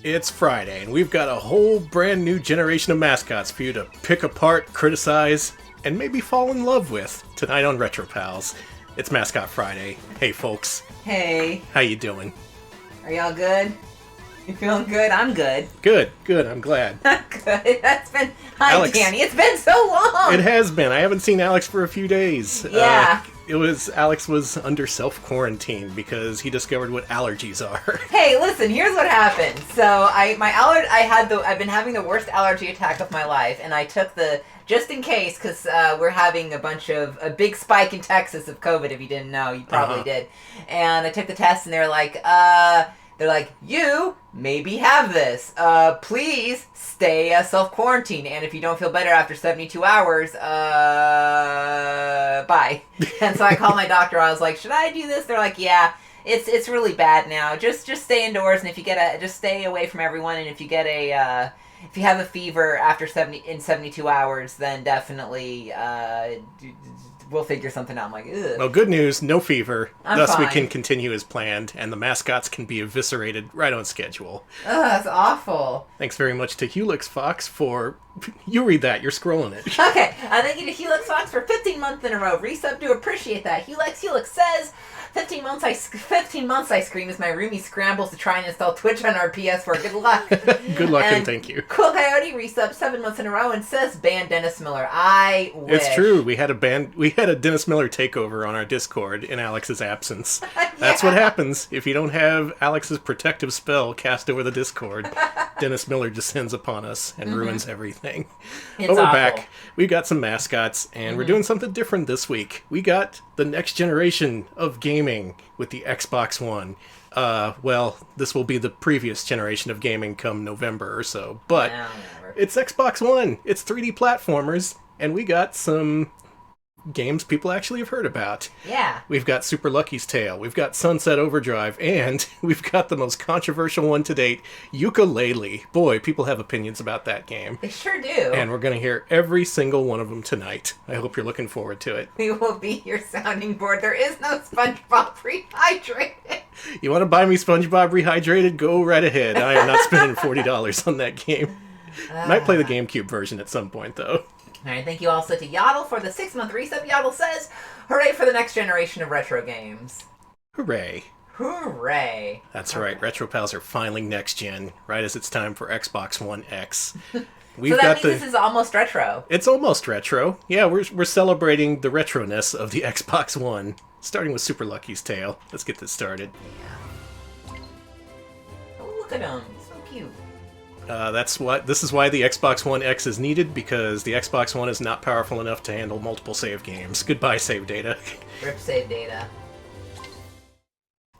It's Friday, and we've got a whole brand new generation of mascots for you to pick apart, criticize, and maybe fall in love with tonight on Retro Pals. It's Mascot Friday. Hey, folks. Hey. How you doing? Are y'all good? You feeling good? I'm good. Good. I'm glad. Good. Hi, Alex. Danny. It's been so long. It has been. I haven't seen Alex for a few days. Yeah. Alex was under self-quarantine because he discovered what allergies are. Hey, listen, here's what happened. So I've been having the worst allergy attack of my life, and I took just in case, because we're having a big spike in Texas of COVID, if you didn't know. You probably did. And I took the test, and they're like, you maybe have this. Please stay self-quarantine, and if you don't feel better after 72 hours, bye. And so I called my doctor. I was like, should I do this? They're like, yeah, it's really bad now. Just stay indoors, and if you just stay away from everyone, and if you get if you have a fever after 72 hours, then definitely we'll figure something out. I'm like, ugh. Well, good news, no fever. Thus fine. we can continue as planned, and the mascots can be eviscerated right on schedule. Ugh, that's awful. Thanks very much to Helix Fox for... You read that, you're scrolling it. Okay, thank you to Helix Fox for 15 months in a row. Resub, do appreciate that. Helix says... 15 months I scream as my roomie scrambles to try and install Twitch on our PS4. Good luck. Good luck and thank you. Cool Coyote resub 7 months in a row and says ban Dennis Miller. I wish. It's true. We had a Dennis Miller takeover on our Discord in Alex's absence. That's what happens if you don't have Alex's protective spell cast over the Discord. Dennis Miller descends upon us and ruins everything. It's But we're awful. back. We've got some mascots, and we're doing something different this week. We got the next generation of gaming with the Xbox One. Well, this will be the previous generation of gaming come November or so, but it's Xbox One. It's 3D platformers, and we got some games people actually have heard about. Yeah. We've got Super Lucky's Tale, we've got Sunset Overdrive, and we've got the most controversial one to date, Yooka-laylee. Boy, people have opinions about that game. They sure do. And we're going to hear every single one of them tonight. I hope you're looking forward to it. We will be your sounding board. There is no SpongeBob Rehydrated. You want to buy me SpongeBob Rehydrated? Go right ahead. I am not spending $40 on that game. Might play the GameCube version at some point, though. All right, thank you also to Yaddle for the 6-month resub. Yaddle says, hooray for the next generation of retro games. Hooray. Hooray. That's right. Retro Pals are finally next gen, right as it's time for Xbox One X. So that means this is almost retro. It's almost retro. Yeah, we're celebrating the retroness of the Xbox One, starting with Super Lucky's Tale. Let's get this started. Yeah. Oh, look at him. So cute. This is why the Xbox One X is needed, because the Xbox One is not powerful enough to handle multiple save games. Goodbye, save data. Rip save data.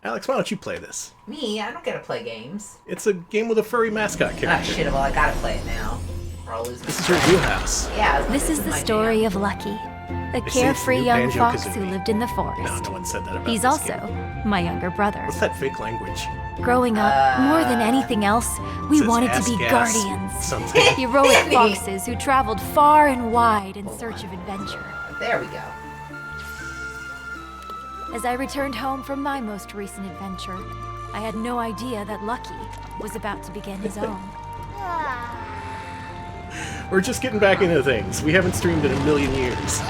Alex, why don't you play this? Me? I don't get to play games. It's a game with a furry mascot character. Ah, shit, well, I gotta play it now. Or I'll lose my This is your wheelhouse. Yeah. This is the my story jam. of Lucky, the This is carefree new young fox Banjo-Kazooie. who lived in the No, forest. no one said that about He's this also game. my younger brother. What's that fake language? Growing up, more than anything else, we Says wanted to ass be gas guardians. something. Heroic foxes who traveled far and wide in search of adventure. There we go. As I returned home from my most recent adventure, I had no idea that Lucky was about to begin his own. We're just getting back into things. We haven't streamed in a million years.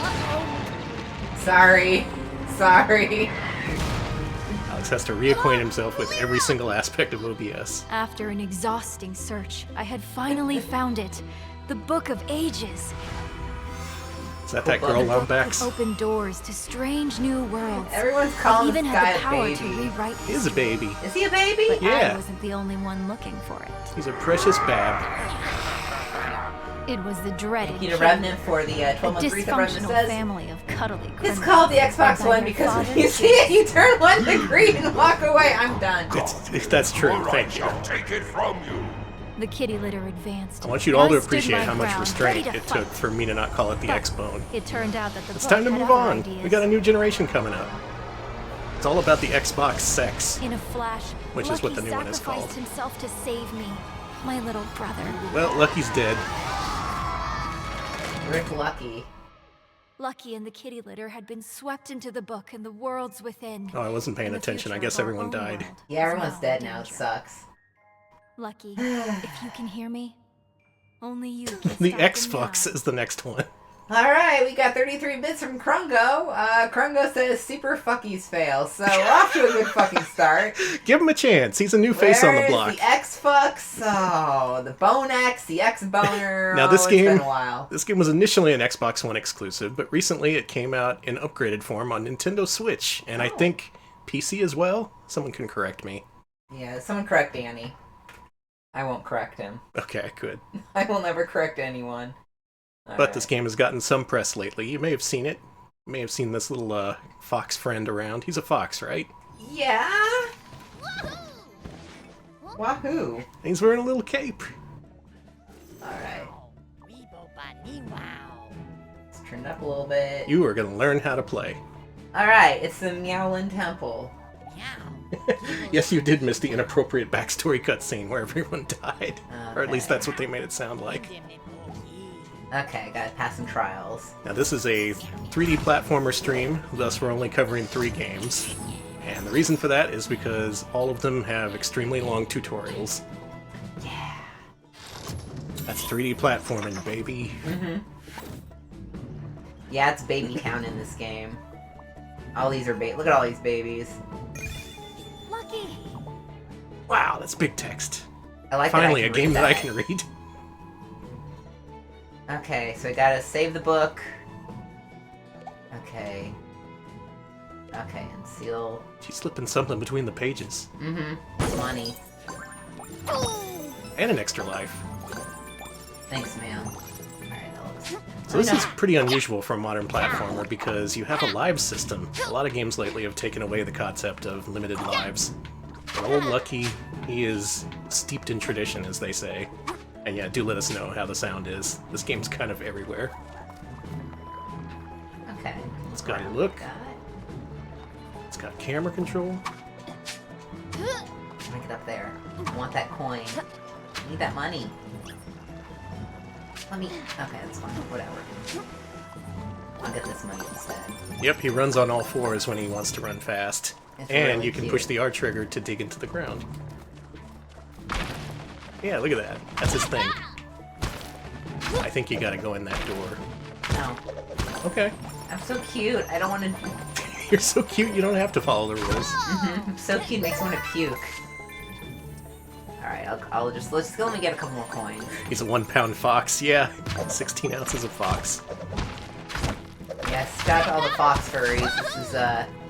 Sorry. Alex has to reacquaint himself with every single aspect of OBS. After an exhausting search, I had finally found it. The Book of Ages. Is that girl on backs? Opened doors to strange new worlds. Everyone's I calling even this had guy the a power baby. to rewrite He is a history. baby. Is he a baby? But Yeah. I wasn't the only one looking for it. He's a precious bab. It was the dreaded Thank you to Kitty, Revenant for the a 12-month resub. Revenant dysfunctional says, family of cuddly it's criminals. called the Xbox Led by One their because father, when you see it, you turn 1 degree and walk away. I'm done. That's true. Thank you. I'll take it from you. The kitty litter advanced. I want you all to I stood appreciate my how much ground, restraint ready it to took fight. for me to not call it the But X-Bone. It turned out that the It's book time to had move other on. ideas. We got a new generation coming up. It's all about the Xbox sex. In a flash, Which is what the Lucky new one is called. sacrificed himself to save me, my little brother. Well, Lucky's dead. Rick Lucky. Lucky and the kitty litter had been swept into the book and the worlds within. Oh, I wasn't paying And the attention. I future guess of our everyone own died. world Yeah, was everyone's now dead in now. It danger. sucks. Lucky, if you can hear me, only you can The stop X-Fox now. is the next one. Alright, we got 33 bits from Krungo. Krungo says super fuckies fail, so we're off to a good fucking start. Give him a chance. He's a new face on the block. Where's the X-Fucks? Oh, the Bone X, the X-Boner. Now this It's game, been a while. this game was initially an Xbox One exclusive, but recently it came out in upgraded form on Nintendo Switch, and I think PC as well. Someone can correct me. Yeah, someone correct Danny. I won't correct him. Okay, good. I will never correct anyone. But this game has gotten some press lately. You may have seen it. You may have seen this little fox friend around. He's a fox, right? Yeah? Wahoo! He's wearing a little cape. Alright. Let's turn it up a little bit. You are going to learn how to play. Alright, it's the Meowlin Temple. Yes, you did miss the inappropriate backstory cutscene where everyone died. Or at least Okay. that's what they made it sound like. Okay, gotta pass some trials. Now this is a 3D platformer stream, thus we're only covering 3 games. And the reason for that is because all of them have extremely long tutorials. Yeah. That's 3D platforming, baby. Yeah, it's baby town in this game. All these are look at all these babies. Lucky! Wow, that's big text. I like Finally, that a I can game read that I can read. Okay, so I gotta save the book. Okay. Okay, and seal. She's slipping something between the pages. Money. And an extra life. Thanks, man. Alright, that looks... So this is pretty unusual for a modern platformer because you have a lives system. A lot of games lately have taken away the concept of limited lives. But old Lucky, he is steeped in tradition, as they say. And yeah, do let us know how the sound is. This game's kind of everywhere. Okay. It's got a look. Got it. It's got camera control. Make it up there. I want that coin. I need that money. Let me... Okay, that's fine. Whatever. I'll get this money instead. Yep, he runs on all fours when he wants to run fast. It's And really you can cute. push the R trigger to dig into the ground. Yeah, look at that. That's his thing. I think you gotta go in that door. No. Okay. I'm so cute. I don't want to... You're so cute, you don't have to follow the rules. I'm so cute. Makes me want to puke. Alright, let's let me get a couple more coins. He's a 1 pound fox, yeah. 16 ounces of fox. Yes, got all the fox furries.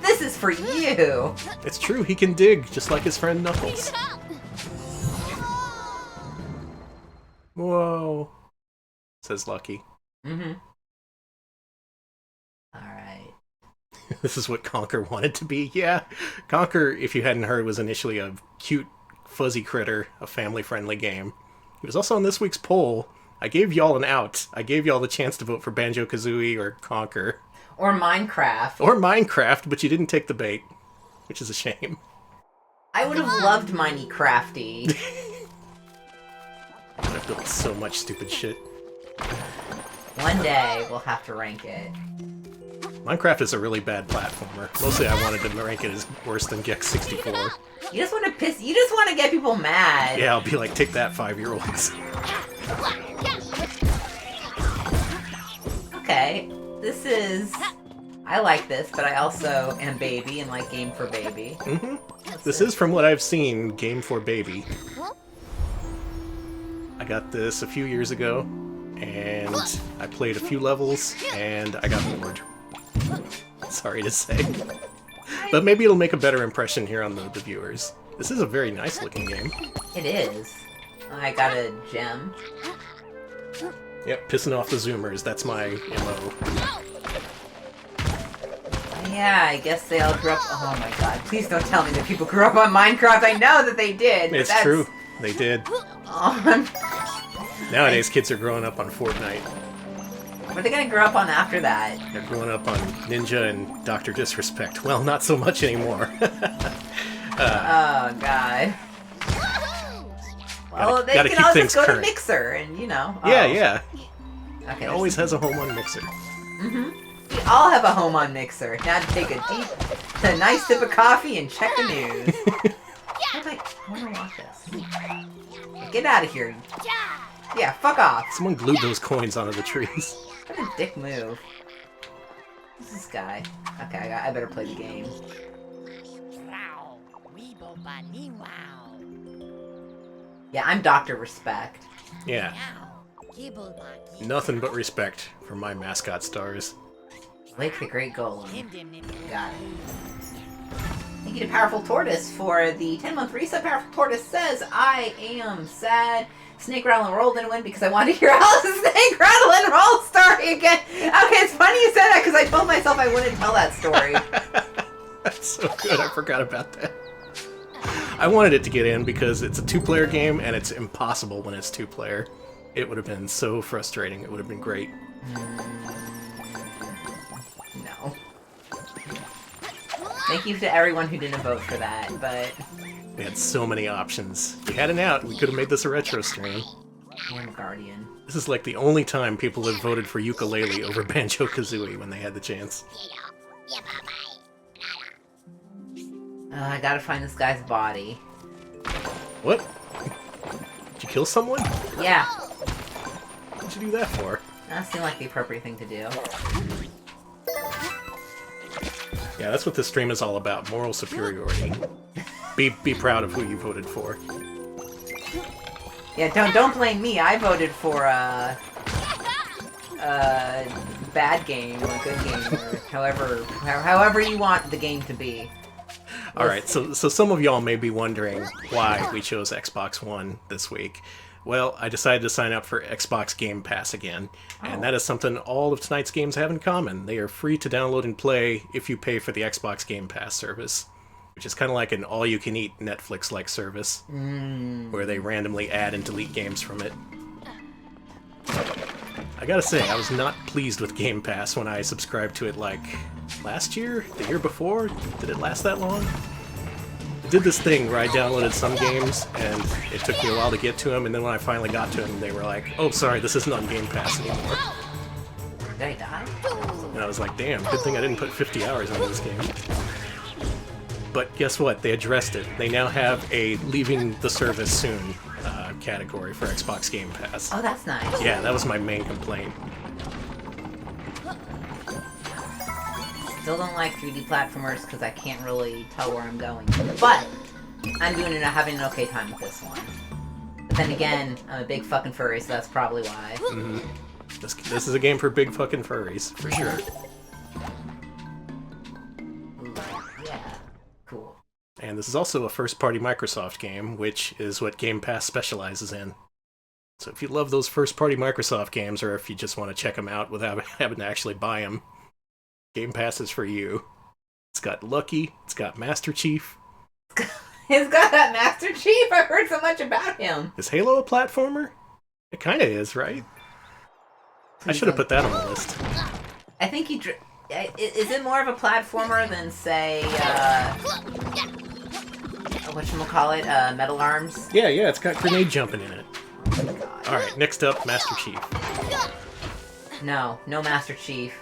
This is for you! It's true, he can dig, just like his friend Knuckles. Whoa. Says Lucky. Alright. This is what Conker wanted to be. Yeah, Conker, if you hadn't heard, was initially a cute, fuzzy critter, a family-friendly game. He was also on this week's poll. I gave y'all an out. I gave y'all the chance to vote for Banjo-Kazooie or Conker. Or Minecraft. Or Minecraft, but you didn't take the bait, which is a shame. I would have loved Minecrafty. I've built so much stupid shit. One day, we'll have to rank it. Minecraft is a really bad platformer. Mostly I wanted to rank it as worse than Gex 64. You just want to you just want to get people mad. Yeah, I'll be like, take that, 5-year-olds. Okay, this is... I like this, but I also am baby and like Game for Baby. This is, from what I've seen, Game for Baby. I got this a few years ago, and I played a few levels, and I got bored. Sorry to say. But maybe it'll make a better impression here on the viewers. This is a very nice looking game. It is. I got a gem. Yep, pissing off the Zoomers, that's my MO. Yeah, I guess they all grew up... Oh my god, please don't tell me that people grew up on Minecraft. I know that they did. But It's that's... true, they did. Oh, Nowadays kids are growing up on Fortnite. what are they gonna grow up on after that? They're growing up on Ninja and Dr. Disrespect. Well, not so much anymore. Oh god. Well, they gotta can keep all things just go current. to Mixer and, you know. Yeah, yeah. Okay. It always has a home on Mixer. We all have a home on Mixer. Now to take a nice sip of coffee and check the news. I want to watch this. Get out of here. Yeah, fuck off. Someone glued those coins onto the trees. What a dick move. Who's this guy? Okay, I better play the game. Yeah, I'm Dr. Respect. Yeah. Nothing but respect for my mascot stars. Lake the Great Golem. Got it. Thank you to Powerful Tortoise for the 10-month reset. Powerful Tortoise says, I am sad Snake Rattle and Roll didn't win because I wanted to hear Alice's Snake Rattle and Roll story again. Okay, it's funny you said that because I told myself I wouldn't tell that story. That's so good, I forgot about that. I wanted it to get in because it's a 2-player game and it's impossible when it's 2-player. It would have been so frustrating. It would have been great. No. Thank you to everyone who didn't vote for that, but... We had so many options. We had an out. We could have made this a retro stream. Damn Guardian. This is like the only time people have voted for Yooka-laylee over Banjo-Kazooie when they had the chance. I gotta find this guy's body. What? Did you kill someone? Yeah. What'd you do that for? That seemed like the appropriate thing to do. Yeah, that's what this stream is all about. Moral superiority. Be proud of who you voted for. Yeah, don't blame me. I voted for bad game or good game or however you want the game to be. Alright, so some of y'all may be wondering why we chose Xbox One this week. Well, I decided to sign up for Xbox Game Pass again, and that is something all of tonight's games have in common. They are free to download and play if you pay for the Xbox Game Pass service, which is kind of like an all-you-can-eat Netflix-like service, where they randomly add and delete games from it. I gotta say, I was not pleased with Game Pass when I subscribed to it, like, last year? The year before? Did it last that long? I did this thing where I downloaded some games, and it took me a while to get to them, and then when I finally got to them, they were like, oh, sorry, this isn't on Game Pass anymore. Did I die? And I was like, damn, good thing I didn't put 50 hours into this game. But guess what? They addressed it. They now have a leaving the service soon category for Xbox Game Pass. Oh, that's nice. Yeah, that was my main complaint. Still don't like 3D platformers because I can't really tell where I'm going. But I'm having an okay time with this one. But then again, I'm a big fucking furry, so that's probably why. Mm-hmm. This is a game for big fucking furries, for sure. Ooh, yeah. Cool. And this is also a first-party Microsoft game, which is what Game Pass specializes in. So if you love those first-party Microsoft games, or if you just want to check them out without having to actually buy them, Game Pass is for you. It's got Lucky, it's got Master Chief. He's got that Master Chief! I've heard so much about him! Is Halo a platformer? It kinda is, right? I should have put that on the list. I think he... Is it more of a platformer than, say, whatchamacallit, Metal Arms? Yeah, it's got grenade jumping in it. God. Alright, next up, Master Chief. No Master Chief.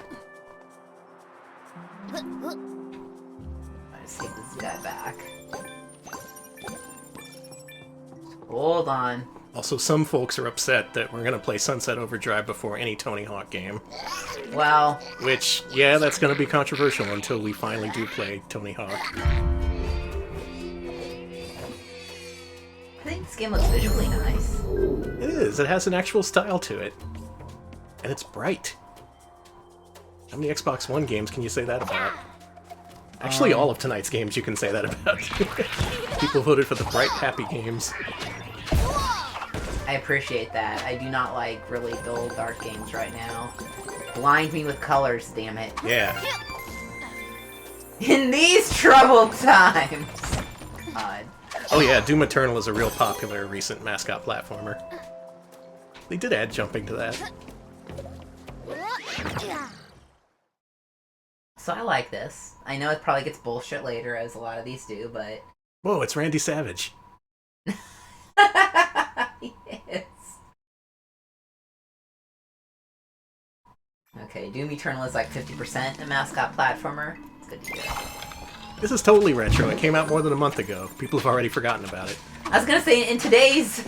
Let's take this guy back. Hold on. Also, some folks are upset that we're gonna play Sunset Overdrive before any Tony Hawk game. Well... Which, yeah, that's gonna be controversial until we finally do play Tony Hawk. I think this game looks visually nice. It is. It has an actual style to it. And it's bright. How many Xbox One games can you say that about? Actually, all of tonight's games you can say that about. People voted for the bright, happy games. I appreciate that. I do not like really dull, dark games right now. Blind me with colors, damn it. Yeah. In these troubled times! God. Oh yeah, Doom Eternal is a real popular recent Mascot platformer. They did add jumping to that. So I like this. I know it probably gets bullshit later, as a lot of these do, but... Whoa, it's Randy Savage. Yes. Okay, Doom Eternal is like 50% a Mascot platformer. It's good to hear. This is totally retro. It came out more than a month ago. People have already forgotten about it. I was gonna say, in today's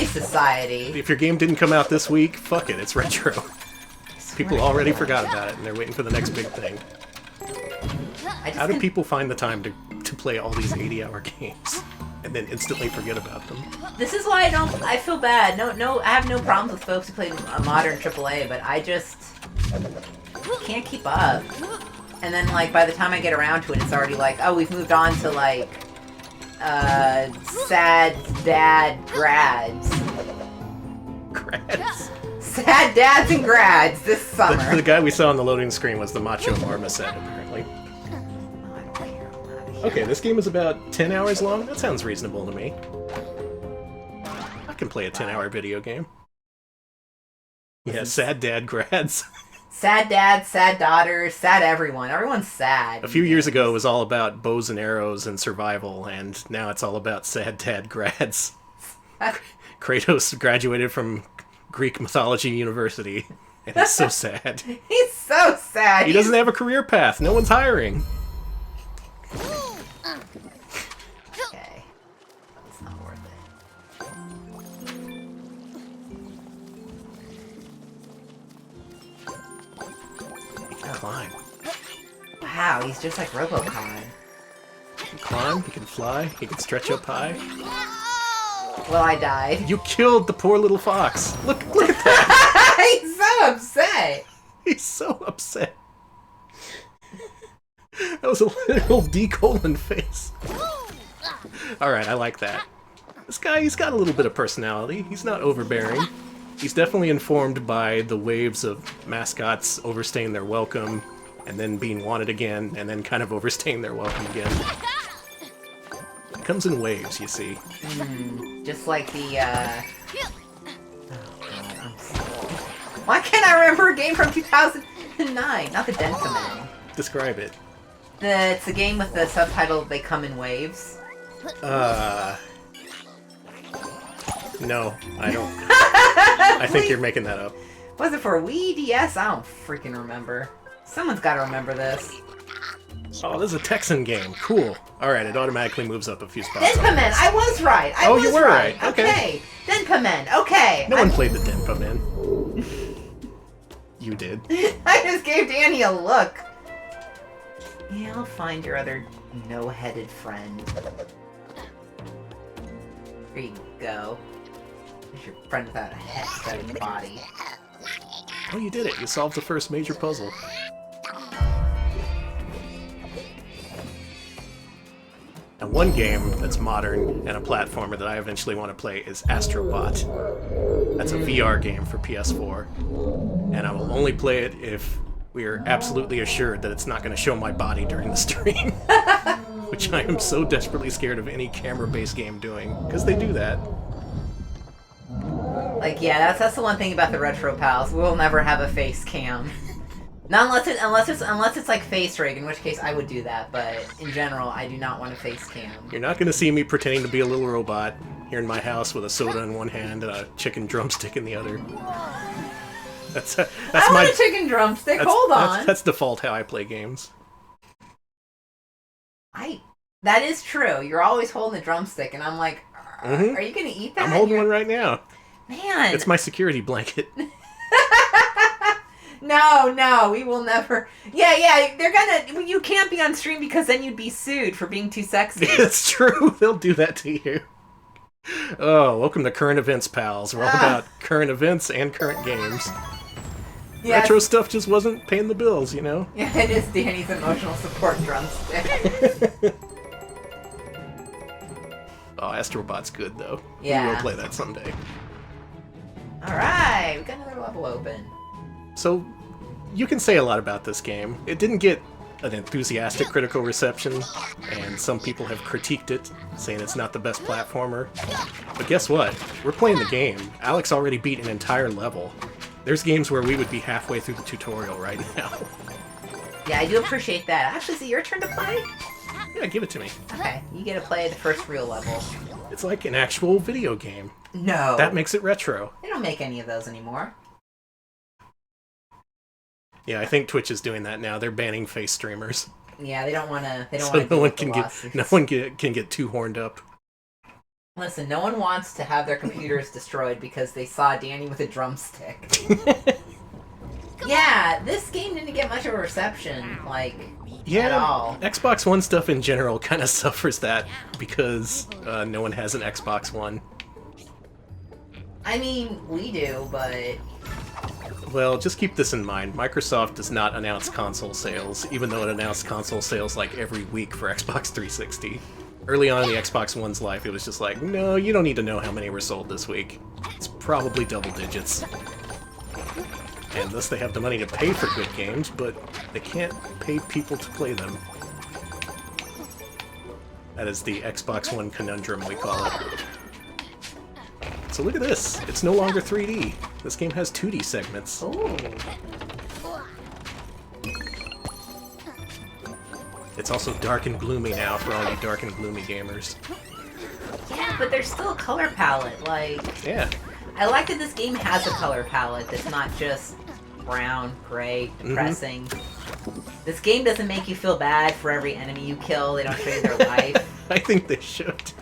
society... If your game didn't come out this week, fuck it, it's retro. People already forgot about it, and they're waiting for the next big thing. How do people find the time to play all these 80-hour games and then instantly forget about them? This is why I feel bad. No, I have no problems with folks who play a modern AAA, but I just can't keep up. And then, like, by the time I get around to it, it's already like, oh, we've moved on to, like, sad dad grads. Grads? Sad dads and grads this summer. The guy we saw on the loading screen was the Macho Marmoset, apparently. Oh, I don't care. I'm out of here. Okay, this game is about 10 hours long. That sounds reasonable to me. I can play a 10-hour video game. Yeah, sad dad grads. Sad dads, sad daughters, sad everyone. Everyone's sad. A few years ago, it was all about bows and arrows and survival, and now it's all about sad dad grads. Kratos graduated from Greek Mythology University, and he's so sad. He's so sad. He doesn't have a career path. No one's hiring. Okay. It's not worth it. He can climb. Wow, he's just like Robocon. He can climb, he can fly, he can stretch up high. Well, I died. You killed the poor little fox. Look at that. He's so upset. He's so upset. That was a little D-colon face. Alright, I like that. This guy, he's got a little bit of personality. He's not overbearing. He's definitely informed by the waves of mascots overstaying their welcome, and then being wanted again, and then kind of overstaying their welcome again. It comes in waves, you see. Just like the, Oh, God, I'm so... Why can't I remember a game from 2009? Not the Denkaman. Describe it. It's a game with the subtitle, They Come in Waves. No, I don't. I think you're making that up. Was it for Wii, DS? I don't freaking remember. Someone's gotta remember this. Oh, this is a Texan game. Cool. Alright, it automatically moves up a few spots. Denkaman! I was right! I was you were right. Okay. Denkaman, okay! No one played the Denkaman. You did. I just gave Danny a look. Yeah, I'll find your other no-headed friend. Here you go. There's your friend without a head, without a body. Oh, you did it. You solved the first major puzzle. Now, one game that's modern and a platformer that I eventually want to play is Astrobot. That's a VR game for PS4. And I will only play it if we are absolutely assured that it's not going to show my body during the stream. Which I am so desperately scared of any camera-based game doing, because they do that. Like, yeah, that's the one thing about the Retro Pals. We'll never have a face cam. Not unless it's like face rig, in which case I would do that, but in general, I do not want a face cam. You're not going to see me pretending to be a little robot here in my house with a soda in one hand and a chicken drumstick in the other. That's I want a chicken drumstick, hold on! That's default how I play games. That is true. You're always holding a drumstick, and I'm like, are you gonna eat that? I'm holding one right now. Man! It's my security blanket. No, we will never... Yeah, they're gonna... You can't be on stream because then you'd be sued for being too sexy. It's true, they'll do that to you. Oh, welcome to Current Events, pals. We're all about current events and current games. Yes. Retro stuff just wasn't paying the bills, you know? Yeah, it is Danny's emotional support drumstick. Oh, Astrobot's good, though. Yeah. We will play that someday. Alright, we got another level open. So, you can say a lot about this game. It didn't get an enthusiastic critical reception, and some people have critiqued it, saying it's not the best platformer. But guess what? We're playing the game. Alex already beat an entire level. There's games where we would be halfway through the tutorial right now. Yeah, I do appreciate that. Actually, is it your turn to play? Yeah, give it to me. Okay, you get to play the first real level. It's like an actual video game. No. That makes it retro. They don't make any of those anymore. Yeah, I think Twitch is doing that now. They're banning face streamers. Yeah, they don't want to. They don't So want to. no one can get too horned up. Listen, no one wants to have their computers destroyed because they saw Danny with a drumstick. Yeah, this game didn't get much of a reception, like, at all. Xbox One stuff in general kind of suffers that because no one has an Xbox One. I mean, we do, but... Well, just keep this in mind. Microsoft does not announce console sales, even though it announced console sales like every week for Xbox 360. Early on in the Xbox One's life, it was just like, no, you don't need to know how many were sold this week. It's probably double digits. And thus they have the money to pay for good games, but they can't pay people to play them. That is the Xbox One conundrum, we call it. So look at this. It's no longer 3D. This game has 2D segments. Ooh. It's also dark and gloomy now for all you dark and gloomy gamers. Yeah, but there's still a color palette, like... Yeah. I like that this game has a color palette that's not just brown, gray, depressing. This game doesn't make you feel bad for every enemy you kill. They don't show you their life. I think they should.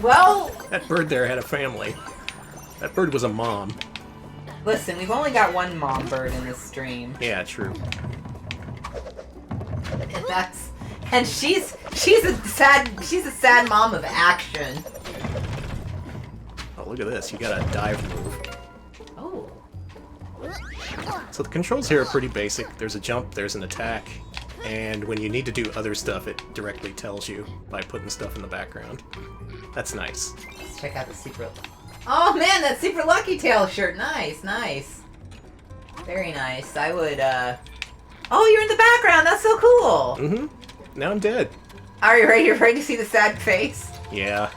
Well... That bird there had a family. That bird was a mom. Listen, we've only got one mom bird in this stream. Yeah, true. And that's... And she's a sad mom of action. Oh, look at this. You got a dive move. Oh. So the controls here are pretty basic. There's a jump, there's an attack, and when you need to do other stuff, it directly tells you by putting stuff in the background. That's nice. Let's check out the secret... Oh man, that Super Lucky Tail shirt! Nice, nice. Very nice. I would, Oh, you're in the background! That's so cool! Mm-hmm. Now I'm dead. Are you ready? You're ready to see the sad face? Yeah.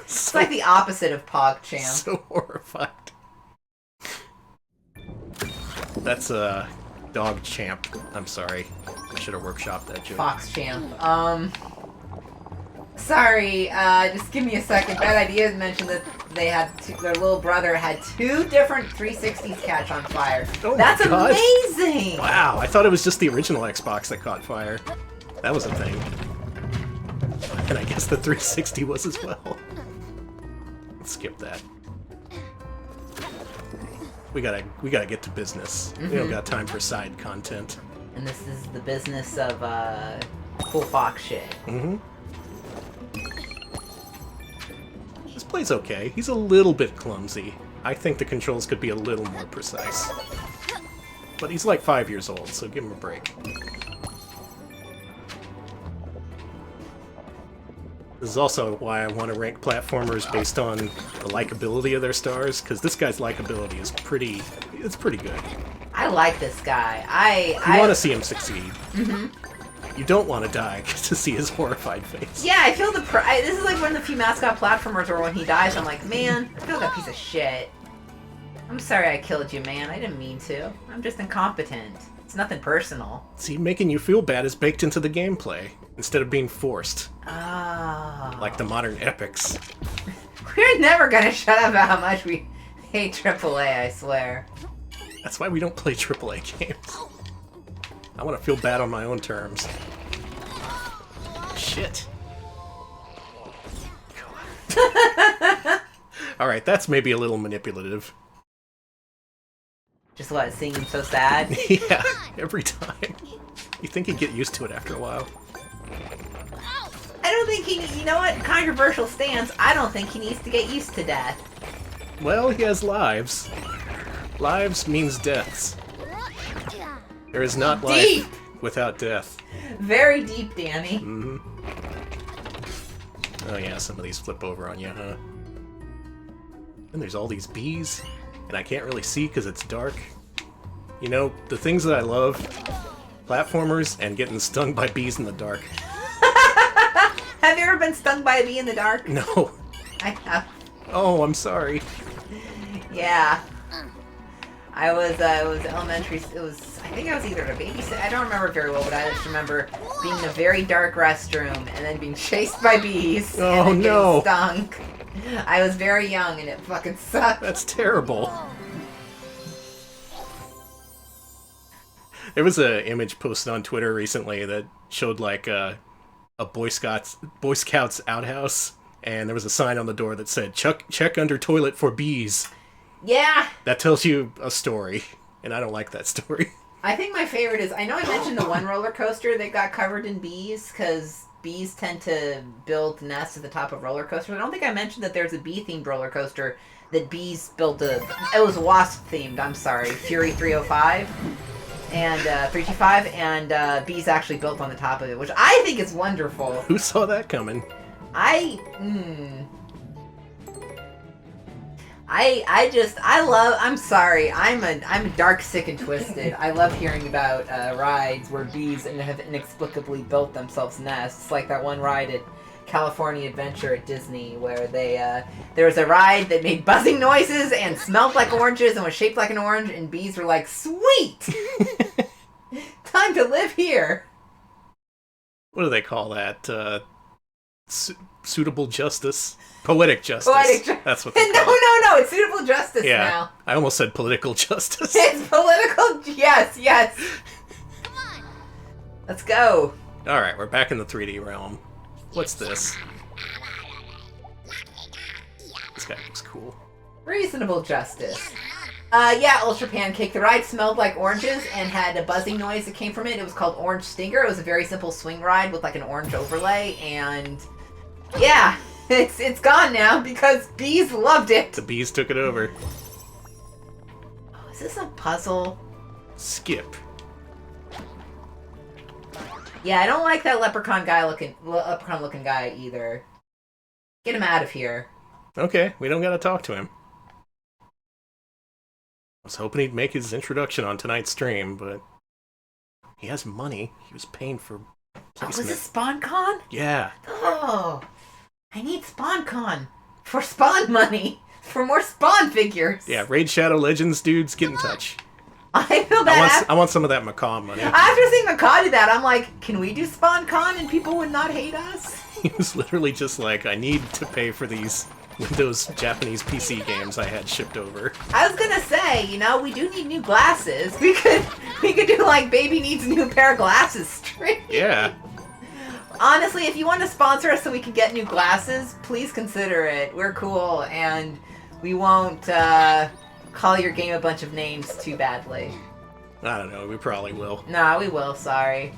It's like the opposite of PogChamp. So horrified. That's a dog champ. I'm sorry. I should have workshopped that joke. FoxChamp. Sorry, just give me a second. Bad Idea mentioned that they had their little brother had 2 different 360s catch on fire. Oh That's my God. amazing! Wow, I thought it was just the original Xbox that caught fire. That was a thing. And I guess the 360 was as well. Let's skip that. We gotta get to business. We don't got time for side content. And this is the business of, cool fox shit. Mm-hmm. This plays okay. He's a little bit clumsy. I think the controls could be a little more precise. But he's like 5 years old, so give him a break. This is also why I want to rank platformers based on the likability of their stars, because this guy's likability is pretty good. I like this guy. You want to see him succeed. You don't want to die to see his horrified face. Yeah, I feel this is like one of the few Mascot platformers where when he dies, I'm like, man, I feel like a piece of shit. I'm sorry I killed you, man. I didn't mean to. I'm just incompetent. It's nothing personal. See, making you feel bad is baked into the gameplay, instead of being forced. Oh. Like the modern epics. We're never gonna shut up about how much we hate AAA, I swear. That's why we don't play AAA games. I want to feel bad on my own terms. Shit. Alright, that's maybe a little manipulative. Just what, seeing him so sad? Yeah, every time. You think he'd get used to it after a while. I don't think you know what? Controversial stance. I don't think he needs to get used to death. Well, he has lives. Lives means deaths. There is not Deep. life without death. Very deep, Danny. Mm-hmm. Oh yeah, some of these flip over on you, huh? And there's all these bees, and I can't really see because it's dark. You know, the things that I love, platformers and getting stung by bees in the dark. Have you ever been stung by a bee in the dark? No. I have. Oh, I'm sorry. Yeah. I was elementary, I think I was either a babysitter, I don't remember very well, but I just remember being in a very dark restroom and then being chased by bees. Oh, and then no. getting stung. I was very young and it fucking sucked. That's terrible. There was an image posted on Twitter recently that showed like a Boy Scouts outhouse, and there was a sign on the door that said, check under toilet for bees. Yeah. That tells you a story, and I don't like that story. I think my favorite is, I know I mentioned the one roller coaster that got covered in bees, because bees tend to build nests at the top of roller coasters. I don't think I mentioned that there's a bee-themed roller coaster that bees built it was wasp-themed, I'm sorry, Fury 305. And 325, and bees actually built on the top of it, which I think is wonderful. Who saw that coming? I'm sorry, I'm a dark, sick, and twisted. I love hearing about rides where bees have inexplicably built themselves nests, like that one ride at California Adventure at Disney, where there was a ride that made buzzing noises and smelled like oranges and was shaped like an orange, and bees were like, sweet! Time to live here! What do they call that? Suitable justice? Poetic justice. That's what they call it. No, it's suitable justice now. I almost said political justice. It's political, yes. Come on. Let's go. Alright, we're back in the 3D realm. What's this? This guy looks cool. Reasonable justice. Ultra Pancake. The ride smelled like oranges and had a buzzing noise that came from it. It was called Orange Stinger. It was a very simple swing ride with like an orange overlay, and yeah, it's gone now because bees loved it. The bees took it over. Oh, is this a puzzle? Skip. Yeah, I don't like that leprechaun looking guy either. Get him out of here. Okay, we don't gotta talk to him. I was hoping he'd make his introduction on tonight's stream, but he has money. He was paying for placement. Oh, was this SpawnCon? Yeah. Oh, I need SpawnCon for Spawn money, for more Spawn figures. Yeah, Raid Shadow Legends dudes, get in touch. I feel bad. I want some of that Macaw money. After seeing Macaw do that, I'm like, can we do SpawnCon and people would not hate us? He was literally just like, I need to pay for these Windows Japanese PC games I had shipped over. I was gonna say, we do need new glasses. We could do like baby needs a new pair of glasses stream. Yeah. Honestly, if you want to sponsor us so we can get new glasses, please consider it. We're cool, and we won't call your game a bunch of names too badly. I don't know, we probably will. Nah, we will, sorry.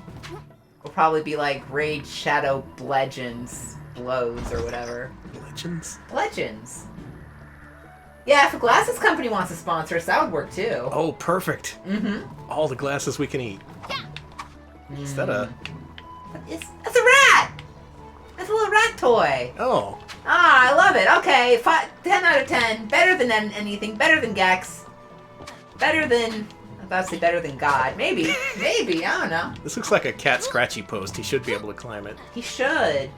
We'll probably be like Raid Shadow Legends Blows or whatever. Legends. Yeah, if a glasses company wants to sponsor us, that would work too. Oh, perfect. Mm-hmm. All the glasses we can eat. Is that a... That's a rat! That's a little rat toy. Oh. Ah, I love it. Okay, 10 out of 10. Better than anything. Better than Gex. Better than... I was about to say better than God. Maybe. Maybe. I don't know. This looks like a cat scratchy post. He should be able to climb it. He should.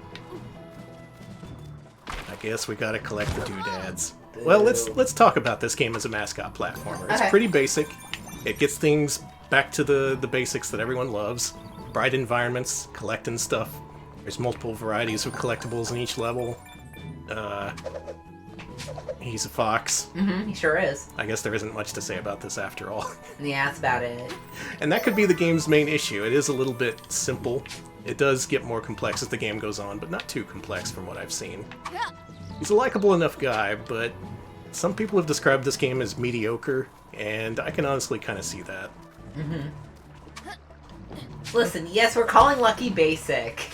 I guess we gotta collect the doodads. Well, let's talk about this game as a mascot platformer. It's pretty basic. It gets things back to the basics that everyone loves. Bright environments, collecting stuff. There's multiple varieties of collectibles in each level. He's a fox. Mm-hmm, he sure is. I guess there isn't much to say about this after all. Yeah, that's about it. And that could be the game's main issue. It is a little bit simple. It does get more complex as the game goes on, but not too complex from what I've seen. He's a likable enough guy, but some people have described this game as mediocre, and I can honestly kind of see that. Mm-hmm. Listen, yes, we're calling Lucky basic.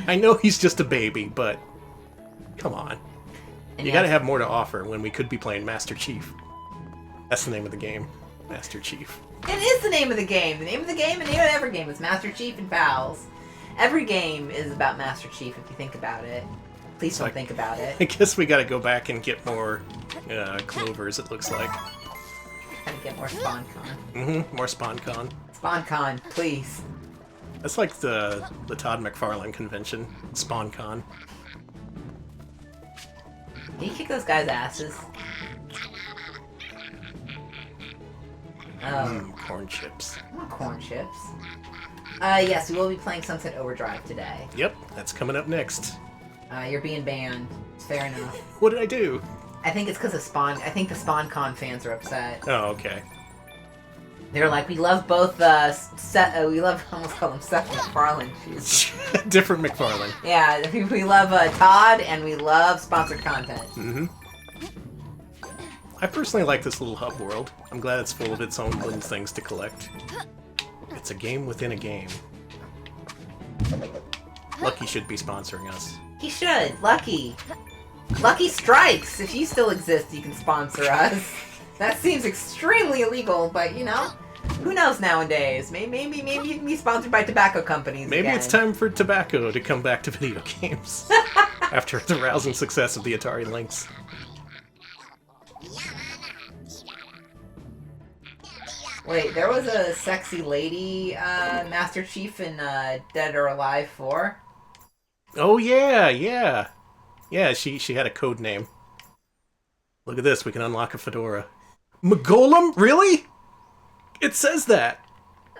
I know he's just a baby, but come on. You gotta have more to offer when we could be playing Master Chief. That's the name of the game. Master Chief. It is the name of the game. The name of the game and the name of every game is Master Chief and Pals. Every game is about Master Chief if you think about it. Please don't think about it. I guess we gotta go back and get more clovers, it looks like. Gotta get more SpawnCon. Mm-hmm, more SpawnCon. SpawnCon, please. That's like the Todd McFarlane convention. SpawnCon. Can you kick those guys' asses? Corn chips. I want corn chips. Yes, we will be playing Sunset Overdrive today. Yep, that's coming up next. You're being banned. It's fair enough. What did I do? I think it's because of Spawn. I think the SpawnCon fans are upset. Oh, okay. They're like, we love both, we love, I almost call them Seth MacFarlane. Jeez. Different McFarlane. Yeah, we love Todd, and we love sponsored content. Mm-hmm. I personally like this little hub world. I'm glad it's full of its own little things to collect. It's a game within a game. Lucky should be sponsoring us. He should. Lucky. Lucky Strikes. If you still exist, you can sponsor us. That seems extremely illegal, but you know, who knows nowadays? Maybe you can be sponsored by tobacco companies. Maybe again. it's time for tobacco to come back to video games after the rousing success of the Atari Lynx. Wait, there was a sexy lady Master Chief in Dead or Alive 4? Oh yeah, yeah. Yeah, she had a code name. Look at this, we can unlock a fedora. Magolem? Really? It says that.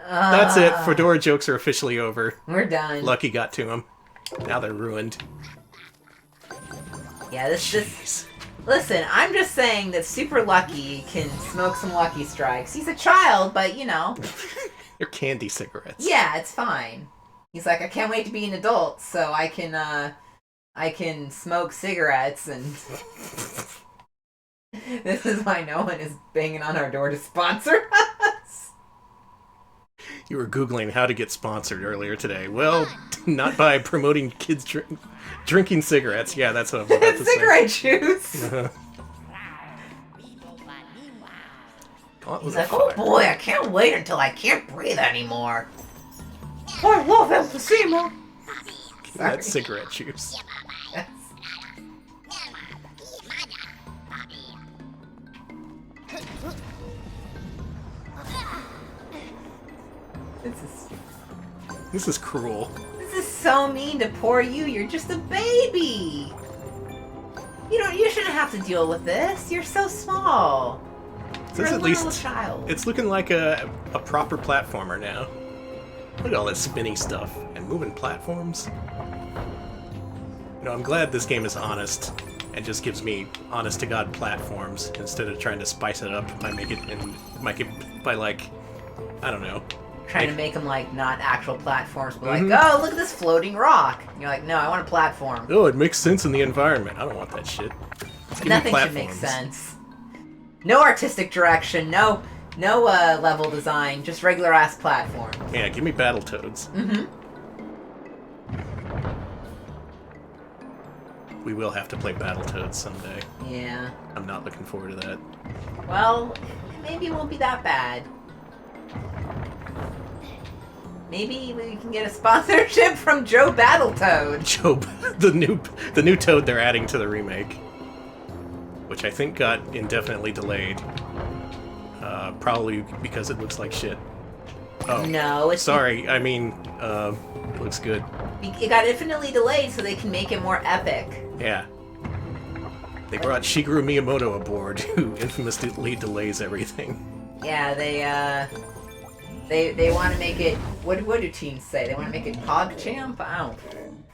That's it, fedora jokes are officially over. We're done. Lucky got to him. Now they're ruined. Yeah, this... Listen, I'm just saying that Super Lucky can smoke some Lucky Strikes. He's a child, but you know. They're candy cigarettes. Yeah, it's fine. He's like, I can't wait to be an adult, so I can smoke cigarettes, and this is why no one is banging on our door to sponsor us. You were Googling how to get sponsored earlier today. Well, not by promoting kids drinking cigarettes. Yeah, that's what I'm about to say. Cigarette juice. He's like, oh boy, I can't wait until I can't breathe anymore. Oh, I love emphysema. That's cigarette juice. Yes. This is cruel. This is so mean to poor you. You're just a baby. You shouldn't have to deal with this. You're so small. You're a little child. It's looking like a proper platformer now. Look at all that spinny stuff and moving platforms. You know, I'm glad this game is honest and just gives me honest-to-God platforms instead of trying to spice it up by like, I don't know. Trying to make them like not actual platforms, but like, oh, look at this floating rock. And you're like, no, I want a platform. Oh, it makes sense in the environment. I don't want that shit. Nothing should make sense. No artistic direction, no level design, just regular ass platform. Yeah, give me Battletoads. We will have to play Battletoads someday. Yeah. I'm not looking forward to that. Well, maybe it won't be that bad. Maybe we can get a sponsorship from Joe Battletoad. Joe, the new Toad they're adding to the remake, which I think got indefinitely delayed. Probably because it looks like shit. Oh no, it's sorry. I mean, it looks good. It got infinitely delayed so they can make it more epic. Yeah. They brought Shigeru Miyamoto aboard, who infamously delays everything. Yeah, they want to make it. What do teens say? They want to make it PogChamp? I don't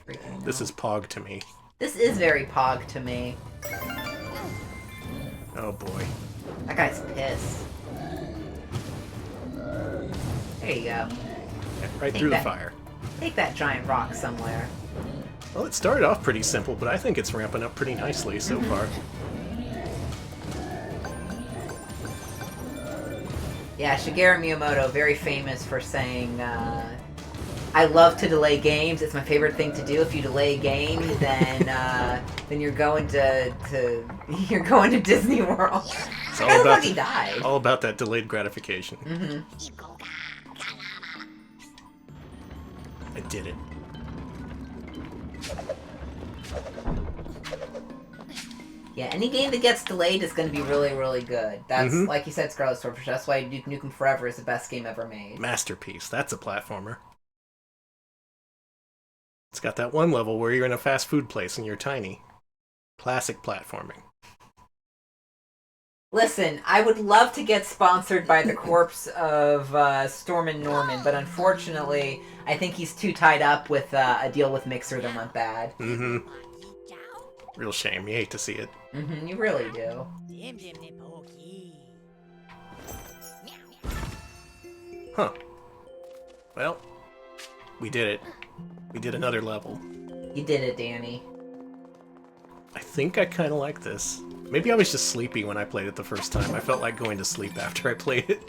freaking know. This is Pog to me. This is very Pog to me. Oh boy. That guy's pissed. There you go. Right through the fire. Take that giant rock somewhere. Well, it started off pretty simple, but I think it's ramping up pretty nicely so far. Yeah, Shigeru Miyamoto, very famous for saying, I love to delay games. It's my favorite thing to do. If you delay a game, then you're going to Disney World. It's all about he died. All about that delayed gratification. I did it. Yeah, any game that gets delayed is going to be really, really good. That's, like you said, Scarlet Swordfish, that's why Duke Nukem Forever is the best game ever made. Masterpiece. That's a platformer. It's got that one level where you're in a fast food place and you're tiny. Classic platforming. Listen, I would love to get sponsored by the corpse of Stormin' Norman, but unfortunately, I think he's too tied up with a deal with Mixer that went bad. Real shame. You hate to see it. You really do. Huh. Well, we did it. We did another level. You did it, Danny. I think I kind of like this. Maybe I was just sleepy when I played it the first time. I felt like going to sleep after I played it.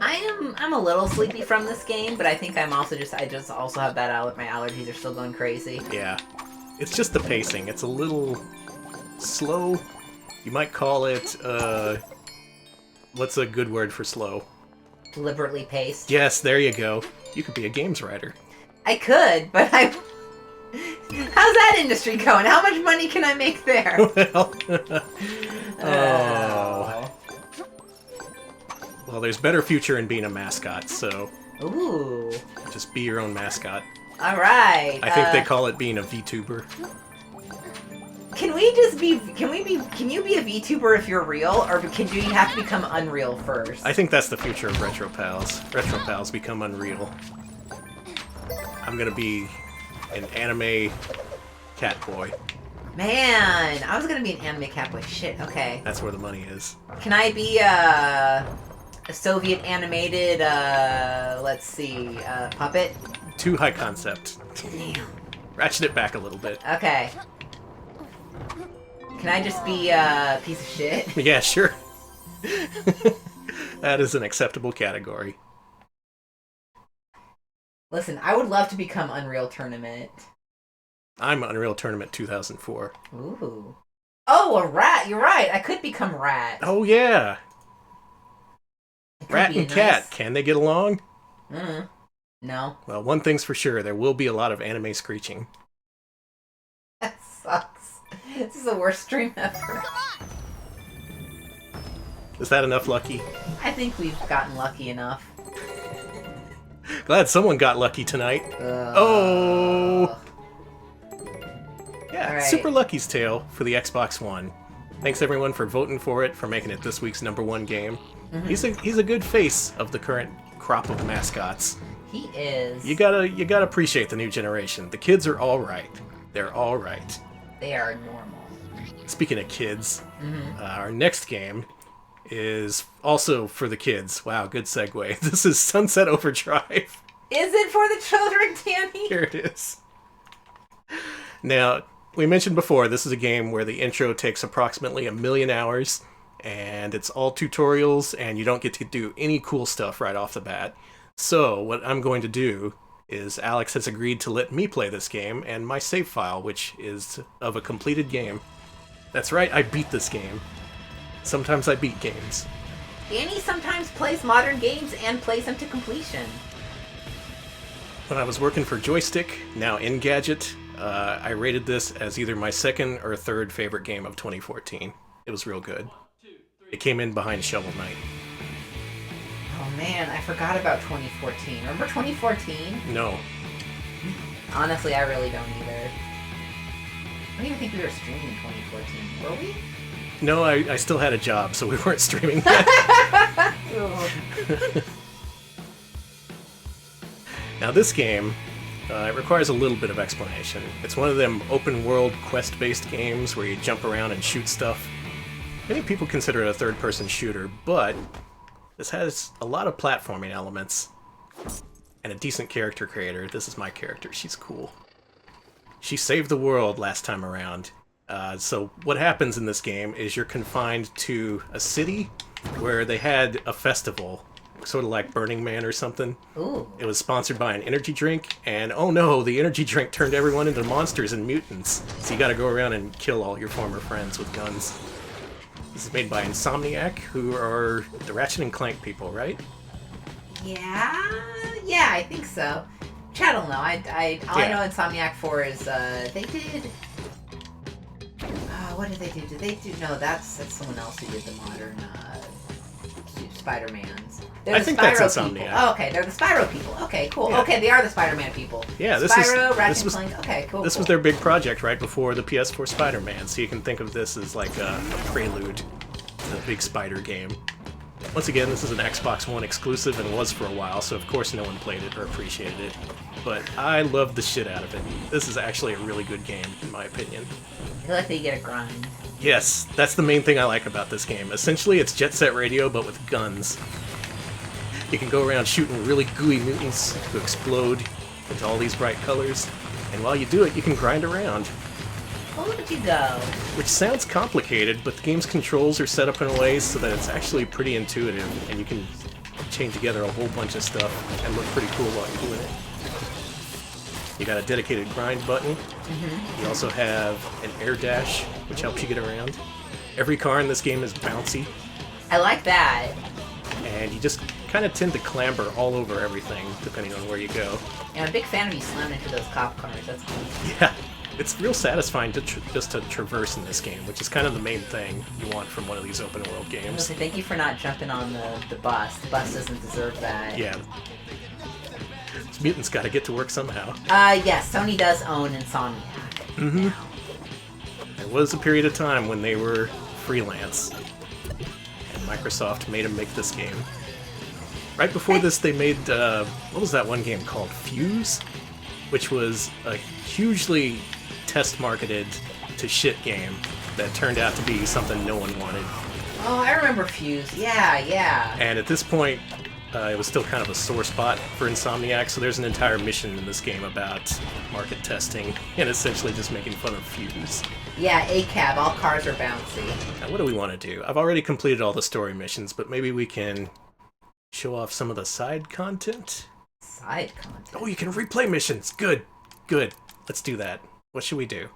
I'm a little sleepy from this game, but I think I just also have bad my allergies are still going crazy. Yeah. It's just the pacing. It's a little slow. You might call it, what's a good word for slow? Deliberately paced. Yes, there you go. You could be a games writer. I could, but how's that industry going? How much money can I make there? Well, oh. Well, there's better future in being a mascot, so Ooh. just be your own mascot. All right. I think they call it being a VTuber. Can you be a VTuber if you're real, or do you have to become Unreal first? I think that's the future of Retro Pals. Retro Pals become Unreal. I'm gonna be an anime cat boy. Man, I was gonna be an anime catboy. Shit, okay. That's where the money is. Can I be a Soviet animated, let's see, puppet? Too high concept. Damn. Ratchet it back a little bit. Okay. Can I just be a piece of shit? Yeah, sure. That is an acceptable category. Listen, I would love to become Unreal Tournament. I'm Unreal Tournament 2004. Ooh. Oh, a rat. You're right. I could become Rat. Oh, yeah. It could Rat be a and cat, nice- can they get along? No. Well, one thing's for sure, there will be a lot of anime screeching. That sucks. This is the worst stream ever. Is that enough, Lucky? I think we've gotten lucky enough. Glad someone got lucky tonight. Oh! Yeah, Alright. Super Lucky's Tale for the Xbox One. Thanks everyone for voting for it, for making it this week's #1 game. Mm-hmm. He's a good face of the current crop of mascots. He is. You gotta appreciate the new generation. The kids are all right. They're all right. They are normal. Speaking of kids, our next game is also for the kids. Wow, good segue. This is Sunset Overdrive. Is it for the children, Danny? Here it is. Now, we mentioned before, this is a game where the intro takes approximately 1 million hours, and it's all tutorials, and you don't get to do any cool stuff right off the bat. So, what I'm going to do is Alex has agreed to let me play this game, and my save file, which is of a completed game. That's right, I beat this game. Sometimes I beat games. Danny sometimes plays modern games and plays them to completion. When I was working for Joystick, now Engadget, I rated this as either my second or third favorite game of 2014. It was real good. It came in behind Shovel Knight. Oh man, I forgot about 2014. Remember 2014? No. Honestly, I really don't either. I don't even think we were streaming in 2014. Were we? No, I still had a job, so we weren't streaming that. Now this game, it requires a little bit of explanation. It's one of them open-world, quest-based games where you jump around and shoot stuff. Many people consider it a third-person shooter, but this has a lot of platforming elements and a decent character creator. This is my character. She's cool. She saved the world last time around. So what happens in this game is you're confined to a city where they had a festival, sort of like Burning Man or something. Ooh. It was sponsored by an energy drink, and oh no, the energy drink turned everyone into monsters and mutants. So you gotta go around and kill all your former friends with guns. This is made by Insomniac, who are the Ratchet and Clank people, right? Yeah, I think so. I don't know. I know Insomniac for is they did. What did they do? Did they do? No, that's someone else who did the modern Spider-Mans. I think that's Insomniac. Oh, okay, they're the Spyro people. Okay, cool. Yeah. Okay, they are the Spider-Man people. Yeah, Spyro, Ratchet and Clank. Okay, cool. This was their big project right before the PS4 Spider-Man, so you can think of this as like a prelude to the big Spider game. Once again, this is an Xbox One exclusive and was for a while, so of course no one played it or appreciated it. But I loved the shit out of it. This is actually a really good game, in my opinion. I feel like they get a grind. Yes, that's the main thing I like about this game. Essentially, it's Jet Set Radio, but with guns. You can go around shooting really gooey mutants who explode into all these bright colors. And while you do it, you can grind around. Oh, look at you go. Which sounds complicated, but the game's controls are set up in a way so that it's actually pretty intuitive, and you can chain together a whole bunch of stuff and look pretty cool while you're doing it. You got a dedicated grind button. You also have an air dash, which helps you get around. Every car in this game is bouncy, I like that. and you just kind of tend to clamber all over everything, depending on where you go. And I'm a big fan of you slamming into those cop cars. That's cool. Yeah, it's real satisfying to just to traverse in this game, which is kind of the main thing you want from one of these open world I was games. say, thank you for not jumping on the bus. The bus doesn't deserve that. Yeah. This mutant's got to get to work somehow. Yes, Sony does own Insomniac. There was a period of time when they were freelance, and Microsoft made them make this game. Right before this, they made, what was that one game called? Fuse? Which was a hugely test-marketed to shit game that turned out to be something no one wanted. Oh, I remember Fuse. Yeah. And at this point, it was still kind of a sore spot for Insomniac, so there's an entire mission in this game about market testing and essentially just making fun of Fuse. Yeah, ACAB. All cars are bouncy. Now, what do we want to do? I've already completed all the story missions, but maybe we can show off some of the side content? Side content. Oh, you can replay missions! Good. Let's do that. What should we do?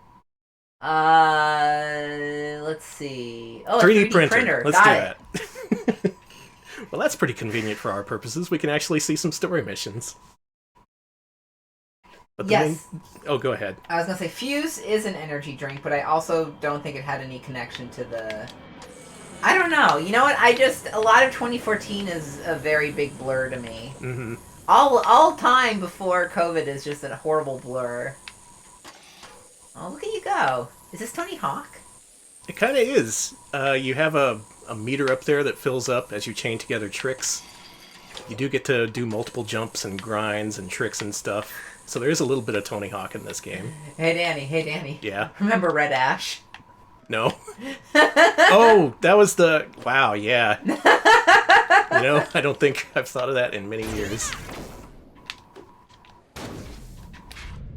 Let's see. Oh, 3D a 3D printer. Let's Got do it. that. Well, that's pretty convenient for our purposes. We can actually see some story missions. But Yes. Oh, go ahead. I was gonna say Fuse is an energy drink, but I also don't think it had any connection to the. I don't know. You know what? A lot of 2014 is a very big blur to me. Mm-hmm. All time before COVID is just a horrible blur. Oh, look at you go! Is this Tony Hawk? It kind of is. You have a meter up there that fills up as you chain together tricks. You do get to do multiple jumps and grinds and tricks and stuff. So there is a little bit of Tony Hawk in this game. Hey Danny. Yeah. Remember Red Ash? No. Oh, that was the... Wow, yeah. I don't think I've thought of that in many years.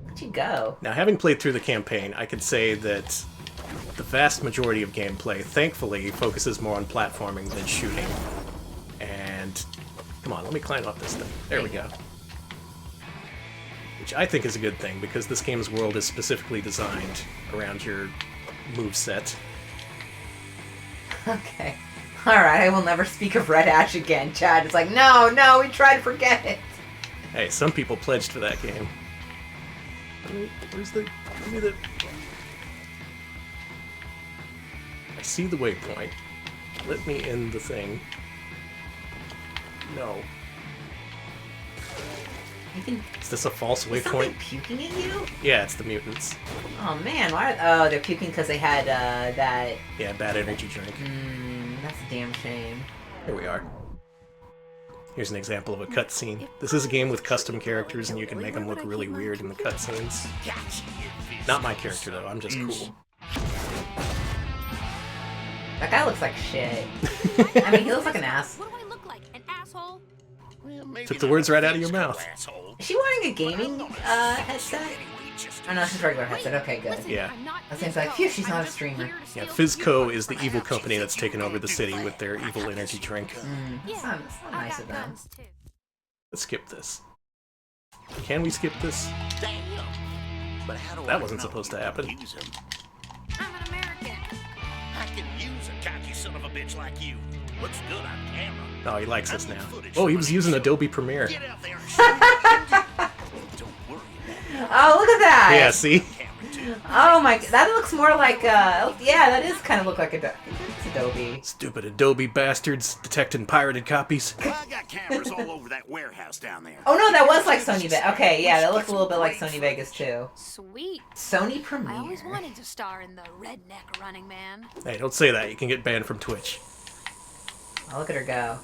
Where'd you go? Now, having played through the campaign, I could say that the vast majority of gameplay, thankfully, focuses more on platforming than shooting. And... Come on, let me climb up this thing. There we go. Which I think is a good thing, because this game's world is specifically designed around your moveset. Okay. Alright, I will never speak of Red Ash again. Chad is like, no, we tried to forget it. Hey, some people pledged for that game. Where's the... Give me the... I see the waypoint. Let me in the thing. No. Is this a false Is waypoint? something puking at you? Yeah, it's the mutants. Oh man, why? Oh, they're puking because they had that. Yeah, bad energy drink. That's a damn shame. Here we are. Here's an example of a cutscene. This is a game with custom characters, and you can make them look really weird in the cutscenes. Not my character, though. I'm just cool. That guy looks like shit. I mean, he looks like an ass. What do I look like? An asshole? Took the words right out of your mouth. Is she wearing a gaming headset? Oh no, she's a regular headset. Okay, good. Yeah. I was like, phew, she's not a streamer. Yeah, Fizzco is the evil company that's taken over the city with their evil energy drink. It's not nice of them. Let's skip this. Can we skip this? That wasn't supposed to happen. I'm an American. I can use a cocky son of a bitch like you. Looks good on camera. Oh, he likes us now. Oh, he was using Adobe Premiere. Get out there and shoot. Don't worry. Oh, look at that! Yeah, see? Oh my, that looks more like, yeah, that is kind of look like Adobe. It's Adobe. Stupid Adobe bastards detecting pirated copies. Well, I got cameras all over that warehouse down there. Oh no, that was like Sony Vegas. Okay, yeah, that looks a little bit like Sony Vegas too. Sweet. Sony I Premiere. always wanted to star in the Redneck Running Man. Hey, don't say that. You can get banned from Twitch. Oh, look at her go.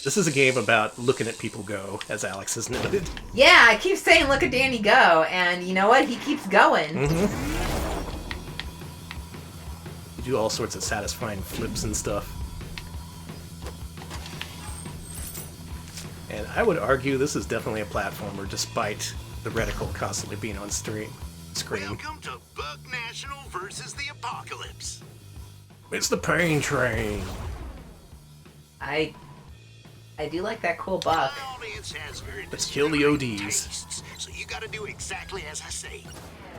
This is a game about looking at people go, as Alex has noted. Yeah, I keep saying look at Danny go, and you know what? He keeps going. You do all sorts of satisfying flips and stuff. I would argue this is definitely a platformer, despite the reticle constantly being on screen. Welcome to Bug National versus the Apocalypse. It's the pain train. I do like that cool buck. My audience has very Let's kill the ODs. tastes, so you gotta do exactly as I say.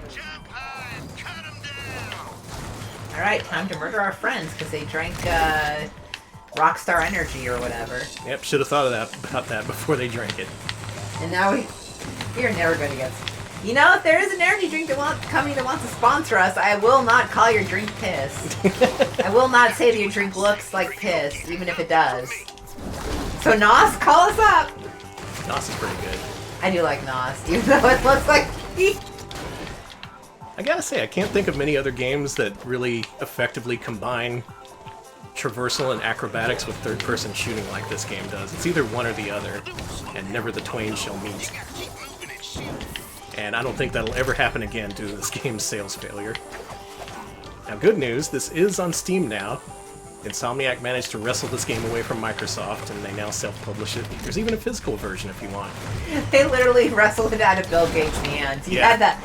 Jump high and cut them down. Alright, time to murder our friends because they drank Rockstar Energy or whatever. Yep, should have thought of about that before they drank it. And now we're never going to get... You know, if there is an energy drink company that wants to sponsor us, I will not call your drink piss. I will not say that your drink looks like piss, even if it does. So Nos, call us up! Nos is pretty good. I do like Nos, even though it looks like... I gotta say, I can't think of many other games that really effectively combine traversal and acrobatics with third-person shooting like this game does. It's either one or the other, and never the twain shall meet. And I don't think that'll ever happen again due to this game's sales failure. Now, good news, this is on Steam now. Insomniac managed to wrestle this game away from Microsoft, and they now self-publish it. There's even a physical version if you want. They literally wrestled it out of Bill Gates' hands. He had the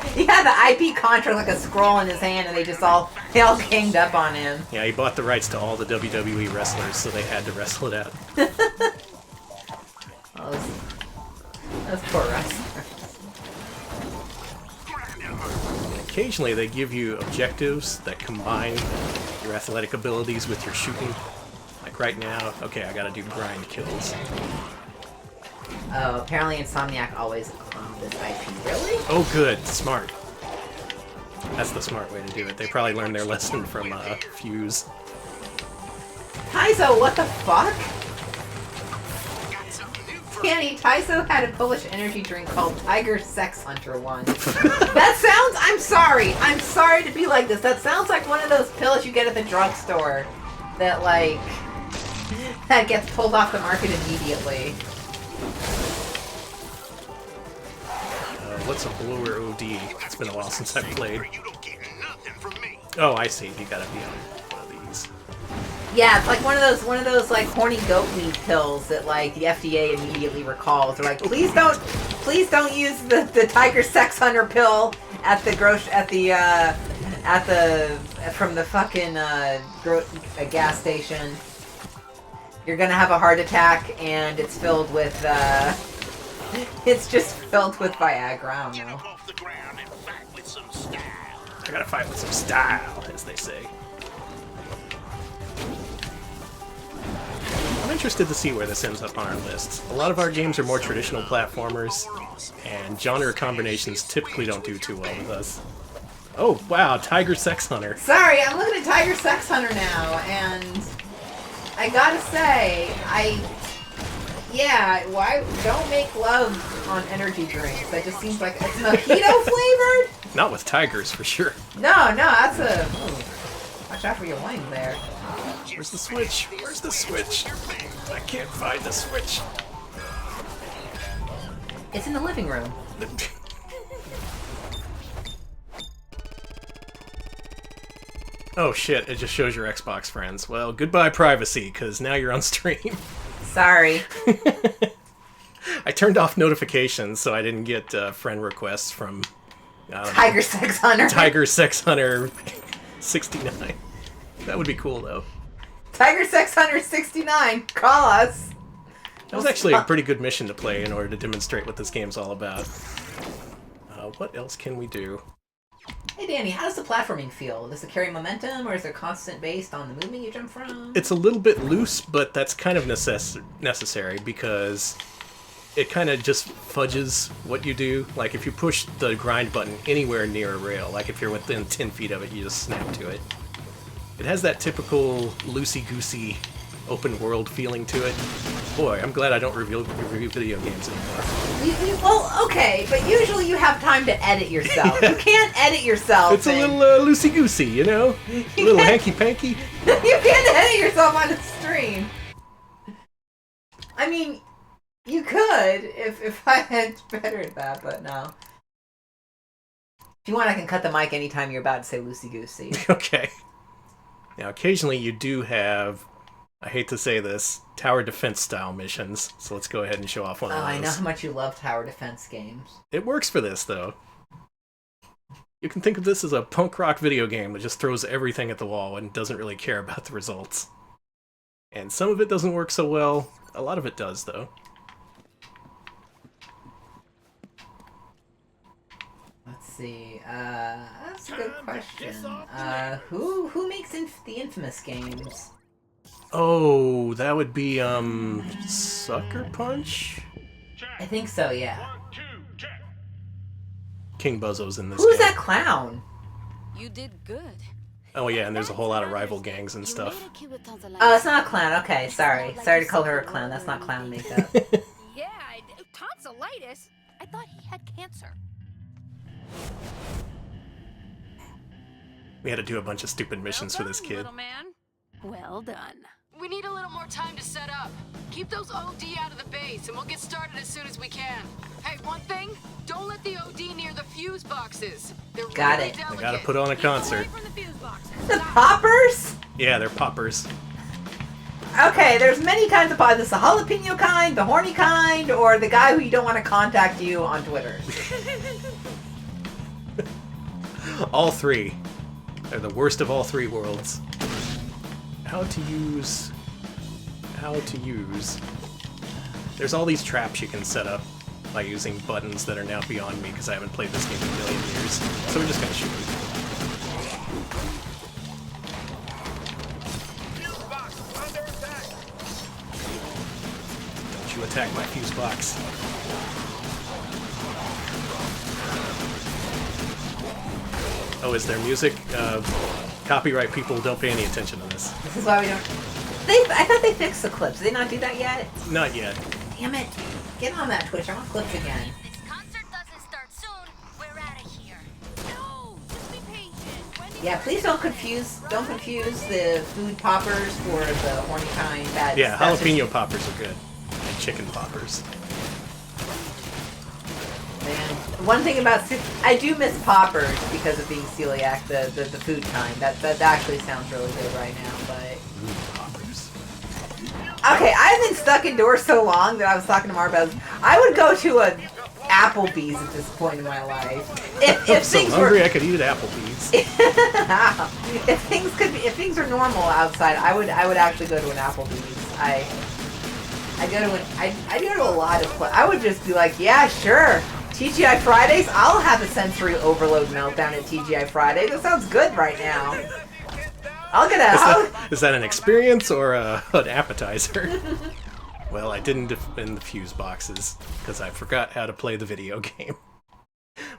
IP contract like a scroll in his hand, and they all ganged up on him. Yeah, he bought the rights to all the WWE wrestlers, so they had to wrestle it out. Those poor wrestlers. Occasionally they give you objectives that combine your athletic abilities with your shooting. Like right now, okay, I gotta do grind kills. Oh, apparently Insomniac always cloned this IP. Really? Oh good, smart. That's the smart way to do it. They probably learned their lesson from Fuse. Taizo, what the fuck? Danny, Taizo had a Polish energy drink called Tiger Sex Hunter once. That sounds... I'm sorry to be like this. That sounds like one of those pills you get at the drugstore that, like, that gets pulled off the market immediately. What's a blower OD? It's been a while since I've played. Oh, I see. You gotta be on one of these. Yeah, it's like one of those like horny goat weed pills that like the FDA immediately recalls. They're like, please don't use the Tiger Sex Hunter pill at the from the fucking gas station. You're gonna have a heart attack, and it's filled with it's just filled with Viagra. I don't know. I gotta fight with some style, as they say. I'm interested to see where this ends up on our list. A lot of our games are more traditional platformers, and genre combinations typically don't do too well with us. Oh, wow, Tiger Sex Hunter. Sorry, I'm looking at Tiger Sex Hunter now, and I gotta say, why don't make love on energy drinks? That just seems like it's mojito flavored? Not with tigers, for sure. No, that's a... Ooh, watch out for your wings there. Where's the switch? Where's the switch? I can't find the switch. It's in the living room. Oh shit, it just shows your Xbox friends. Well, goodbye privacy, because now you're on stream. Sorry. I turned off notifications so I didn't get friend requests from... Tiger Sex Hunter. Tiger Sex Hunter 69. That would be cool, though. Tiger Sex Hunter 69, call us. That was actually a pretty good mission to play in order to demonstrate what this game's all about. What else can we do? Hey Danny, how does the platforming feel? Does it carry momentum, or is it constant based on the movement you jump from? It's a little bit loose, but that's kind of necessary because it kind of just fudges what you do. Like if you push the grind button anywhere near a rail, like if you're within 10 feet of it, you just snap to it. It has that typical loosey-goosey open world feeling to it. Boy, I'm glad I don't review video games anymore. Well, okay, but usually you have time to edit yourself. You can't edit yourself. It's a little loosey-goosey, you know? A little hanky-panky. You can't edit yourself on a stream. I mean, you could if I had better at that, but no. If you want, I can cut the mic anytime you're about to say loosey-goosey. Okay. Now, occasionally you do have I hate to say this, tower defense style missions. So let's go ahead and show off one of those. I know how much you love tower defense games. It works for this, though. You can think of this as a punk rock video game that just throws everything at the wall and doesn't really care about the results. And some of it doesn't work so well. A lot of it does, though. Let's see. That's a good question. Who makes the Infamous games? Oh, that would be, Sucker Punch? I think so, yeah. King Buzzo's in this Who's game. that clown? You did good. Oh yeah, and there's a whole lot of rival gangs and stuff. Oh, it's not a clown. Okay, sorry. Sorry to call her a clown. That's not clown makeup. Yeah, tonsillitis. I thought he had cancer. We had to do a bunch of stupid missions for this kid. Little man. Well done. We need a little more time to set up. Keep those OD out of the base, and we'll get started as soon as we can. Hey, one thing, don't let the OD near the fuse boxes. They're Got really it. delicate. We gotta put on a concert. Keep away from the fuse boxes. The poppers? Yeah, they're poppers. Okay, there's many kinds of poppers. The jalapeno kind, the horny kind, or the guy who you don't want to contact you on Twitter. All three. They're the worst of all three worlds. How to use... There's all these traps you can set up by using buttons that are now beyond me because I haven't played this game in a million years. So we're just gonna shoot them. Don't you attack my fuse box. Oh, is there music? Copyright people don't pay any attention to this. This is why we don't... I thought they fixed the clips. Did they not do that yet? Not yet. Damn it. Get on that Twitch. I want clips again. This concert doesn't start soon. We're out of here. No, just be patient. Yeah, please don't confuse the food poppers for the horny kind. Yeah, jalapeno poppers are good. And chicken poppers. Man, one thing about I do miss poppers because of being celiac, the food kind. That actually sounds really good right now, but... Poppers. Okay, I've been stuck indoors so long that I was talking to Mar about. I would go to a Applebee's at this point in my life. If I'm so things hungry were, I could eat at Applebee's. if things are normal outside, I would actually go to an Applebee's. I go to a lot of places. I would just be like, yeah, sure. TGI Fridays? I'll have a sensory overload meltdown at TGI Friday. That sounds good right now. I'll get a... Is that an experience or an appetizer? Well, I didn't defend the fuse boxes, because I forgot how to play the video game.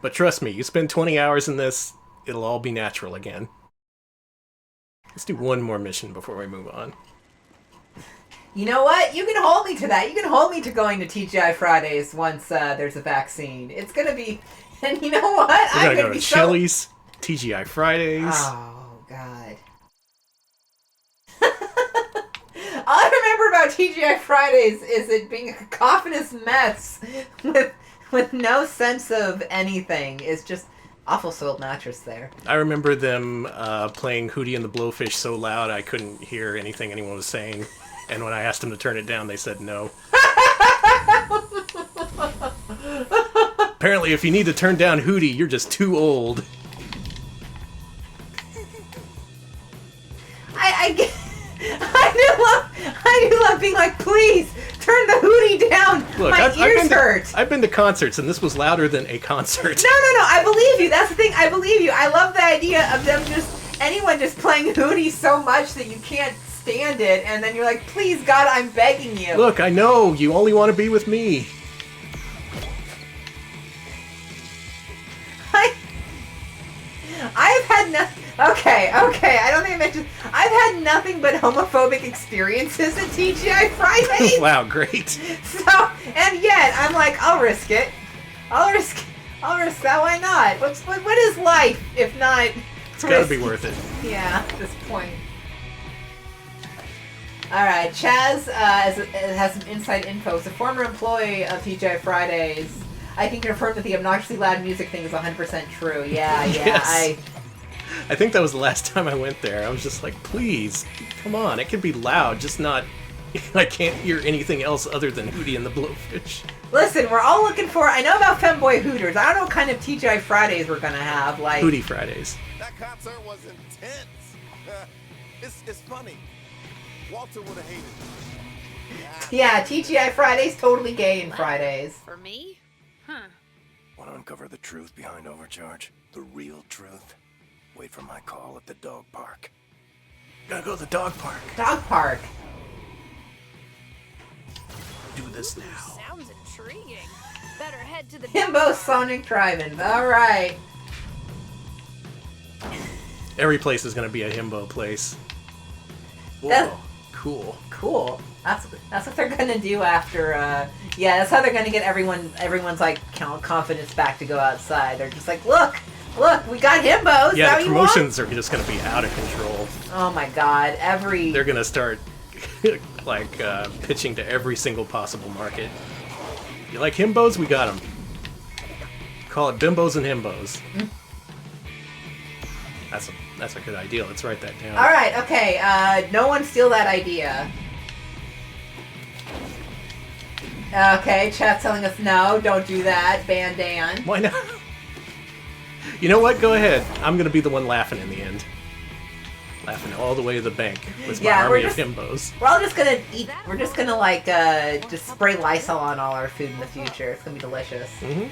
But trust me, you spend 20 hours in this, it'll all be natural again. Let's do one more mission before we move on. You know what? You can hold me to that. You can hold me to going to TGI Fridays once there's a vaccine. It's gonna be... And you know what? We're gonna go to Chili's, TGI Fridays. Oh, God. All I remember about TGI Fridays is it being a cacophonous mess with no sense of anything. It's just awful soiled mattress there. I remember them playing Hootie and the Blowfish so loud I couldn't hear anything anyone was saying. And when I asked them to turn it down, they said no. Apparently, if you need to turn down Hootie, you're just too old. I do love being like, please, turn the Hootie down. Look, My ears hurt. I've been to concerts, and this was louder than a concert. No, I believe you. That's the thing. I believe you. I love the idea of anyone just playing Hootie so much that you can't stand it, and then you're like, please, God, I'm begging you. Look, I know, you only want to be with me. I've had nothing. Okay, I don't think I mentioned. I've had nothing but homophobic experiences at TGI Fridays. Wow, great. So, and yet, I'm like, I'll risk it. I'll risk that. Why not? What is life if not? It's gotta be worth it. Yeah, at this point. Alright, Chaz has some inside info. As a former employee of TGI Fridays, I can confirm that the obnoxiously loud music thing is 100% true. Yeah, Yes. I think that was the last time I went there. I was just like, please, come on. It can be loud, just not... I can't hear anything else other than Hootie and the Blowfish. Listen, we're all looking for... I know about Femboy Hooters. I don't know what kind of TGI Fridays we're gonna have. Like Hootie Fridays. That concert was intense. It's funny. Walter would have hated it. Yeah, TGI Fridays, totally gay in Fridays. For me? Huh. Want to uncover the truth behind Overcharge? The real truth? Wait for my call at the dog park. Gotta go to the dog park. Dog park. Do this now. Sounds intriguing. Better head to the Himbo Sonic Drive-In. Alright. Every place is gonna be a himbo place. Whoa, That- cool. Cool. That's what they're gonna do after, yeah, that's how they're gonna get everyone's, like, confidence back to go outside. They're just like, look, we got himbos. Is Yeah, that the what you want? promotions are just gonna be out of control. Oh my god, They're gonna start, like, pitching to every single possible market. You like himbos? We got them. Call it bimbos and himbos. That's a good idea. Let's write that down. Alright, okay, no one steal that idea. Okay, chat's telling us no, don't do that, ban Dan. Why not? You know what? Go ahead. I'm gonna be the one laughing in the end. Laughing all the way to the bank with my Yeah, army we're of himbos. We're all just gonna eat, we're just gonna, like, just spray Lysol on all our food in the future. It's gonna be delicious. Mm-hmm.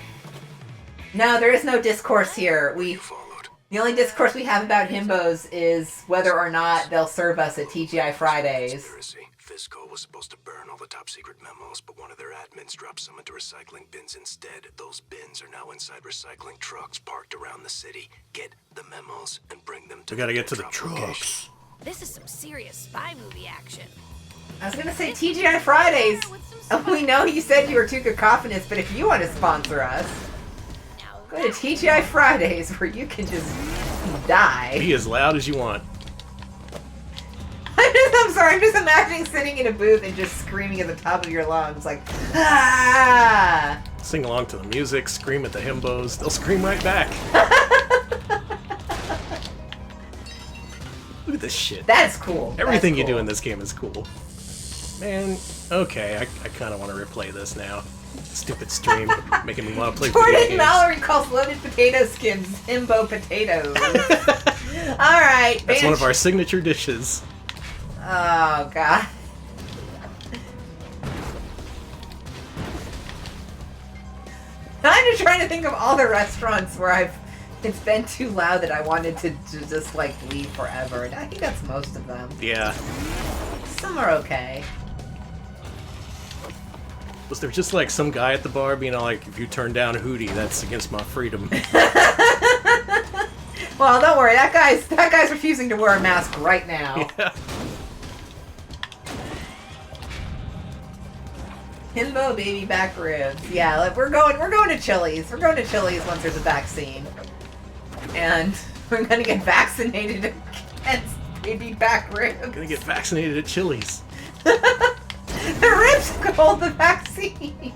No, there is no discourse here. Followed. The only discourse we have about himbos is whether or not they'll serve us at TGI Fridays. Conspiracy. Fisco was supposed to burn all the top secret memos, but one of their admins dropped some into recycling bins instead. Those bins are now inside recycling trucks parked around the city. Get the memos and bring them to We gotta the get to the drop location. trucks. This is some serious spy movie action. I was gonna say TGI Fridays. We know you said you were too cacophonous, but if you want to sponsor us, go to TGI Fridays where you can just die. Be as loud as you want. I'm sorry, I'm just imagining sitting in a booth and just screaming at the top of your lungs, like, ah! Sing along to the music, scream at the himbos. They'll scream right back. Look at this shit. That's cool. Everything That's you do cool. in this game is cool. Man, okay, I kind of want to replay this now. Stupid stream, making me want to play video Jordan games. Mallory calls loaded potato skins himbo potatoes. Alright, That's one of our signature dishes. Oh, God. I'm just trying to think of all the restaurants where it's been too loud that I wanted to just, like, leave forever. And I think that's most of them. Yeah. Some are okay. Was there just like some guy at the bar being all like, if you turn down Hootie, that's against my freedom? Well, don't worry. That guy's refusing to wear a mask right now. Yeah. Himbo baby back ribs. Yeah, like, we're going to Chili's. We're going to Chili's once there's a vaccine. And we're gonna get vaccinated against baby back ribs. Gonna get vaccinated at Chili's. The ribs hold the vaccine.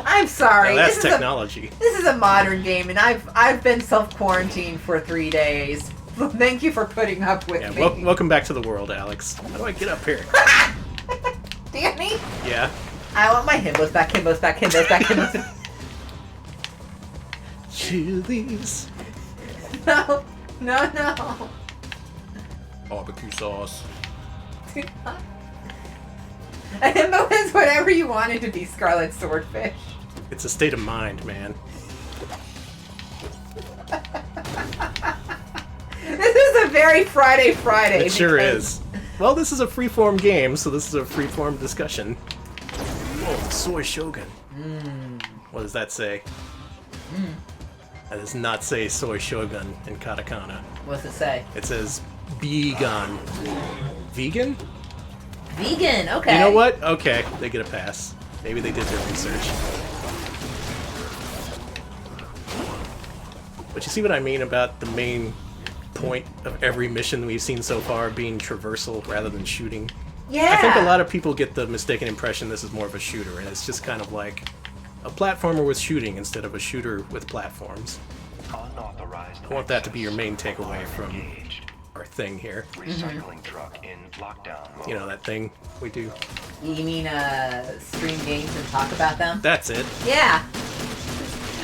I'm sorry. Now that's this technology. This is a modern game, and I've been self-quarantined for 3 days. Thank you for putting up with me. Welcome back to the world, Alex. How do I get up here? Danny? Yeah. I want my himbos back, himbos back, himbos back, himbos back. Chili's. No. Barbecue sauce. A himbo is whatever you want it to be, Scarlet Swordfish. It's a state of mind, man. This is a very Friday. It sure because- is. Well, this is a freeform game, so this is a freeform discussion. Whoa, soy shogun. What does that say? That does not say soy shogun in katakana. What's it say? It says vegan. Vegan? Vegan, okay. You know what? Okay, they get a pass. Maybe they did their research. But you see what I mean about the main point of every mission we've seen so far being traversal rather than shooting? Yeah. I think a lot of people get the mistaken impression this is more of a shooter, and it's just kind of like a platformer with shooting instead of a shooter with platforms. Unauthorized Authorized I want that to be your main access takeaway are from engaged. our thing here. Recycling truck in lockdown mode. You know, that thing we do? You mean stream games and talk about them? That's it. Yeah.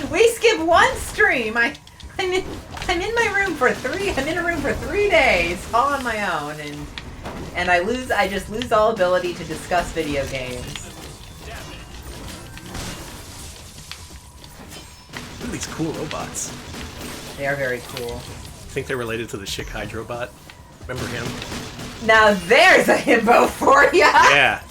We skip one stream. I'm in my room for I'm in a room for 3 days, all on my own, and I just lose all ability to discuss video games. Look at these cool robots. They are very cool. Think they're related to the Schick Hydrobot? Remember him? Now there's a himbo for ya! Yeah.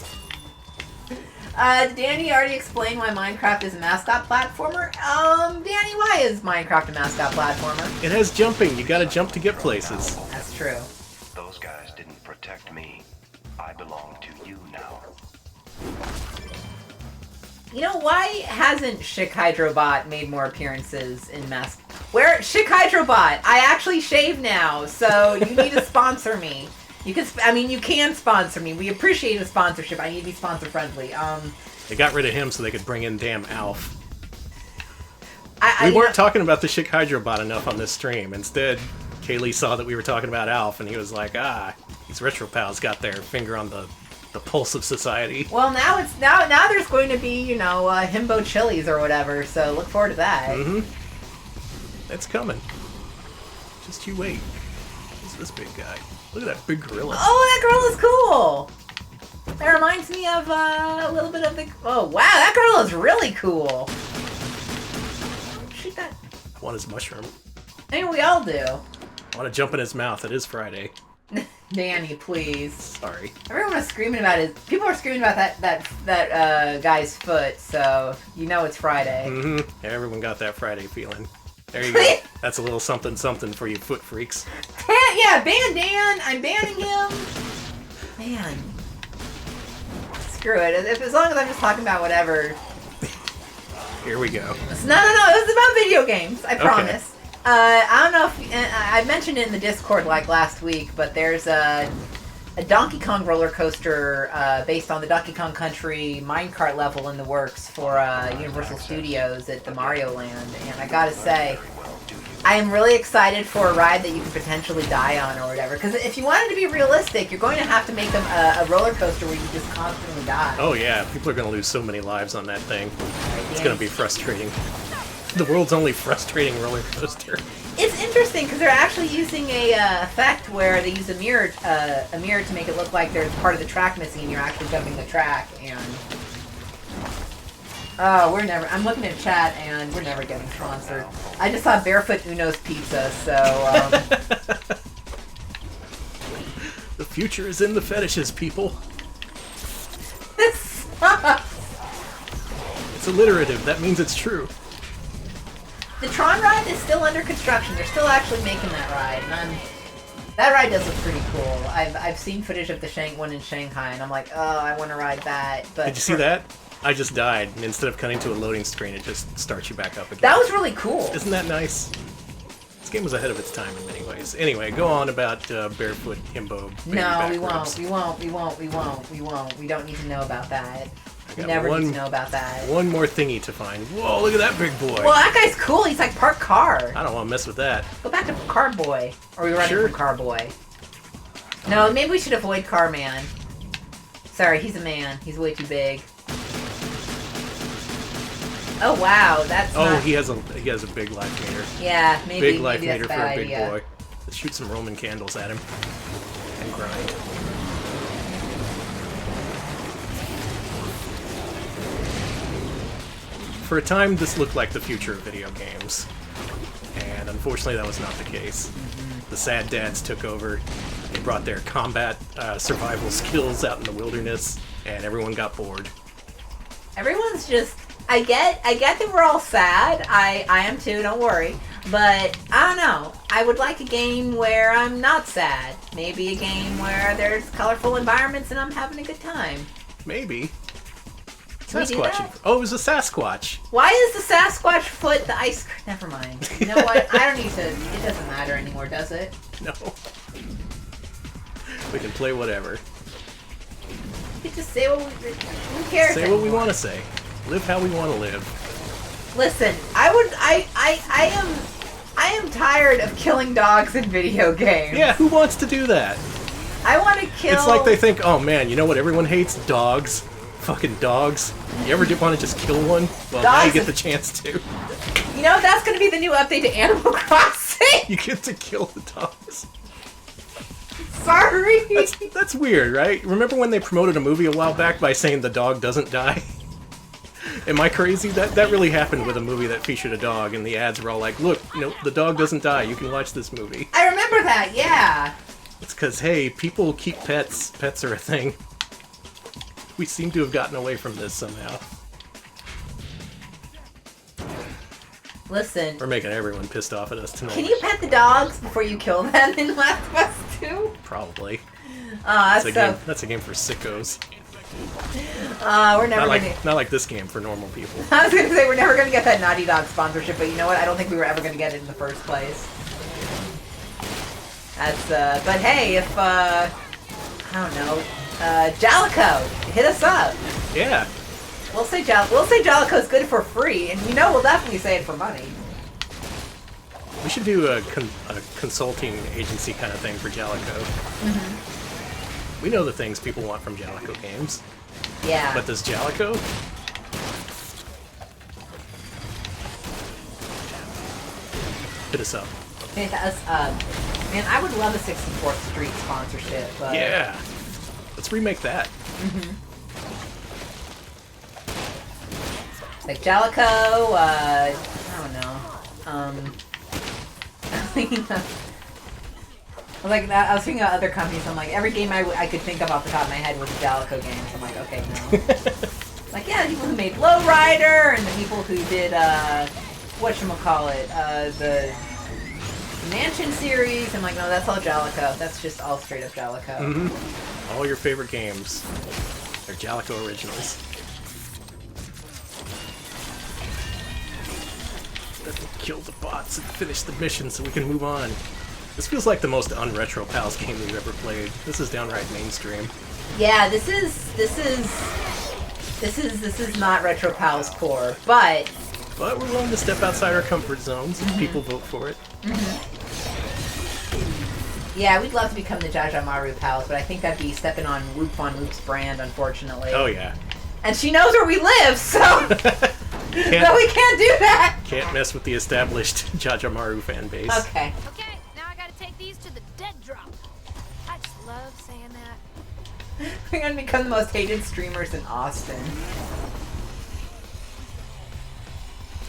Danny already explained why Minecraft is a mascot platformer. Danny, why is Minecraft a mascot platformer? It has jumping. You gotta jump to get places. That's true. Those guys didn't protect me. I belong to you now. You know, why hasn't Schick Hydrobot made more appearances in Where Schick Hydrobot? I actually shave now, so you need to sponsor me. You can, you can sponsor me. We appreciate a sponsorship. I need to be sponsor friendly. They got rid of him so they could bring in damn Alf. We We weren't talking about the Schick Hydrobot enough on this stream. Instead, Kaylee saw that we were talking about Alf, and he was like, these retro pals got their finger on the pulse of society. Well, now there's going to be, himbo chilies or whatever. So look forward to that. Mm-hmm. It's coming. Just you wait. Who's this big guy? Look at that big gorilla. Oh, that gorilla's cool. That reminds me of a little bit of the. Oh wow, that gorilla's really cool. Shoot that. I want his mushroom. I mean, we all do. I want to jump in his mouth. It is Friday. Danny, please. Sorry. Everyone was screaming about it. People are screaming about that guy's foot, so you know it's Friday. Mm-hmm. Everyone got that Friday feeling. There you go. That's a little something for you foot freaks. Yeah, ban Dan. I'm banning him. Man. Screw it. As long as I'm just talking about whatever. Here we go. No. It was about video games. I promise. Okay. I don't know if I mentioned it in the Discord like last week, but there's a Donkey Kong roller coaster based on the Donkey Kong Country minecart level in the works for Universal Studios at the Mario Land, and I gotta say, I am really excited for a ride that you can potentially die on or whatever. Because if you want it to be realistic, you're going to have to make them a roller coaster where you just constantly die. Oh yeah, people are going to lose so many lives on that thing. It's going to be frustrating. The world's only frustrating roller coaster. It's interesting because they're actually using a effect where they use a mirror to make it look like there's part of the track missing and you're actually jumping the track. And I'm looking at chat and we're never getting sponsored. I just saw Barefoot Uno's Pizza, so. The future is in the fetishes, people. This sucks. It's alliterative. That means it's true. The Tron ride is still under construction. They're still actually making that ride, and that ride does look pretty cool. I've seen footage of the one in Shanghai, and I'm like, oh, I want to ride that. But Did you see that? I just died, and instead of cutting to a loading screen, it just starts you back up again. That was really cool. Isn't that nice? This game was ahead of its time in many ways. Anyway, go on about Barefoot Himbo. No, we won't. We don't need to know about that. We never need to know about that. One more thingy to find. Whoa, look at that big boy. Well, that guy's cool. He's like parked car. I don't want to mess with that. Go back to Car Boy. Or are we running from Car Boy? No, maybe we should avoid Car Man. Sorry, he's a man. He's way too big. Oh wow, that's not... he has a big life meter. Yeah, maybe. Big life meter that's for a big idea. boy. Let's shoot some Roman candles at him. And grind. For a time, this looked like the future of video games. And unfortunately, that was not the case. The sad dads took over. They brought their combat survival skills out in the wilderness, and everyone got bored. Everyone's just... I get that we're all sad. I am too, don't worry. But, I don't know. I would like a game where I'm not sad. Maybe a game where there's colorful environments and I'm having a good time. Maybe. Can we do that? Oh, it was a Sasquatch. Why is the Sasquatch foot the ice cream? Never mind. You know what? I don't need to... It doesn't matter anymore, does it? No. We can play whatever. We can just say what we... Who cares Say what we want to say. Live how we want to live. Listen, I am tired of killing dogs in video games. Yeah, who wants to do that? I want to kill... It's like they think, oh man, you know what everyone hates? Dogs. Fucking dogs. You ever want to just kill one? Well, now you get the chance to. You know, that's going to be the new update to Animal Crossing. You get to kill the dogs. Sorry. That's weird, right? Remember when they promoted a movie a while back by saying the dog doesn't die? Am I crazy? That really happened with a movie that featured a dog, and the ads were all like, look, no, the dog doesn't die. You can watch this movie. I remember that, yeah. It's because, hey, people keep pets. Pets are a thing. We seem to have gotten away from this somehow. Listen. We're making everyone pissed off at us tonight. Can you pet the dogs before you kill them in Last of Us 2? Probably. That's a game for sickos. We're never not like this game for normal people. I was gonna say we're never gonna get that Naughty Dog sponsorship, but you know what? I don't think we were ever gonna get it in the first place. That's but hey, if I don't know, Jalico, hit us up. Yeah. We'll say Jalico's good for free, and you know we'll definitely say it for money. We should do a consulting agency kind of thing for Jalico. We know the things people want from Jalico games. Yeah. But does Jalico? Hit us up. Hit us up. Man, I would love a 64th Street sponsorship. But... Yeah. Let's remake that. Like Jalico, I don't know. I was thinking about other companies. I'm like, every game I could think of off the top of my head was a Jalico game. So I'm like, okay, no. Like, yeah, the people who made Lowrider and the people who did, whatchamacallit, the Mansion series. I'm like, no, that's all Jalico. That's just all straight up Jalico. All your favorite games. They're Jalico originals. Kill the bots and finish the mission so we can move on. This feels like the most un-Retro Pals game we've ever played. This is downright mainstream. Yeah, this is not Retro Pals core, but we're willing to step outside our comfort zones if people vote for it. Yeah, we'd love to become the Jaja Maru Pals, but I think that'd be stepping on Whoop on Whoop's brand, unfortunately. Oh yeah. And she knows where we live, so no, we can't do that. Can't mess with the established Jaja Maru fan base. Okay. Okay, now I gotta take these to the dead drop. I just love saying that. We're gonna become the most hated streamers in Austin.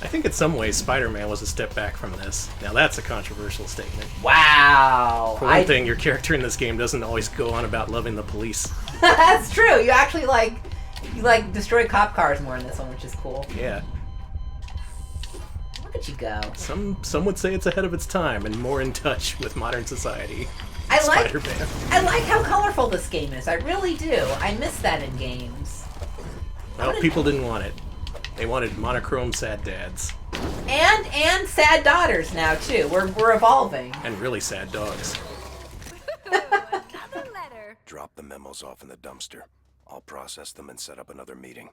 I think in some ways Spider-Man was a step back from this. Now that's a controversial statement. Wow. For one thing, your character in this game doesn't always go on about loving the police. That's true. You actually destroy cop cars more in this one, which is cool. Yeah. Look at you go. Some would say it's ahead of its time and more in touch with modern society. I like how colorful this game is. I really do. I miss that in games. Well, people didn't want it. They wanted monochrome sad dads. And sad daughters now too. We're evolving. And really sad dogs. Another letter. Drop the memos off in the dumpster. I'll process them and set up another meeting.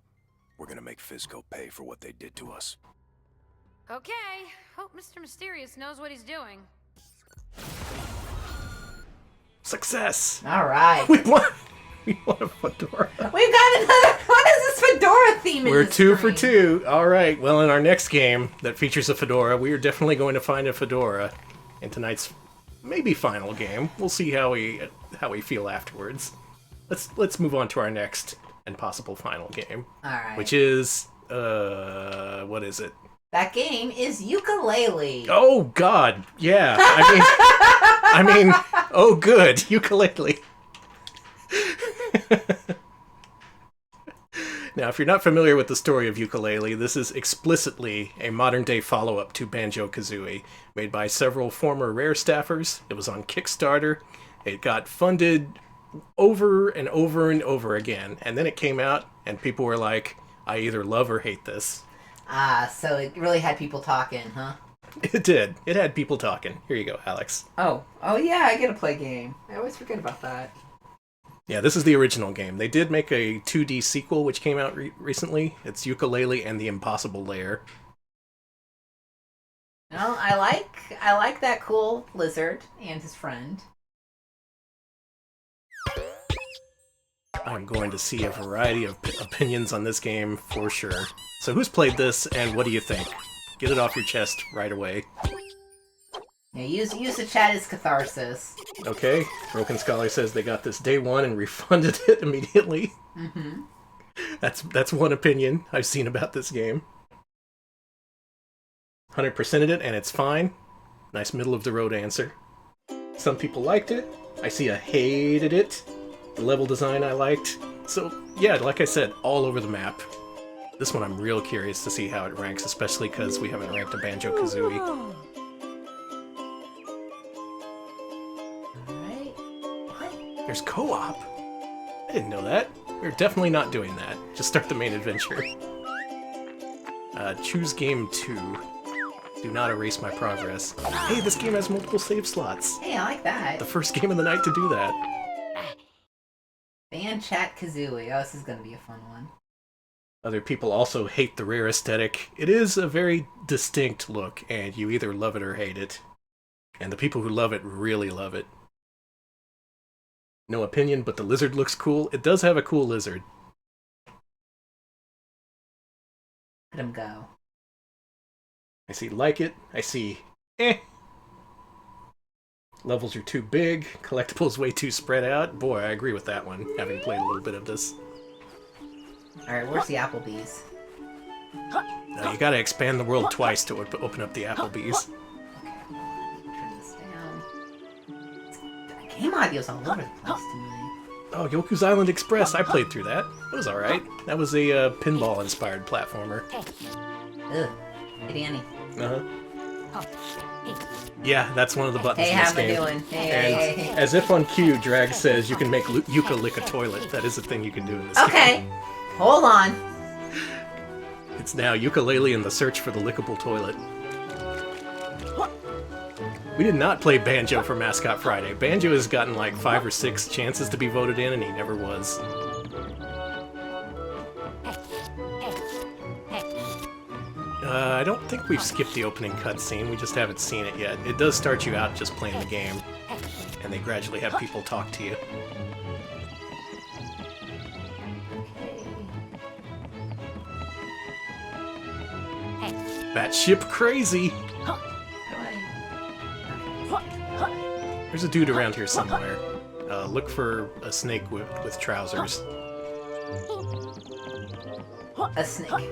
We're gonna make Fizco pay for what they did to us. Okay. Hope Mr. Mysterious knows what he's doing. Success! Alright. We won a fedora. We've got another. What is this fedora theme in We're this 2 for stream? 2. Alright, well in our next game that features a fedora, we are definitely going to find a fedora in tonight's maybe final game. We'll see how we feel afterwards. Let's move on to our next and possible final game. Alright. Which is what is it? That game is Yooka-laylee. Oh God, yeah. I mean, oh good, Yooka-laylee. Now, if you're not familiar with the story of Yooka-laylee, this is explicitly a modern-day follow-up to Banjo-Kazooie, made by several former Rare staffers. It was on Kickstarter. It got funded over and over and over again, and then it came out, and people were like, I either love or hate this. Ah, so it really had people talking, huh? It did. It had people talking. Here you go, Alex. Oh yeah, I get to play game. I always forget about that. Yeah, this is the original game. They did make a 2D sequel, which came out recently. It's Yooka-laylee and the Impossible Lair. No, I like that cool lizard and his friend. I'm going to see a variety of opinions on this game for sure. So who's played this, and what do you think? Get it off your chest right away. Yeah, use the chat as catharsis. Okay, Broken Scholar says they got this day one and refunded it immediately. Mm-hmm. That's one opinion I've seen about this game. 100%ed it, and it's fine. Nice middle-of-the-road answer. Some people liked it. I see a hated it. The level design I liked. So, yeah, like I said, all over the map. This one I'm real curious to see how it ranks, especially because we haven't ranked a Banjo-Kazooie. Alright. What? There's co-op? I didn't know that. We're definitely not doing that. Just start the main adventure. Choose game 2. Do not erase my progress. Hey, this game has multiple save slots. Hey, I like that. The first game of the night to do that. Ban chat Kazooie. Oh, this is gonna be a fun one. Other people also hate the rare aesthetic. It is a very distinct look, and you either love it or hate it. And the people who love it really love it. No opinion, but the lizard looks cool. It does have a cool lizard. Let him go. I see like it. I see eh. Levels are too big. Collectibles way too spread out. Boy, I agree with that one, having played a little bit of this. Alright, where's the Applebee's? Now, you gotta expand the world twice to open up the Applebee's. Turn this down. The game audio's all over the place tonight. Oh, Yoku's Island Express. I played through that. It was alright. That was a pinball-inspired platformer. Ugh. Hey, Danny. Uh-huh. Yeah, that's one of the buttons Hey, in how this am I game. doing? Hey. As if on cue, Drag says you can make Yuka lick a toilet. That is a thing you can do in this game. Okay. Hold on. It's now Yooka-laylee in the search for the lickable toilet. We did not play Banjo for Mascot Friday. Banjo has gotten like 5 or 6 chances to be voted in, and he never was. I don't think we've skipped the opening cutscene, we just haven't seen it yet. It does start you out just playing the game, and they gradually have people talk to you. Batship crazy! There's a dude around here somewhere. Look for a snake with trousers. A snake.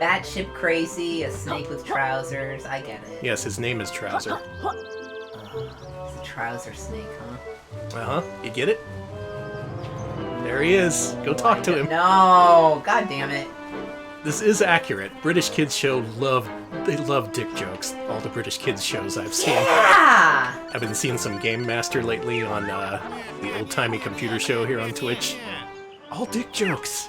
Batship crazy, a snake with trousers. I get it. Yes, his name is Trouser. It's a trouser snake, huh? Uh-huh. You get it? There he is. Go talk to him. No! God damn it. This is accurate. British kids show they love dick jokes. All the British kids shows I've seen. Yeah! I've been seeing some Game Master lately on the old-timey computer show here on Twitch. All dick jokes.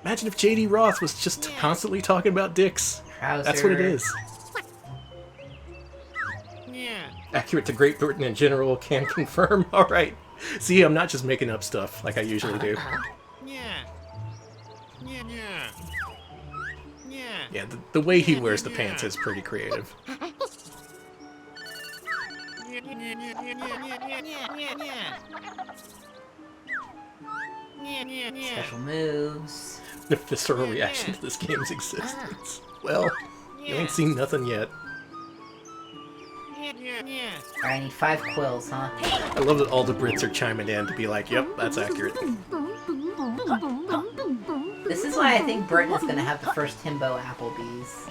Imagine if J.D. Roth was just constantly talking about dicks. Trouser. That's what it is. Accurate to Great Britain in general, can confirm. Alright. See, I'm not just making up stuff like I usually do. Yeah, the way he wears the pants is pretty creative. Special moves. The visceral reaction to this game's existence. Well, you ain't seen nothing yet. Alright, I need 5 quills, huh? I love that all the Brits are chiming in to be like, yep, that's accurate. This is why I think Britain is gonna have the first himbo Applebee's.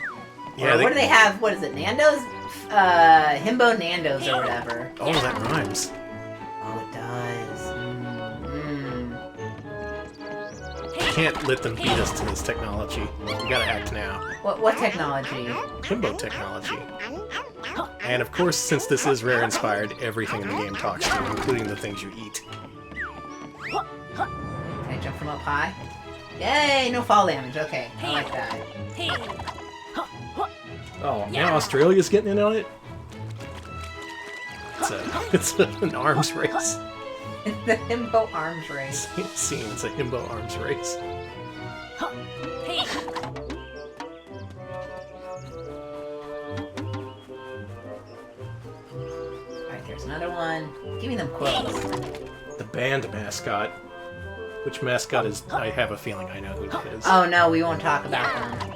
Yeah, Or what do they have? What is it? Nando's? Himbo Nando's or whatever. Oh, that rhymes. Oh, it does. You can't let them beat us to this technology. You gotta act now. What technology? Himbo technology. And of course, since this is Rare-inspired, everything in the game talks to you, including the things you eat. Can I jump from up high? Yay, no fall damage. Okay, I like that. Oh, now Australia's getting in on it? It's an arms race. The himbo arms race. It's a himbo arms race. There's another one. Give me them quills. The band mascot. Which mascot is... I have a feeling I know who it is. Oh no, we won't talk about them.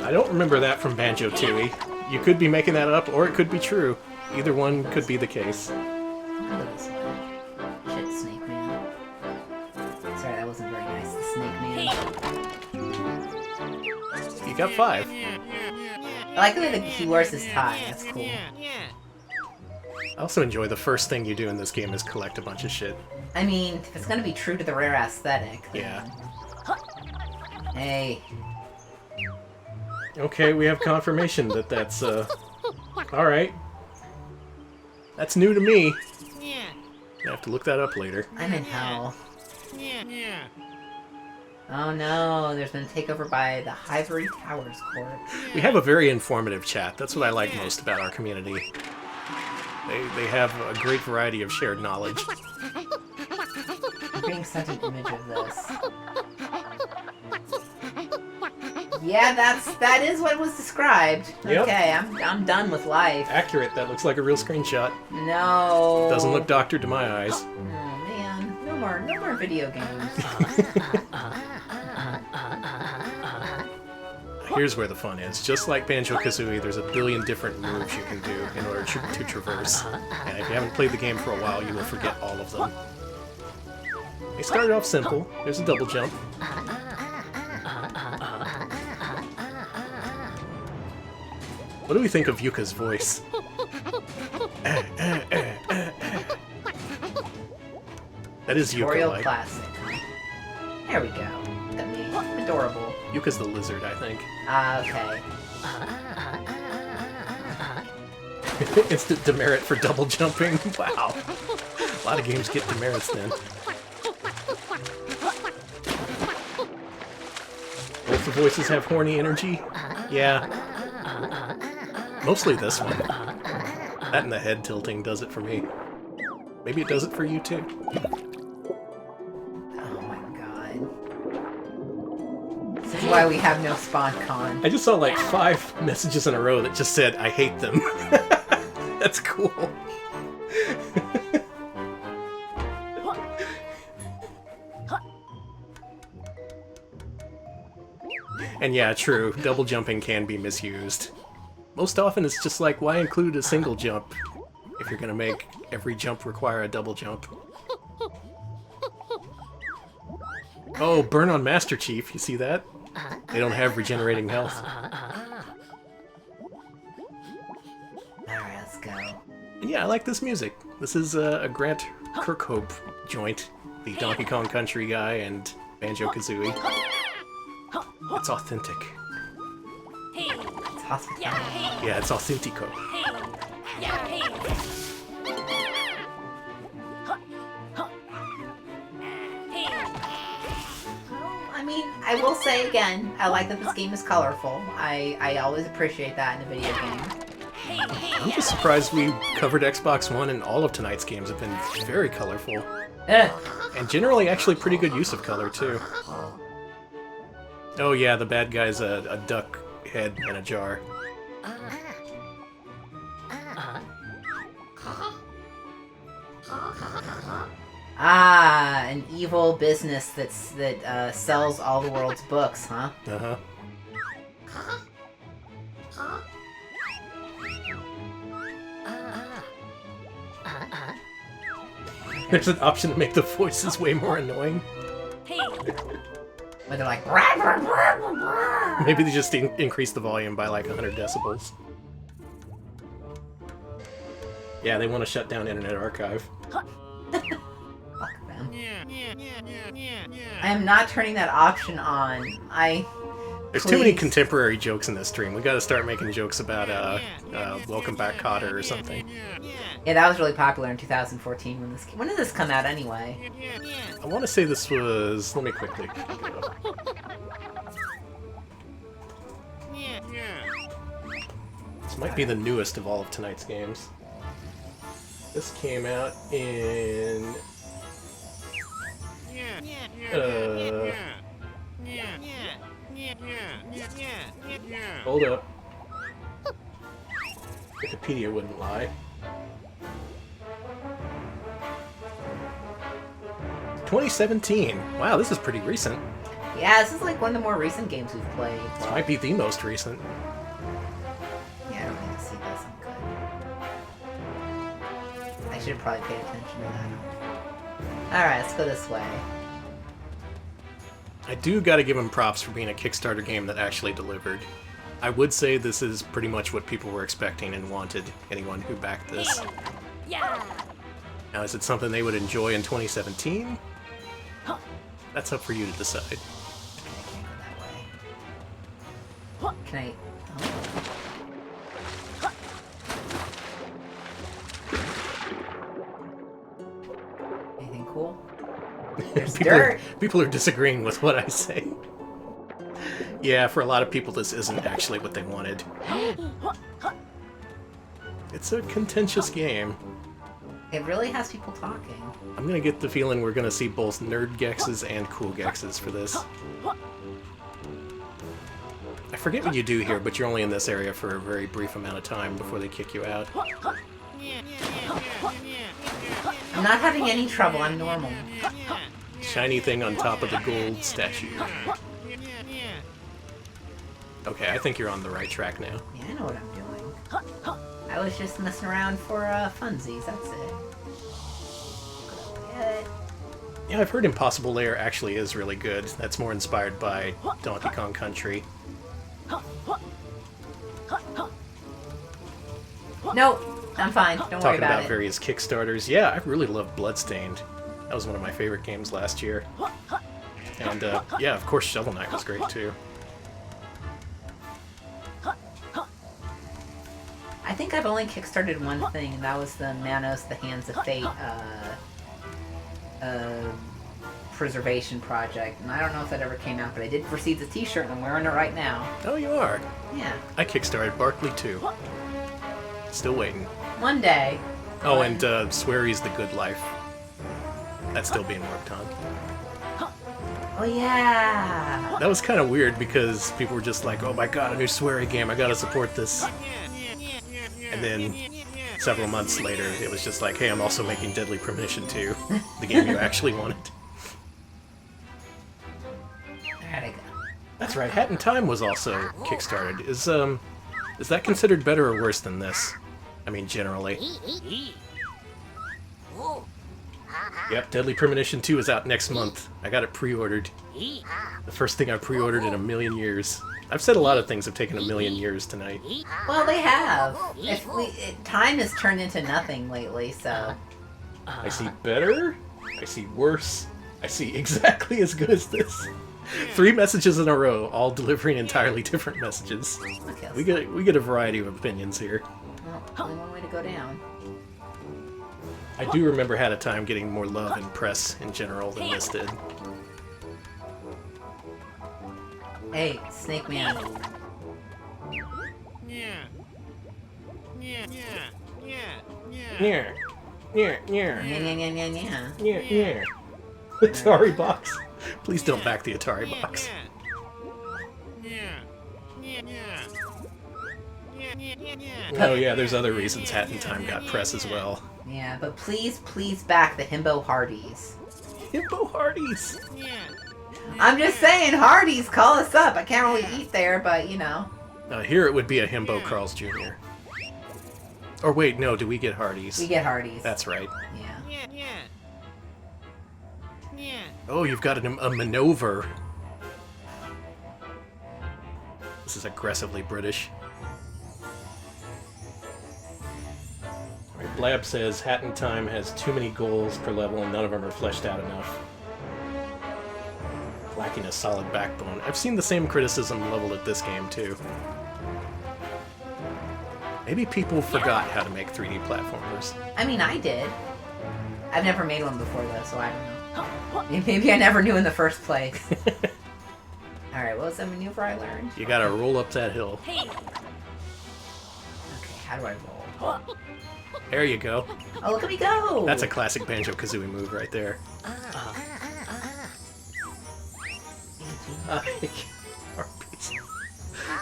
I don't remember that from Banjo-Tooie. You could be making that up, or it could be true. Either one could be the case. Look at this one. Shit, Snake Man. Sorry, that wasn't very nice. The Snake Man. You got 5. I like the way that he wears his tie. That's cool. I also enjoy the first thing you do in this game is collect a bunch of shit. I mean, if it's gonna be true to the rare aesthetic. Then... Yeah. Hey. Okay, we have confirmation that that's, alright. That's new to me. I have to look that up later. I'm in hell. Oh no, there's been a takeover by the Ivory Towers Corp. We have a very informative chat. That's what I like most about our community. They have a great variety of shared knowledge. I'm being sent an image of this. Yeah, that is what was described. Yep. Okay, I'm done with life. Accurate. That looks like a real screenshot. No. Doesn't look doctored to my eyes. Oh man, no more video games. Here's where the fun is. Just like Banjo-Kazooie, there's a billion different moves you can do in order to traverse. And if you haven't played the game for a while, you will forget all of them. They started off simple. There's a double jump. What do we think of Yuka's voice? That is Tutorial Yooka-laylee. classic. There we go. That made adorable. Yuka's the lizard, I think. Okay. Instant demerit for double jumping. Wow. A lot of games get demerits then. Both the voices have horny energy? Yeah. Mostly this one. That and the head tilting does it for me. Maybe it does it for you too. Oh my god. This is why we have no SpawnCon. I just saw like 5 messages in a row that just said, I hate them. That's cool. And yeah, true, double jumping can be misused. Most often it's just like, why include a single jump if you're gonna make every jump require a double jump? Oh, burn on Master Chief, you see that? They don't have regenerating health. Alright, let's go. And yeah, I like this music. This is a Grant Kirkhope joint. The Donkey Kong Country guy and Banjo-Kazooie. It's authentic. It's hospitality. Yeah, it's authentico. I mean, I will say again, I like that this game is colorful. I always appreciate that in a video game. I'm just surprised we covered Xbox One and all of tonight's games have been very colorful. And generally actually pretty good use of color, too. Oh yeah, the bad guy's a duck head in a jar. Ah, an evil business that sells all the world's books, huh? Uh-huh. There's an option to make the voices way more annoying. Where they're like, "Rah, rah, rah, rah, rah." Maybe they just increase the volume by like 100 decibels. Yeah, they want to shut down Internet Archive. Fuck them. I am not turning that option on. There's too many contemporary jokes in this stream. We gotta start making jokes about, Welcome Back Kotter or something. Yeah, that was really popular in 2014 when did this come out anyway? I want to say this was... Let me quickly look it up. This might be the newest of all of tonight's games. This came out in... Hold up. Wikipedia wouldn't lie. 2017. Wow, this is pretty recent. Yeah, this is like one of the more recent games we've played. This might be the most recent. Yeah, I don't need to see this. I'm good. I should have probably paid attention to that. Alright, let's go this way. I do gotta give them props for being a Kickstarter game that actually delivered. I would say this is pretty much what people were expecting and wanted, anyone who backed this. Yeah. Now, is it something they would enjoy in 2017? That's up for you to decide. Okay, I can't go that way. Can I... Oh. Anything cool? There's dirt! People are disagreeing with what I say. Yeah, for a lot of people, this isn't actually what they wanted. It's a contentious game. It really has people talking. I'm gonna get the feeling we're gonna see both nerd Gexes and cool Gexes for this. I forget what you do here, but you're only in this area for a very brief amount of time before they kick you out. I'm not having any trouble, I'm normal. Shiny thing on top of the gold statue. Okay, I think you're on the right track now. Yeah, I know what I'm doing. I was just messing around for funsies, that's it. Yeah, I've heard Impossible Lair actually is really good. That's more inspired by Donkey Kong Country. Nope, I'm fine. Don't worry Talking about about it. various Kickstarters. Yeah, I really love Bloodstained. That was one of my favorite games last year. And yeah, of course Shovel Knight was great too. I think I've only kickstarted one thing, and that was the Manos, the Hands of Fate preservation project. And I don't know if that ever came out, but I did receive the t-shirt, and I'm wearing it right now. Oh, you are? Yeah. I kickstarted Barkley too. Still waiting. One day. Oh, and Swery's The Good Life. That's still being worked on. Oh, yeah. That was kind of weird because people were just like, oh my god, a new Swery game, I gotta support this. And then several months later, it was just like, hey, I'm also making Deadly Premonition 2, the game you actually wanted. There I go. That's right, Hat in Time was also kickstarted. Is that considered better or worse than this? I mean, generally. Yep, Deadly Premonition 2 is out next month. I got it pre-ordered. The first thing I pre-ordered in a million years. I've said a lot of things have taken a million years tonight. Well, they have. Time has turned into nothing lately, so... I see better, I see worse, I see exactly as good as this. 3 messages in a row, all delivering entirely different messages. Okay, We get a variety of opinions here. well, only one way to go down. I do remember Hat of Time getting more love in press in general than this did. Hey, Snake Man. Yeah. Yeah, yeah, yeah, yeah. Yeah. Atari box. Please don't back the Atari box. Oh yeah, there's other reasons Hat in Time got press as well. Yeah, but please back the Himbo Hardies. Himbo Hardies! I'm just saying, Hardee's, call us up. I can't really eat there, but, you know. Here it would be a Himbo Carl's Jr. Or wait, no, do we get Hardee's? We get Hardee's. That's right. Yeah. Oh, you've got a maneuver. This is aggressively British. Alright, Blab says Hat in Time has too many goals per level and none of them are fleshed out enough. Lacking a solid backbone. I've seen the same criticism leveled at this game, too. Maybe people forgot how to make 3D platformers. I mean, I did. I've never made one before, though, so I don't know. Maybe I never knew in the first place. Alright, what was the maneuver I learned? You gotta roll up that hill. Okay, how do I roll? There you go. Oh, look at me go! That's a classic Banjo-Kazooie move right there.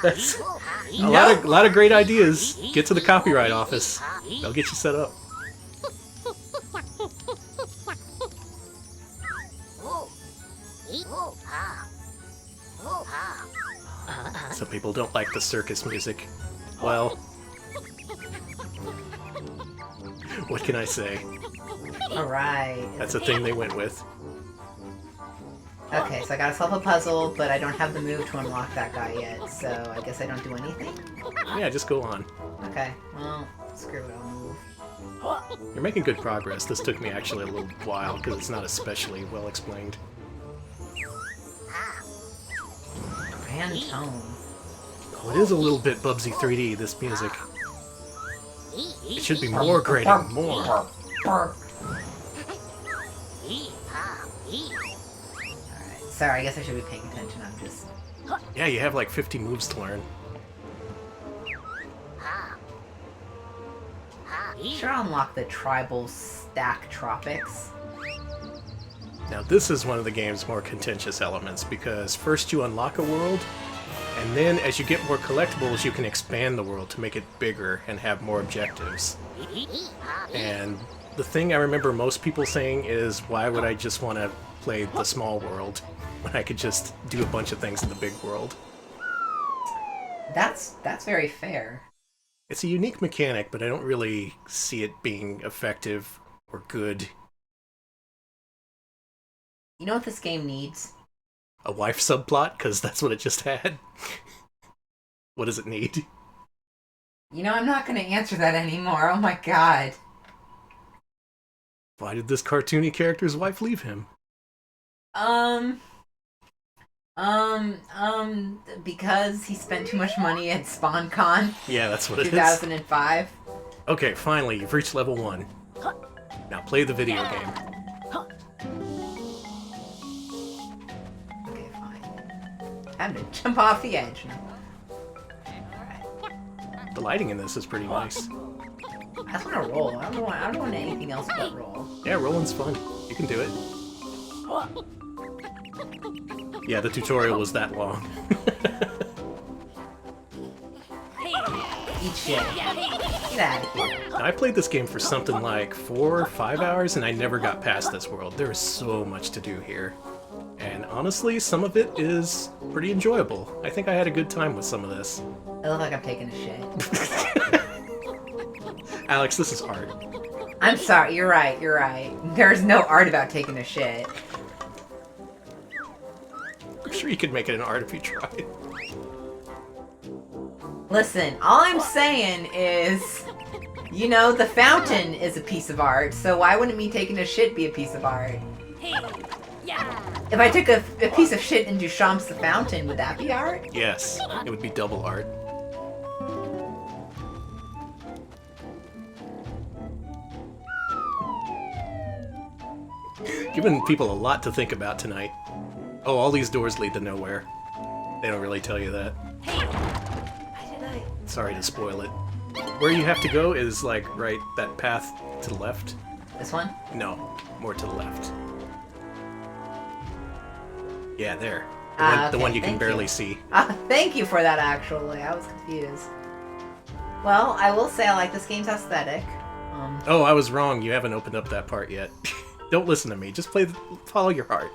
That's a lot of great ideas. Get to the copyright office. They'll get you set up. Some people don't like the circus music. Well, what can I say? Alright. That's a thing they went with. Okay, so I gotta solve a puzzle, but I don't have the move to unlock that guy yet, so I guess I don't do anything? Yeah, just go on. Okay, well, screw it, I'll move. You're making good progress. This took me actually a little while, because it's not especially well explained. Grand tone. Oh, it is a little bit Bubsy 3D, this music. It should be more grating, more. Alright, sorry, I guess I should be paying attention, I'm just... Yeah, you have like 50 moves to learn. Sure, I'll unlock the tribal stack tropics. Now this is one of the game's more contentious elements, because first you unlock a world, and then as you get more collectibles you can expand the world to make it bigger and have more objectives. And the thing I remember most people saying is, why would I just want to play the small world when I could just do a bunch of things in the big world? That's very fair. It's a unique mechanic, but I don't really see it being effective or good. You know what this game needs? A wife subplot? Because that's what it just had. What does it need? You know, I'm not gonna answer that anymore, oh my god. Why did this cartoony character's wife leave him? Because he spent too much money at SpawnCon Yeah, that's what it is. 2005. Okay, finally, you've reached level 1. Now play the video game. Okay, fine. Time to jump off the edge. Alright. The lighting in this is pretty nice. I just wanna roll. I don't want anything else but roll. Yeah, rolling's fun. You can do it. Yeah, the tutorial was that long. Eat shit. Get out of here. Now, I played this game for something like 4 or 5 hours, and I never got past this world. There is so much to do here. And honestly, some of it is pretty enjoyable. I think I had a good time with some of this. I look like I'm taking a shit. Alex, this is art. I'm sorry, you're right. There's no art about taking a shit. I'm sure you could make it an art if you tried. Listen, all I'm saying is, you know, the fountain is a piece of art, so why wouldn't me taking a shit be a piece of art? If I took a piece of shit into Shamps the fountain, would that be art? Yes, it would be double art. Giving people a lot to think about tonight. Oh, all these doors lead to nowhere. They don't really tell you that. Sorry to spoil it. Where you have to go is, like, right, that path to the left. This one? No, more to the left. Yeah, there. The one you can barely see. Thank you for that, actually. I was confused. Well, I will say I like this game's aesthetic. Oh, I was wrong. You haven't opened up that part yet. Don't listen to me. Just follow your heart.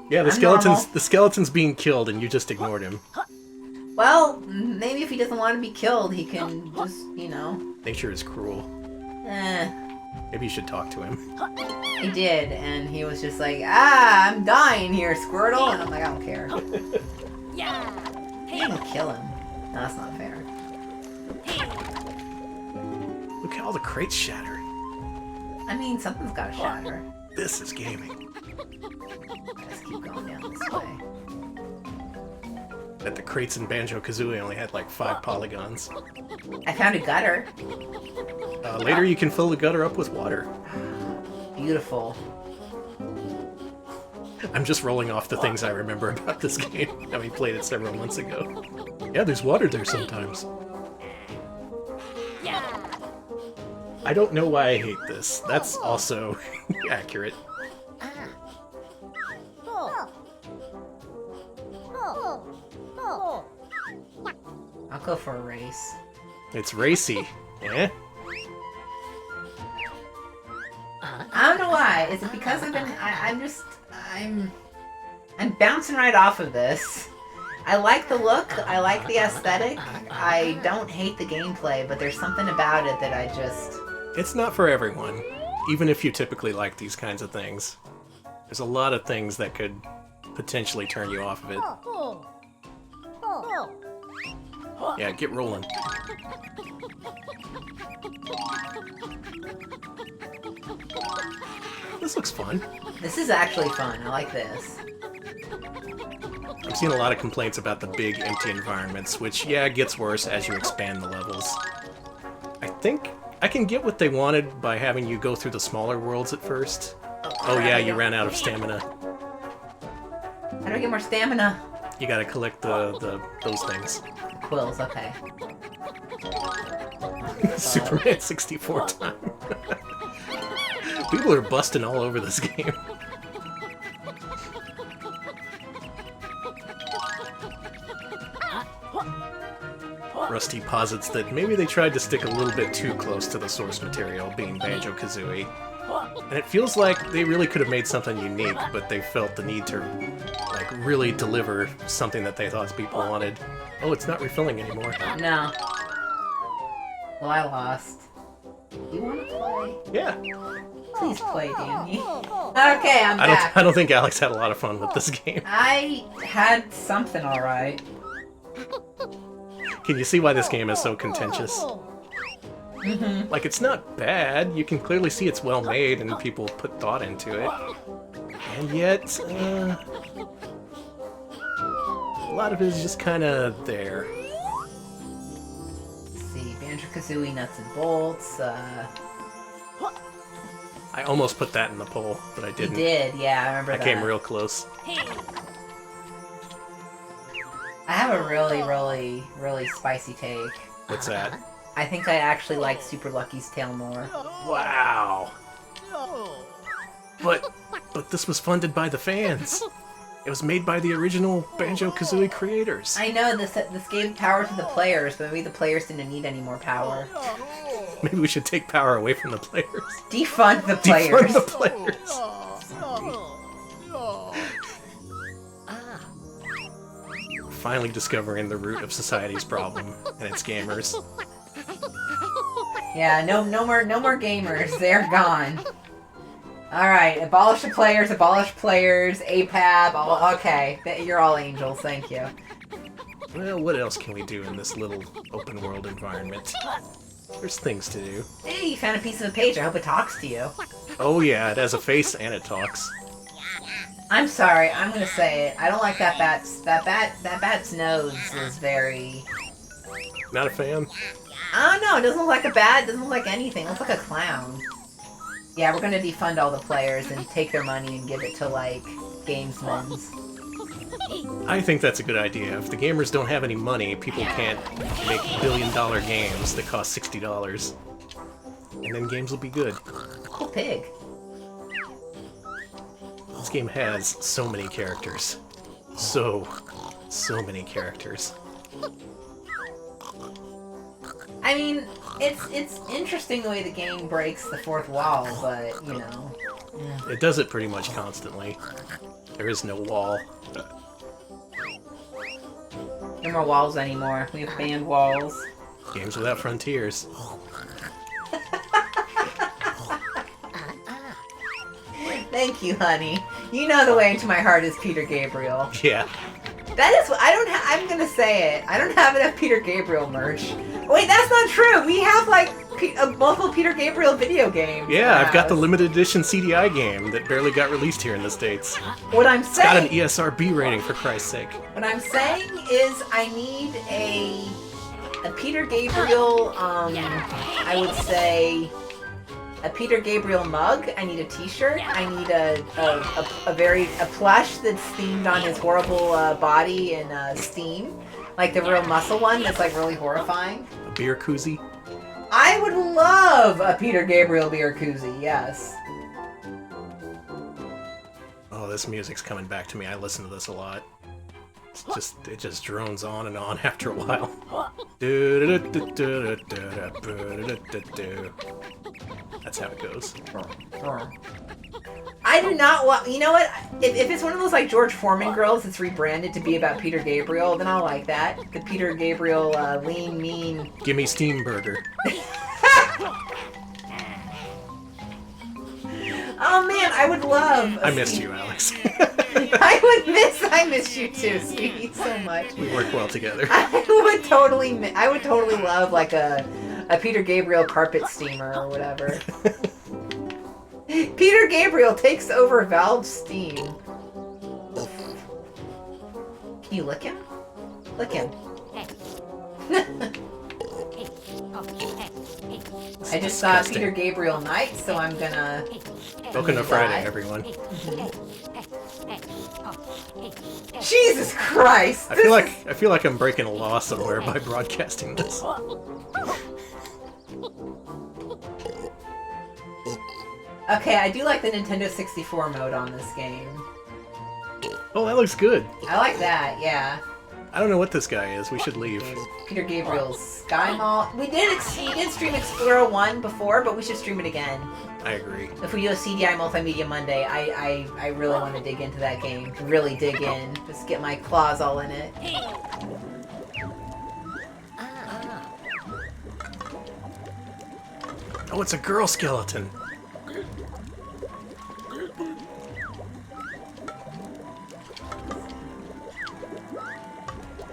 Yeah, the skeleton's being killed, and you just ignored him. Well, maybe if he doesn't want to be killed, he can just, you know. Nature is cruel. Maybe you should talk to him. He did, and he was just like, I'm dying here, Squirtle, and I'm like, I don't care. He didn't kill him. No, that's not fair. Look at all the crates shattered. I mean, something's gotta shatter. This is gaming. Let's keep going down this way. That the crates in Banjo-Kazooie only had like 5 polygons. I found a gutter. Later you can fill the gutter up with water. Beautiful. I'm just rolling off the things I remember about this game, having played it several months ago. Yeah, there's water there sometimes. I don't know why I hate this. That's also accurate. I'll go for a race. It's racy. Eh? I don't know why. Is it because I I'm bouncing right off of this. I like the look. I like the aesthetic. I don't hate the gameplay, but there's something about it that I just... It's not for everyone, even if you typically like these kinds of things. There's a lot of things that could potentially turn you off of it. Yeah, get rolling. This looks fun. This is actually fun. I like this. I've seen a lot of complaints about the big, empty environments, which, yeah, gets worse as you expand the levels. I think I can get what they wanted by having you go through the smaller worlds at first. Oh yeah, you ran out of stamina. How do I get more stamina? You gotta collect those things. Quills, okay. Superman 64 time. People are busting all over this game. Rusty posits that maybe they tried to stick a little bit too close to the source material, being Banjo-Kazooie. And it feels like they really could have made something unique, but they felt the need to, like, really deliver something that they thought people wanted. Oh, it's not refilling anymore. No. Well, I lost. You want to play? Yeah. Please play, Danny. Okay, I'm back. I don't think Alex had a lot of fun with this game. I had something alright. Can you see why this game is so contentious? Mm-hmm. Like, it's not bad. You can clearly see it's well made and people put thought into it. And yet, a lot of it is just kind of there. Let's see, Banjo-Kazooie Nuts and Bolts. I almost put that in the poll, but I didn't. You did, yeah, I remember that. I came real close. I have a really, really, really spicy take. What's that? I think I actually like Super Lucky's Tale more. Wow. But this was funded by the fans. It was made by the original Banjo-Kazooie creators. I know this gave power to the players, but maybe the players didn't need any more power. Maybe we should take power away from the players. Defund the players. Defund the players. Finally discovering the root of society's problem, and it's gamers. Yeah, no more gamers. They're gone. All right, abolish the players, APAB. Okay, you're all angels. Thank you. Well, what else can we do in this little open world environment? There's things to do. Hey, you found a piece of a page. I hope it talks to you. Oh yeah, it has a face and it talks. I'm sorry, I'm gonna say it. I don't like that bat's nose is very... Not a fan? I don't know, it doesn't look like a bat, it doesn't look like anything. It looks like a clown. Yeah, we're gonna defund all the players and take their money and give it to, like, gamesmen's. I think that's a good idea. If the gamers don't have any money, people can't make billion-dollar games that cost $60. And then games will be good. Cool pig. This game has so many characters. So many characters. I mean, it's interesting the way the game breaks the fourth wall, but, you know. It does it pretty much constantly. There is no wall. No more walls anymore. We have banned walls. Games without frontiers. Thank you, honey. You know the way into my heart is Peter Gabriel. Yeah. That is what I'm gonna say it. I don't have enough Peter Gabriel merch. Wait, that's not true. We have like multiple Peter Gabriel video games. Yeah, I've got the limited edition CDI game that barely got released here in the States. What I'm saying... It's got an ESRB rating, for Christ's sake. What I'm saying is I need a Peter Gabriel, I would say... a Peter Gabriel mug. I need a T-shirt. I need a plush that's themed on his horrible body in Steam, like the real muscle one that's like really horrifying. A beer koozie. I would love a Peter Gabriel beer koozie. Yes. Oh, this music's coming back to me. I listen to this a lot. It just drones on and on after a while. That's how it goes. I do not want. You know what? If it's one of those like George Foreman grills that's rebranded to be about Peter Gabriel, then I'll like that. The Peter Gabriel lean, mean. Gimme Steam Burger. Oh man, I would love. I missed you, Alex. I miss you too, sweetie, so much. We work well together. I would totally love like a Peter Gabriel carpet steamer or whatever. Peter Gabriel takes over Valve's Steam. Can you lick him? Lick him. I just saw Disgusting. Peter Gabriel Night, so I'm gonna. Welcome to Friday, everyone. Jesus Christ! I feel like I'm breaking a law somewhere by broadcasting this. Okay, I do like the Nintendo 64 mode on this game. Oh, that looks good. I like that, yeah. I don't know what this guy is. We should leave. Peter Gabriel's Sky Mall. We did stream Explorer 1 before, but we should stream it again. I agree. If we do a CDI Multimedia Monday, I really want to dig into that game. Really dig in. Just get my claws all in it. Oh, it's a girl skeleton.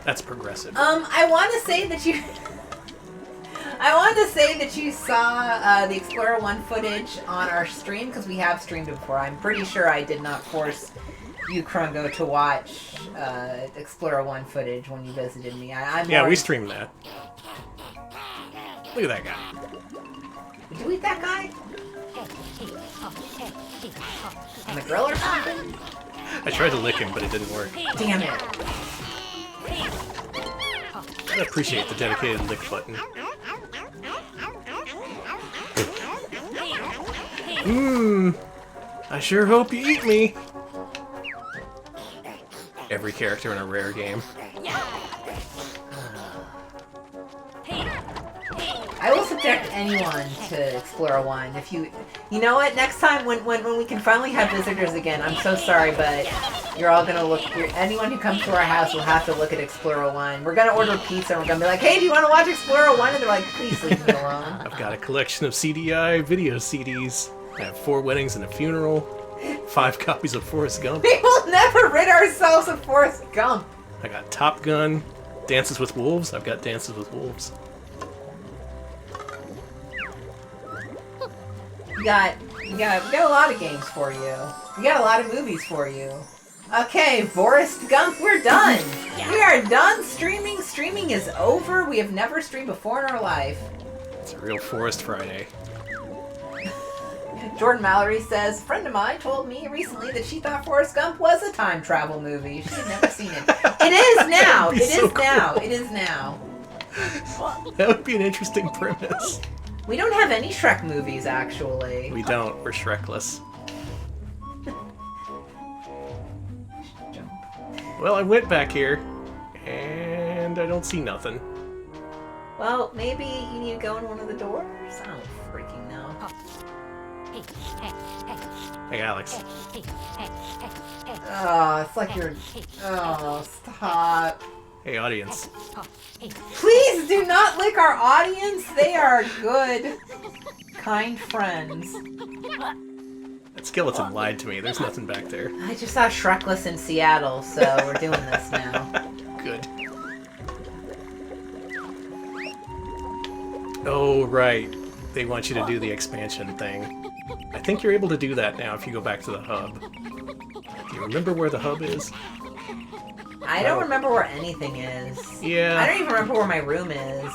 That's progressive. I want to say that you... I wanted to say that you saw the Explorer 1 footage on our stream, because we have streamed it before. I'm pretty sure I did not force you, Krungo, to watch Explorer 1 footage when you visited me. Yeah, we streamed that. Look at that guy. Did you eat that guy? On the grill or something? I tried to lick him, but it didn't work. Damn it. I appreciate the dedicated lick button. I sure hope you eat me. Every character in a Rare game. I will subject anyone to Explorer 1. If you know what? Next time when we can finally have visitors again, I'm so sorry, but you're all gonna look. Anyone who comes to our house will have to look at Explorer 1. We're gonna order pizza and we're gonna be like, hey, do you want to watch Explorer 1? And they're like, please leave me alone. I've got a collection of CDI video CDs. I have 4 weddings and a funeral. 5 copies of Forrest Gump. We will never rid ourselves of Forrest Gump. I got Top Gun. Dances with Wolves. I've got Dances with Wolves. We got a lot of games for you. We got a lot of movies for you. Okay, Forrest Gump, we're done. We are done streaming. Streaming is over. We have never streamed before in our life. It's a real Forrest Friday. Jordan Mallory says, a friend of mine told me recently that she thought Forrest Gump was a time travel movie. She had never seen it. It is now. It is now. It is now. That would be an interesting premise. We don't have any Shrek movies, actually. We don't. We're Shrekless. Well, I went back here, and I don't see nothing. Well, maybe you need to go in one of the doors? I don't freaking know. Hey, Alex. Oh, it's like you're... Oh, stop. Hey, audience. Please do not lick our audience. They are good, kind friends. That skeleton lied to me. There's nothing back there. I just saw Shrekless in Seattle, so we're doing this now. Good. Oh, right. They want you to do the expansion thing. I think you're able to do that now if you go back to the hub. Do you remember where the hub is? I don't remember where anything is. Yeah. I don't even remember where my room is.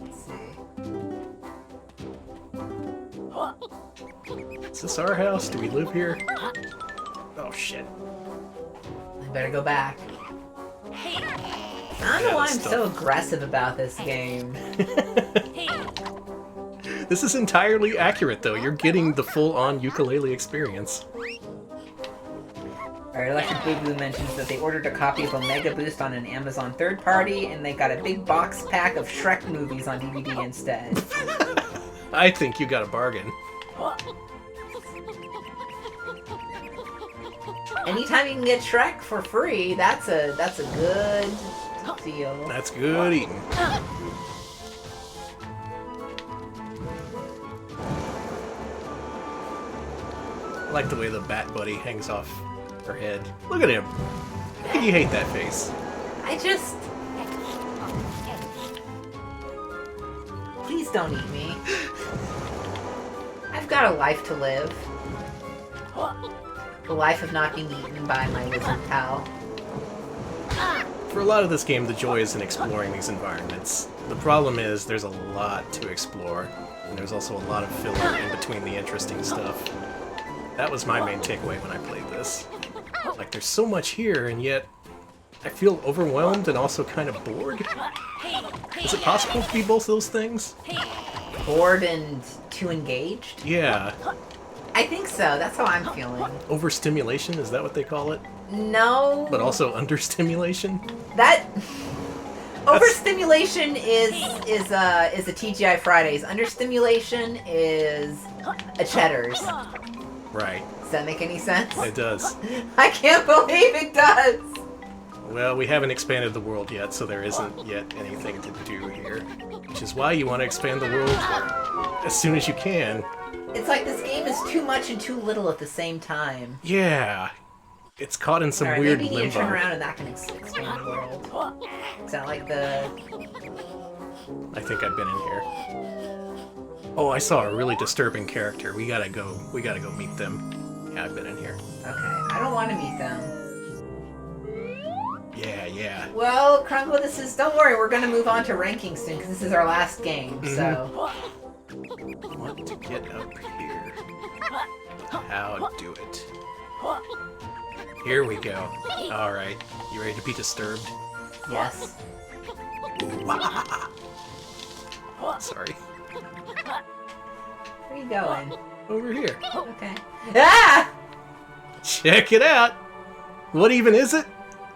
Let's see. Is this our house? Do we live here? Oh, shit. I better go back. I don't know why I'm so aggressive about this game. This is entirely accurate, though. You're getting the full-on Yooka-laylee experience. Alright, Electric Boogaloo mentions that they ordered a copy of Omega Boost on an Amazon third party, and they got a big box pack of Shrek movies on DVD instead. I think you got a bargain. Anytime you can get Shrek for free, that's a good deal. That's good eating. I like the way the Bat Buddy hangs off her head. Look at him. You hate that face. I just... Please don't eat me. I've got a life to live. The life of not being eaten by my lizard pal. For a lot of this game, the joy is in exploring these environments. The problem is there's a lot to explore, and there's also a lot of filler in between the interesting stuff. That was my main takeaway when I played this. Like, there's so much here, and yet I feel overwhelmed and also kind of bored. Is it possible to be both those things? Bored and too engaged? Yeah. I think so. That's how I'm feeling. Overstimulation, is that what they call it? No. But also understimulation? That... Overstimulation is a TGI Fridays. Understimulation is a Cheddar's. Right. Does that make any sense? It does. I can't believe it does! Well, we haven't expanded the world yet, so there isn't yet anything to do here. Which is why you want to expand the world as soon as you can. It's like this game is too much and too little at the same time. Yeah. It's caught in some Alright, weird maybe you need to limbo. turn around and that can expand the world. Is that like the... I think I've been in here. Oh, I saw a really disturbing character. We gotta go meet them. Yeah, I've been in here. Okay, I don't want to meet them. Yeah. Well, Crumble, don't worry, we're gonna move on to ranking soon, because this is our last game, so... I want to get up here. How do it? Here we go. Alright. You ready to be disturbed? Yes. Sorry. Where are you going? Over here. Okay. Ah! Check it out! What even is it?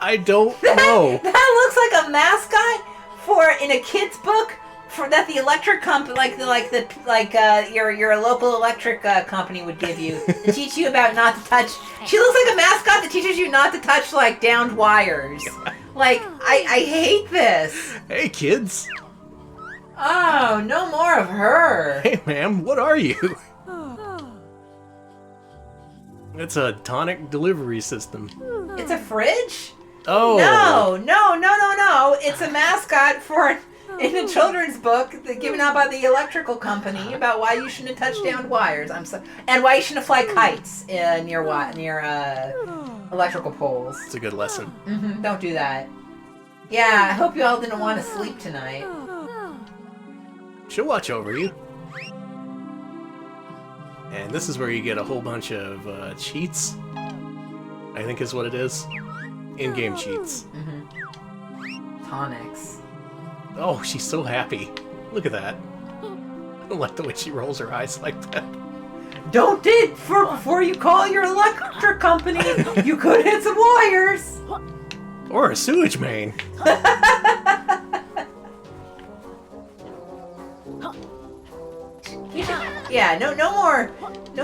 I don't know. That looks like a mascot in a kid's book that the electric company, your local electric company would give you to teach you about not to touch. She looks like a mascot that teaches you not to touch like downed wires. Like I hate this. Hey kids. Oh, no more of her. Hey ma'am, what are you? It's a tonic delivery system. It's a fridge? Oh. No. It's a mascot in a children's book given out by the electrical company about why you shouldn't touch down wires. And why you shouldn't fly kites near electrical poles. It's a good lesson. Mm-hmm, don't do that. Yeah, I hope you all didn't want to sleep tonight. She'll watch over you. And this is where you get a whole bunch of cheats, I think is what it is. In-game cheats. Mm-hmm. Tonics. Oh, she's so happy. Look at that. I don't like the way she rolls her eyes like that. Don't dig before you call your electric company. You could hit some wires. Or a sewage main. Yeah, no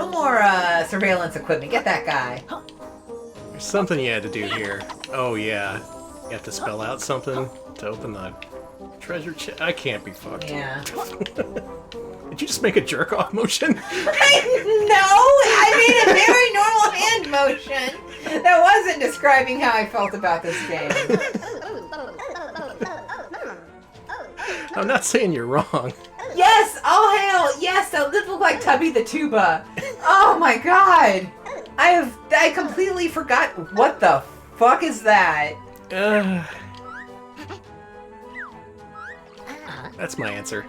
more surveillance equipment. Get that guy. There's something you had to do here. Oh yeah, you have to spell out something to open the treasure chest. I can't be fucked. Yeah. Did you just make a jerk off motion? No, I made a very normal hand motion. That wasn't describing how I felt about this game. I'm not saying you're wrong. Yes, all hail. Yes, that did look like Tubby the Tuba. Oh my god. I completely forgot. What the fuck is that? That's my answer.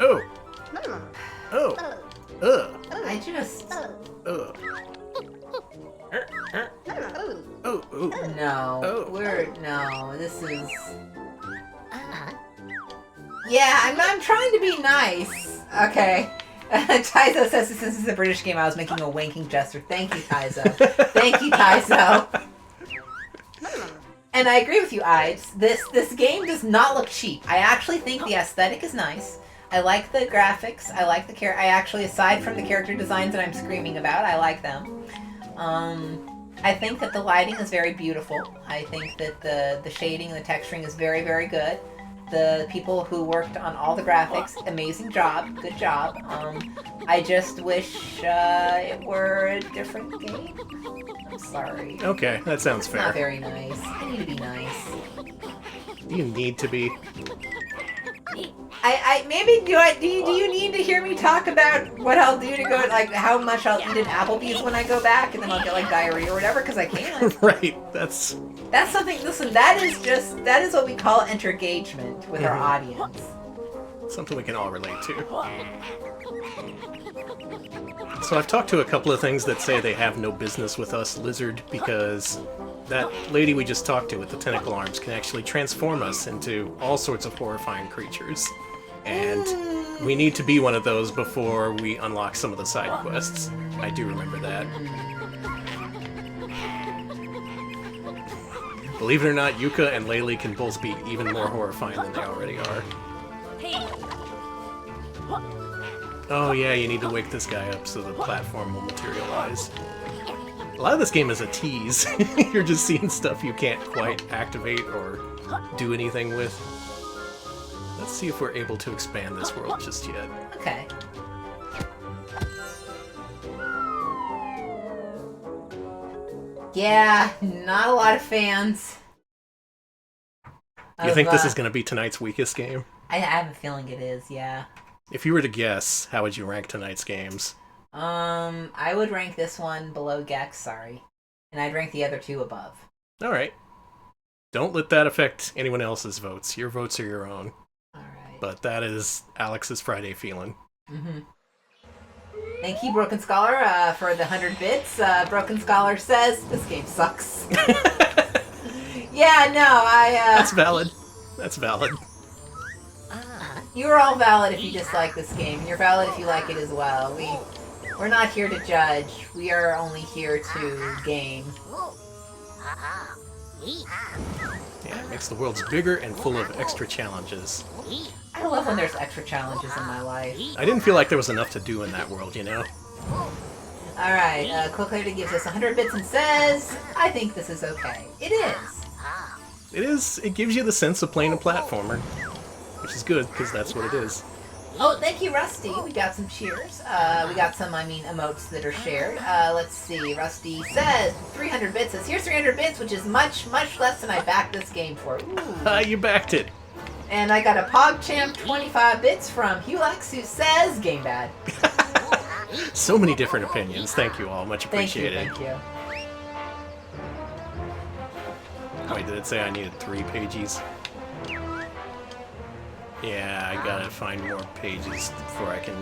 Oh. I just... Oh. No. Oh. No, this is... Yeah, I'm trying to be nice. Okay. Taizo says since this is a British game, I was making a wanking gesture. Thank you, Taizo. Thank you, Taizo. And I agree with you, Ives. This game does not look cheap. I actually think the aesthetic is nice. I like the graphics. I like the I actually, aside from the character designs that I'm screaming about, I like them. I think that the lighting is very beautiful. I think that the shading and the texturing is very, very good. The people who worked on all the graphics, amazing job, good job. I just wish it were a different game. I'm sorry. Okay, that sounds It's fair. not very nice. I need to be nice. You need to be. I maybe do you need to hear me talk about what I'll do to go, like how much I'll eat at Applebee's when I go back, and then I'll get like diarrhea or whatever, because I can. Right, that's something. Listen, that is what we call intergagement with our audience. something we can all relate to. So I've talked to a couple of things that say they have no business with us, Lizard, because that lady we just talked to with the tentacle arms can actually transform us into all sorts of horrifying creatures. And we need to be one of those before we unlock some of the side quests. I do remember that. Believe it or not, Yooka and Laylee can both be even more horrifying than they already are. Oh yeah, you need to wake this guy up so the platform will materialize. A lot of this game is a tease. You're just seeing stuff you can't quite activate or do anything with. Let's see if we're able to expand this world just yet. Okay. Yeah, not a lot of fans. You think this is going to be tonight's weakest game? I have a feeling it is, yeah. If you were to guess, how would you rank tonight's games? I would rank this one below Gex, sorry. And I'd rank the other two above. Alright. Don't let that affect anyone else's votes. Your votes are your own. Alright. But that is Alex's Friday feeling. Mm-hmm. Thank you, Broken Scholar, for the 100 bits. Broken Scholar says, this game sucks. Yeah, no, That's valid. That's valid. You're all valid if you dislike this game. You're valid if you like it as well. We're not here to judge. We are only here to game. Yeah, it makes the worlds bigger and full of extra challenges. I love when there's extra challenges in my life. I didn't feel like there was enough to do in that world, you know? Alright, Cloaklady gives us 100 bits and says, I think this is okay. It is. It is. It gives you the sense of playing a platformer. Which is good, because that's what it is. Oh, thank you, Rusty. We got some cheers. We got some, emotes that are shared. Let's see. Rusty says 300 bits. Says, here's 300 bits, which is much, much less than I backed this game for. Ooh. You backed it. And I got a PogChamp 25 bits from Hulex, who says game bad. So many different opinions. Thank you all. Much appreciated. Thank you. Wait, did it say I needed 3 pages? Yeah, I gotta find more pages before I can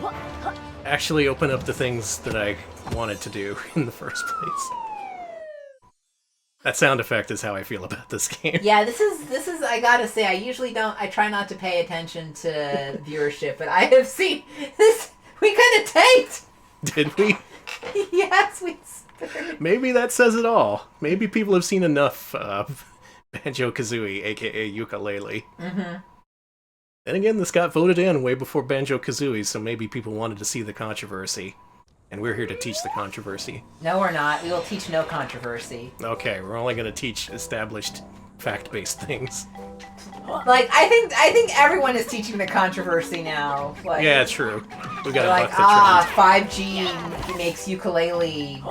actually open up the things that I wanted to do in the first place. That sound effect is how I feel about this game. Yeah, this is, I gotta say, I try not to pay attention to viewership, but I have seen this, we kinda tanked! Did we? Yes, we spurred. Maybe that says it all. Maybe people have seen enough Banjo-Kazooie, aka Yooka-laylee. Mm-hmm. And again, this got voted in way before Banjo-Kazooie, so maybe people wanted to see the controversy. And we're here to teach the controversy. No, we're not. We will teach no controversy. Okay, we're only going to teach established, fact-based things. Like, I think everyone is teaching the controversy now. Like, Yeah, true. We got like, to buck the trend. 5G makes Yooka-laylee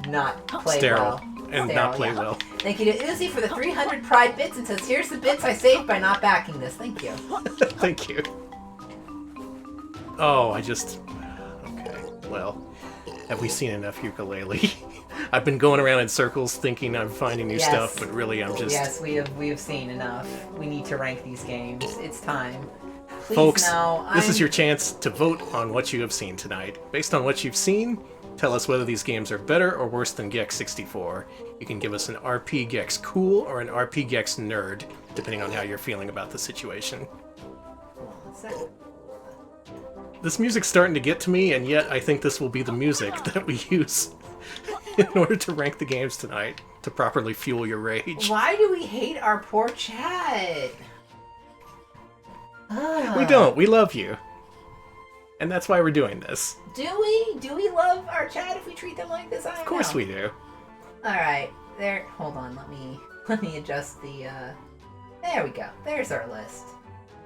not play Sterile. well. And Sterile, not play yeah. well. Thank you to Uzi for the 300 Pride bits and says, here's the bits I saved by not backing this. Thank you. Thank you. Oh, okay. Well, have we seen enough Yooka-laylee? I've been going around in circles thinking I'm finding new stuff, but really I'm just... Yes, we have seen enough. We need to rank these games. It's time. Please, Folks, no, this is your chance to vote on what you have seen tonight. Based on what you've seen, tell us whether these games are better or worse than Gex 64. You can give us an RP Gex cool or an RP Gex nerd, depending on how you're feeling about the situation. One second. This music's starting to get to me, and yet I think this will be the music that we use in order to rank the games tonight. to properly fuel your rage. Why do we hate our poor chat? We don't. We love you. And that's why we're doing this. Do we? Do we love our chat if we treat them like this? I don't know. Of course we do. Alright. There. Hold on. Let me adjust the, There we go. There's our list.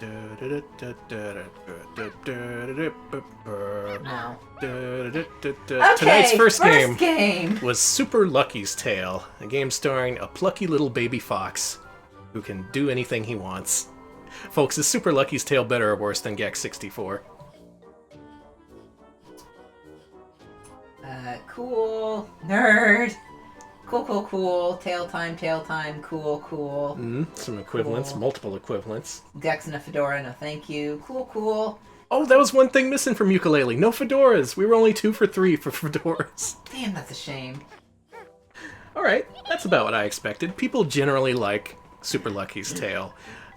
No. Okay, Tonight's first game was Super Lucky's Tale, a game starring a plucky little baby fox who can do anything he wants. Folks, is Super Lucky's Tale better or worse than Gex 64? Cool. Nerd. Cool. Tail time. Cool. Some equivalents, Cool. multiple equivalents. Gex and a fedora, no thank you. Cool. Oh, that was one thing missing from Yooka-laylee. No fedoras. We were only 2 for 3 for fedoras. Damn, that's a shame. Alright, that's about what I expected. People generally like Super Lucky's Tale.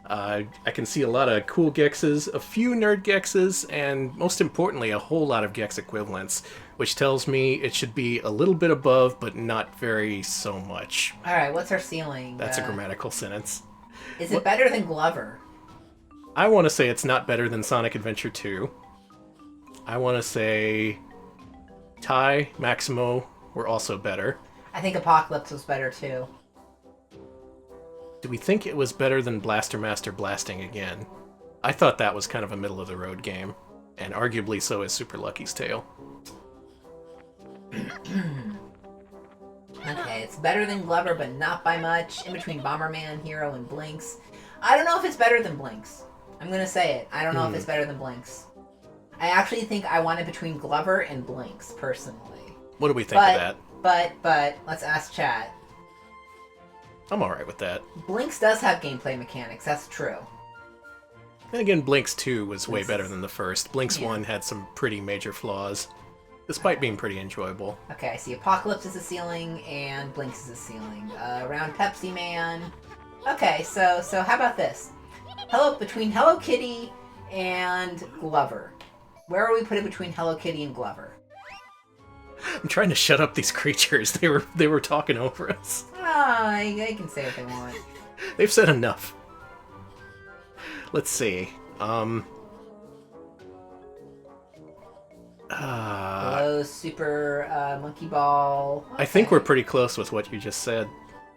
I can see a lot of cool Gexes, a few nerd Gexes, and most importantly, a whole lot of Gex equivalents, which tells me it should be a little bit above, but not very so much. Alright, what's our ceiling? That's a grammatical sentence. Is it better than Glover? I want to say it's not better than Sonic Adventure 2. I want to say Ty, Maximo were also better. I think Apocalypse was better too. Do we think it was better than Blaster Master Blasting Again? I thought that was kind of a middle-of-the-road game, and arguably so is Super Lucky's Tale. Okay, it's better than Glover, but not by much. In between Bomberman, Hero, and Blinks. I don't know if it's better than Blinks. I'm gonna say it. I don't know if it's better than Blinks. I actually think I want it between Glover and Blinks, personally. What do we think of that? But, let's ask chat. I'm alright with that. Blinks does have gameplay mechanics, that's true. And again, Blinks 2 was way Blinks better is- than the first. Blinks Yeah. 1 had some pretty major flaws, despite being pretty enjoyable. Okay, I see Apocalypse is a ceiling, and Blinks is a ceiling. Around Pepsi Man. Okay, so how about this? Between Hello Kitty and Glover. Where are we putting between Hello Kitty and Glover? I'm trying to shut up these creatures. They were talking over us. Ah, they can say what they want. They've said enough. Let's see. Hello, Super Monkey Ball. I think we're pretty close with what you just said.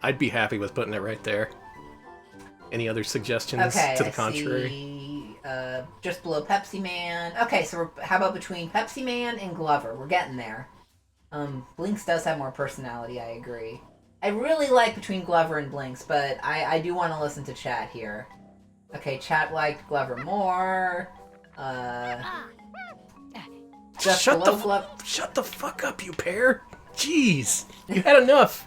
I'd be happy with putting it right there. Any other suggestions to the contrary? See, just below Pepsi Man. Okay, so how about between Pepsi Man and Glover? We're getting there. Blinks does have more personality, I agree. I really like between Glover and Blinks, but I do want to listen to chat here. Okay, chat liked Glover more. Just Shut the fuck up, you pair! Jeez, you had enough.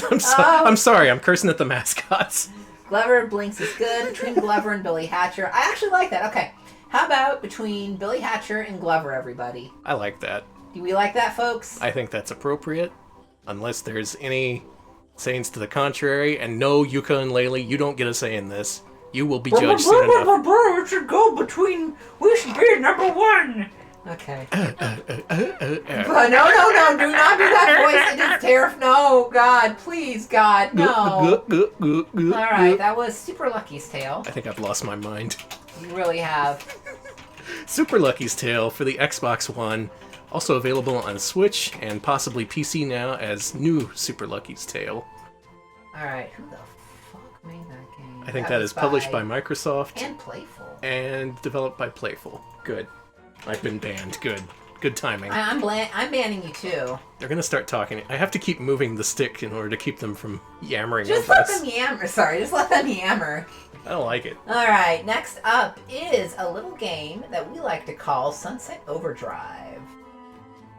I'm sorry. I'm cursing at the mascots. Glover and Blinks is good. Between Glover and Billy Hatcher, I actually like that. Okay, how about between Billy Hatcher and Glover, everybody? I like that. Do we like that, folks? I think that's appropriate, unless there's any sayings to the contrary. And no, Yooka-laylee, you don't get a say in this. You will be judged soon enough. It should go between. We should be number one. Okay. But no, do not do that voice. It is terrifying. No, God, please, God, no. Alright, that was Super Lucky's Tale. I think I've lost my mind. You really have. Super Lucky's Tale for the Xbox One, also available on Switch and possibly PC now as new Super Lucky's Tale. Alright, who the fuck made that game? I think that is published by Microsoft And Playful. and developed by Playful. Good. I've been banned. Good timing. I'm banning you too. They're gonna start talking. I have to keep moving the stick in order to keep them from yammering Just over let us. them yammer. Sorry, just let them yammer. I don't like it. Alright, next up is a little game that we like to call Sunset Overdrive.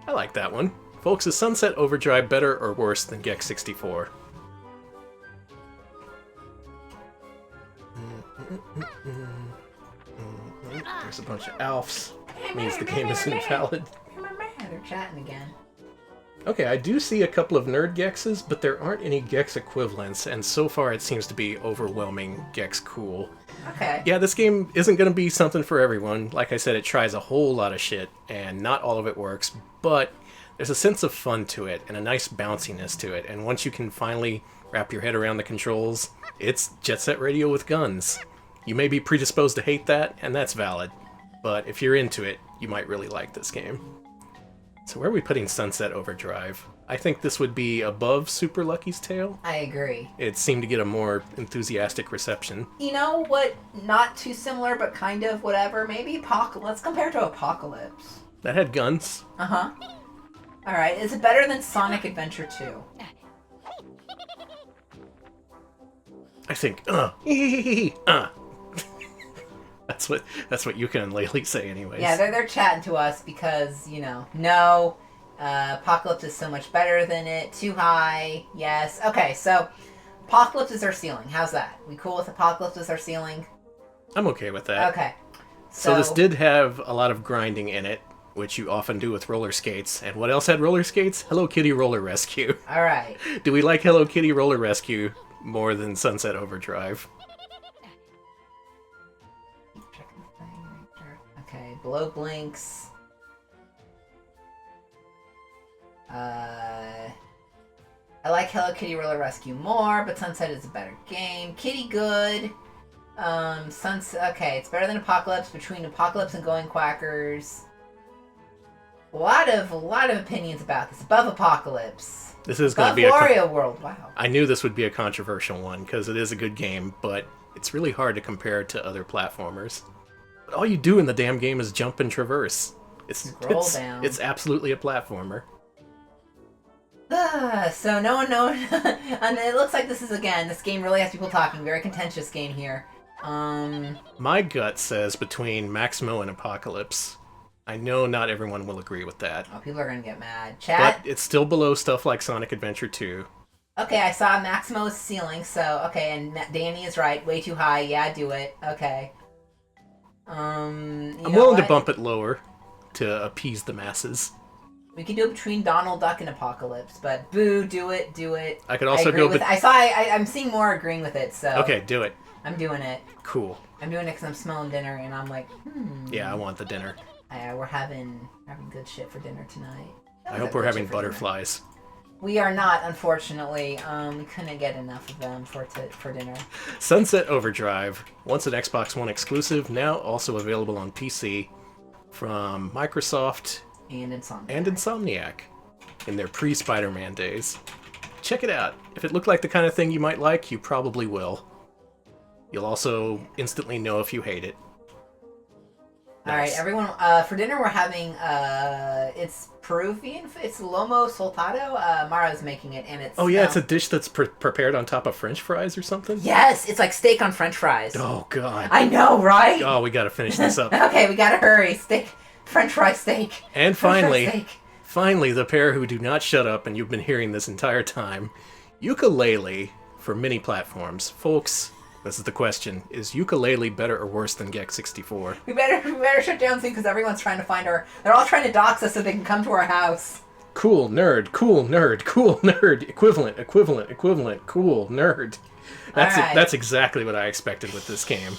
I like that one. Folks, is Sunset Overdrive better or worse than Gex 64? There's a bunch of Alfs. Means the game is invalid. They're chatting again. Okay, I do see a couple of nerd Gexes, but there aren't any Gex equivalents, and so far it seems to be overwhelming Gex cool. Okay. Yeah, this game isn't going to be something for everyone. Like I said, it tries a whole lot of shit, and not all of it works, but There's a sense of fun to it and a nice bounciness to it, and once you can finally wrap your head around the controls, it's Jet Set Radio with guns. You may be predisposed to hate that, and that's valid, but if you're into it, you might really like this game. So where are we putting Sunset Overdrive? I think this would be above Super Lucky's Tale. I agree. It seemed to get a more enthusiastic reception. You know what? Not too similar, but kind of whatever. Maybe let's compare to Apocalypse. That had guns. Uh-huh. Alright, is it better than Sonic Adventure 2? I think, That's what Yooka-laylee say anyways. Yeah, they're chatting to us because, you know, no, Apocalypse is so much better than it. Too high, yes. Okay, so Apocalypse is our ceiling. How's that? We cool with Apocalypse as our ceiling? I'm okay with that. Okay. So this did have a lot of grinding in it, which you often do with roller skates. And what else had roller skates? Hello Kitty Roller Rescue. All right. Do we like Hello Kitty Roller Rescue more than Sunset Overdrive? Okay, Blow Blinks. I like Hello Kitty Roller Rescue more, but Sunset is a better game. Kitty good. Sunset. Okay, it's better than Apocalypse. Between Apocalypse and Going Quackers. A lot of opinions about this. Above Apocalypse. This is going to be Wario World. Wow. I knew this would be a controversial one because it is a good game, but it's really hard to compare it to other platformers. But all you do in the damn game is jump and traverse. Scroll down. It's absolutely a platformer. So no one knows. And it looks like this game really has people talking. Very contentious game here. My gut says between Maximo and Apocalypse. I know not everyone will agree with that. Oh, people are gonna get mad. Chat? But it's still below stuff like Sonic Adventure 2. Okay, I saw Maximo's ceiling, so, okay, and Danny is right. Way too high. Yeah, do it. Okay. I'm willing to bump it lower to appease the masses. We could do it between Donald Duck and Apocalypse, but boo, do it. I could also go... I'm seeing more agreeing with it, so... Okay, do it. I'm doing it. Cool. I'm doing it because I'm smelling dinner, and I'm like, Yeah, I want the dinner. We're having good shit for dinner tonight. I hope we're having butterflies. We are not, unfortunately. We couldn't get enough of them for dinner. Sunset Overdrive, once an Xbox One exclusive, now also available on PC from Microsoft and Insomniac. In their pre-Spider-Man days. Check it out. If it looked like the kind of thing you might like, you probably will. You'll also instantly know if you hate it. Alright, everyone, for dinner we're having, it's Peruvian, it's Lomo Soltado, Mara's making it, and it's... Oh yeah, it's a dish that's prepared on top of French fries or something? Yes, it's like steak on French fries. Oh god. I know, right? Oh, we gotta finish this up. Okay, we gotta hurry. French fry steak. And finally, the pair who do not shut up, and you've been hearing this entire time, Yooka-laylee for many platforms. Folks... This is the question. Is Yooka-laylee better or worse than Gex 64? We better shut down soon because everyone's trying to find her. They're all trying to dox us so they can come to our house. Cool nerd, cool nerd, cool nerd. Equivalent, cool nerd. That's exactly what I expected with this game.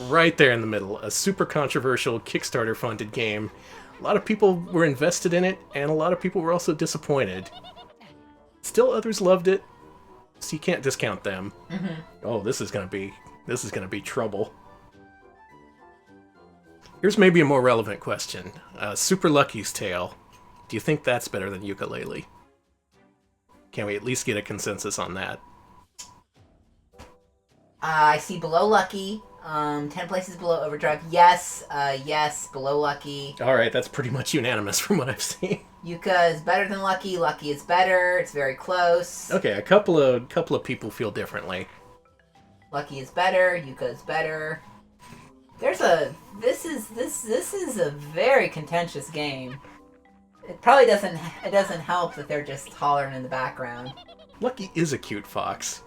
Right there in the middle. A super controversial Kickstarter funded game. A lot of people were invested in it, and a lot of people were also disappointed. Still others loved it. So you can't discount them. Mm-hmm. Oh, this is gonna be trouble. Here's maybe a more relevant question. Super Lucky's Tale. Do you think that's better than Yooka-laylee? Can we at least get a consensus on that? I see below Lucky. 10 places below Overdrive. Yes, below Lucky. Alright, that's pretty much unanimous from what I've seen. Yooka is better than Lucky. Lucky is better. It's very close. Okay, a couple of people feel differently. Lucky is better. Yooka is better. This is a very contentious game. It probably doesn't help that they're just hollering in the background. Lucky is a cute fox.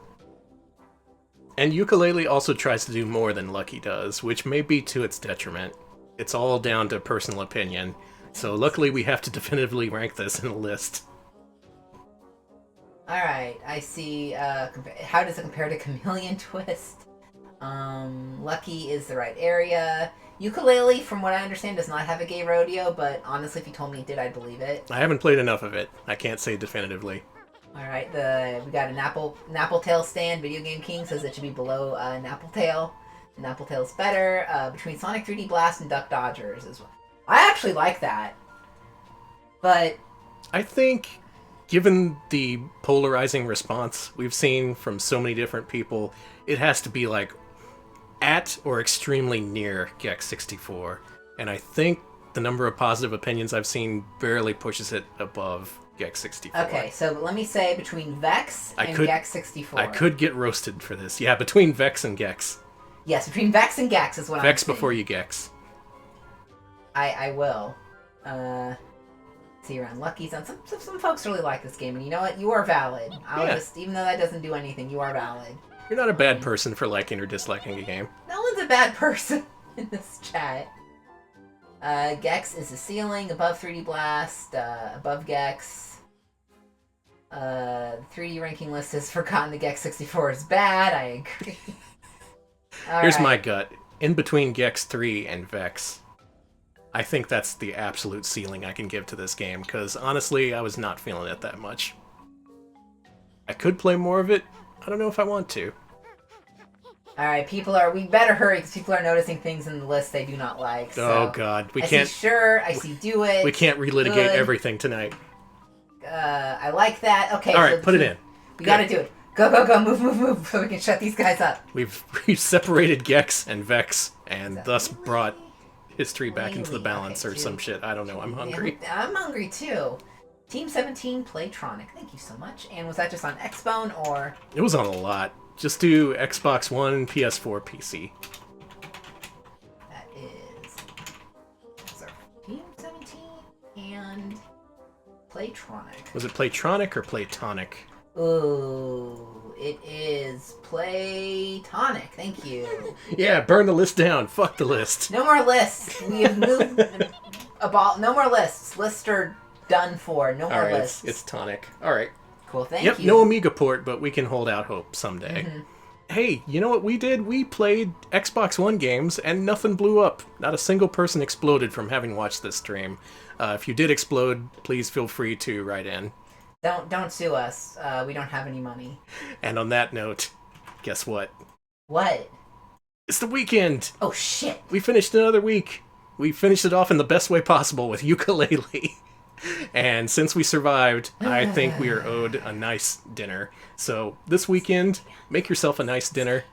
And Yooka-laylee also tries to do more than Lucky does, which may be to its detriment. It's all down to personal opinion. So luckily we have to definitively rank this in a list. Alright, I see, how does it compare to Chameleon Twist? Lucky is the right area. Yooka-laylee, from what I understand, does not have a gay rodeo, but honestly, if you told me it did, I'd believe it. I haven't played enough of it. I can't say definitively. Alright, we got an Appletail stand. Video Game King says it should be below Appletail. Appletail's better. Between Sonic 3D Blast and Duck Dodgers as well. I actually like that. But I think, given the polarizing response we've seen from so many different people, it has to be like at or extremely near Gex 64. And I think the number of positive opinions I've seen barely pushes it above Gex 64. Okay, so let me say between Vex and Gex 64. I could get roasted for this. Yeah, between Vex and Gex. Yes, between Vex and Gex is what I'm saying. Vex before you Gex. I will. See around Lucky's on some folks really like this game, and you know what? You are valid. Even though that doesn't do anything, you are valid. You're not a bad person for liking or disliking a game. No one's a bad person in this chat. Gex is the ceiling, above 3D Blast, above Gex. 3D ranking list has forgotten the Gex 64 is bad, I agree. Here's my gut. In between Gex 3 and Vex, I think that's the absolute ceiling I can give to this game, because honestly, I was not feeling it that much. I could play more of it. I don't know if I want to. Alright, we better hurry, because people are noticing things in the list they do not like. So oh god, I see sure, I see do it. We can't relitigate everything tonight. I like that. Okay, alright, put it in. We gotta do it. Go, go, go, move, so we can shut these guys up. We've separated Gex and Vex, and thus brought history back into the balance or some shit. I don't know, I'm hungry. Yeah, I'm hungry too. Team 17 Playtronic, thank you so much. And was that just on Xbone or? It was on a lot. Just do Xbox One, PS4, PC. That is our Team 17 and Playtronic. Was it Playtronic or Playtonic? Ooh, it is Playtonic. Thank you. Yeah, burn the list down. Fuck the list. No more lists. We have moved no more lists. Lists are done for. No more lists. It's tonic. All right. Cool. Thank you. No Amiga port, but we can hold out hope someday. Mm-hmm. Hey, you know what we did? We played Xbox One games, and nothing blew up. Not a single person exploded from having watched this stream. If you did explode, please feel free to write in. Don't sue us. We don't have any money. And on that note, guess what? What? It's the weekend! Oh, shit! We finished another week. We finished it off in the best way possible with Yooka-laylee. And since we survived, I think we are owed a nice dinner. So this weekend, make yourself a nice dinner,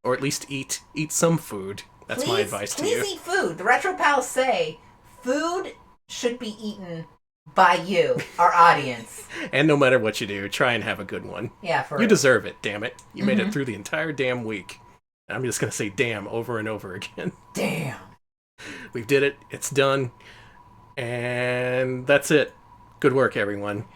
or at least eat some food. That's my advice to you. Please eat food. The Retro Pals say food should be eaten by you, our audience. And no matter what you do, try and have a good one. Yeah, for you deserve it, damn it. You made it through the entire damn week. I'm just going to say damn over and over again. Damn. We did it. It's done. And that's it. Good work, everyone.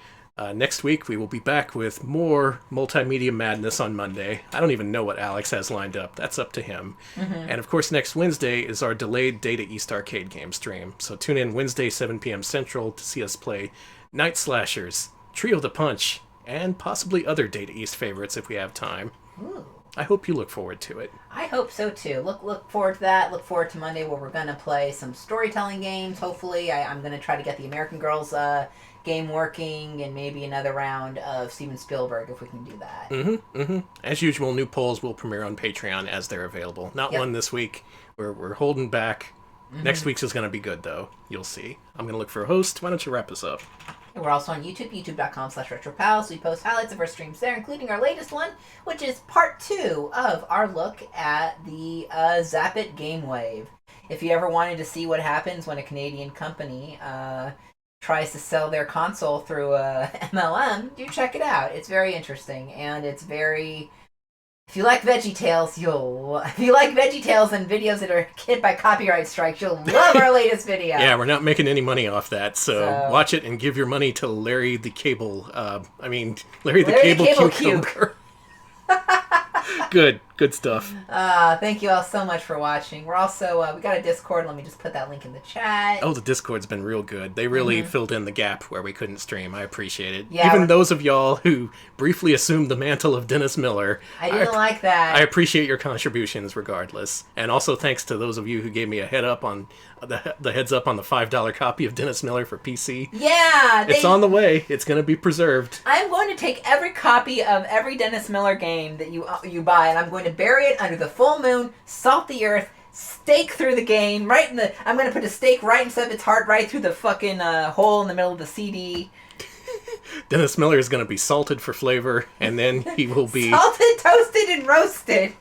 Next week, we will be back with more multimedia madness on Monday. I don't even know what Alex has lined up. That's up to him. Mm-hmm. And of course, next Wednesday is our delayed Data East arcade game stream. So tune in Wednesday, 7 p.m. Central to see us play Night Slashers, Trio the Punch, and possibly other Data East favorites if we have time. Ooh. I hope you look forward to it. I hope so too. Look forward to that. Look forward to Monday where we're going to play some storytelling games. Hopefully, I'm going to try to get the American Girls game working, and maybe another round of Steven Spielberg if we can do that. As usual, new polls will premiere on Patreon as they're available. Not one this week. We're holding back. Next week's is going to be good, though. You'll see. I'm going to look for a host. Why don't you wrap us up? We're also on YouTube, youtube.com/retropals. We post highlights of our streams there, including our latest one, which is part 2 of our look at the Zap It Game Wave. If you ever wanted to see what happens when a Canadian company tries to sell their console through a MLM, do check it out. It's very interesting, and it's very... If you like VeggieTales, if you like VeggieTales and videos that are hit by copyright strikes, you'll love our latest video. Yeah, we're not making any money off that, so watch it and give your money to Larry the Cable. Larry the Cable Cucumber. Good. Good stuff. Thank you all so much for watching. We're also, we got a Discord. Let me just put that link in the chat. Oh, the Discord's been real good. They really filled in the gap where we couldn't stream. I appreciate it. Yeah, Even those of y'all who briefly assumed the mantle of Dennis Miller. I didn't like that. I appreciate your contributions regardless. And also thanks to those of you who gave me a head up on the heads up on the $5 copy of Dennis Miller for PC. Yeah. It's on the way. It's going to be preserved. I'm going to take every copy of every Dennis Miller game that you buy, and I'm going to bury it under the full moon, salt the earth, stake through the game, I'm going to put a stake right instead of its heart right through the fucking hole in the middle of the CD. Dennis Miller is going to be salted for flavor, and then he will be... Salted, toasted, and roasted.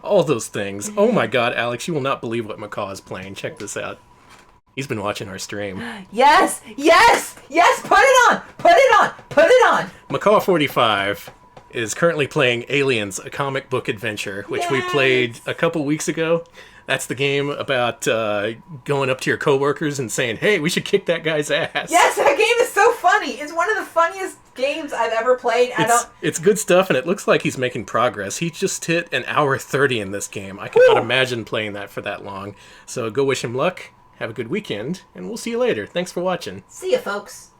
All those things. Oh my god, Alex, you will not believe what Macaw is playing. Check this out. He's been watching our stream. Yes! Yes! Yes! Put it on! Put it on! Put it on! Macaw45 is currently playing Aliens, a comic book adventure, which we played a couple weeks ago. That's the game about going up to your coworkers and saying, hey, we should kick that guy's ass. Yes, that game is so funny. It's one of the funniest games I've ever played. It's good stuff, and it looks like he's making progress. He just hit an hour 30 in this game. I cannot imagine playing that for that long. So go wish him luck. Have a good weekend, and we'll see you later. Thanks for watching. See ya, folks.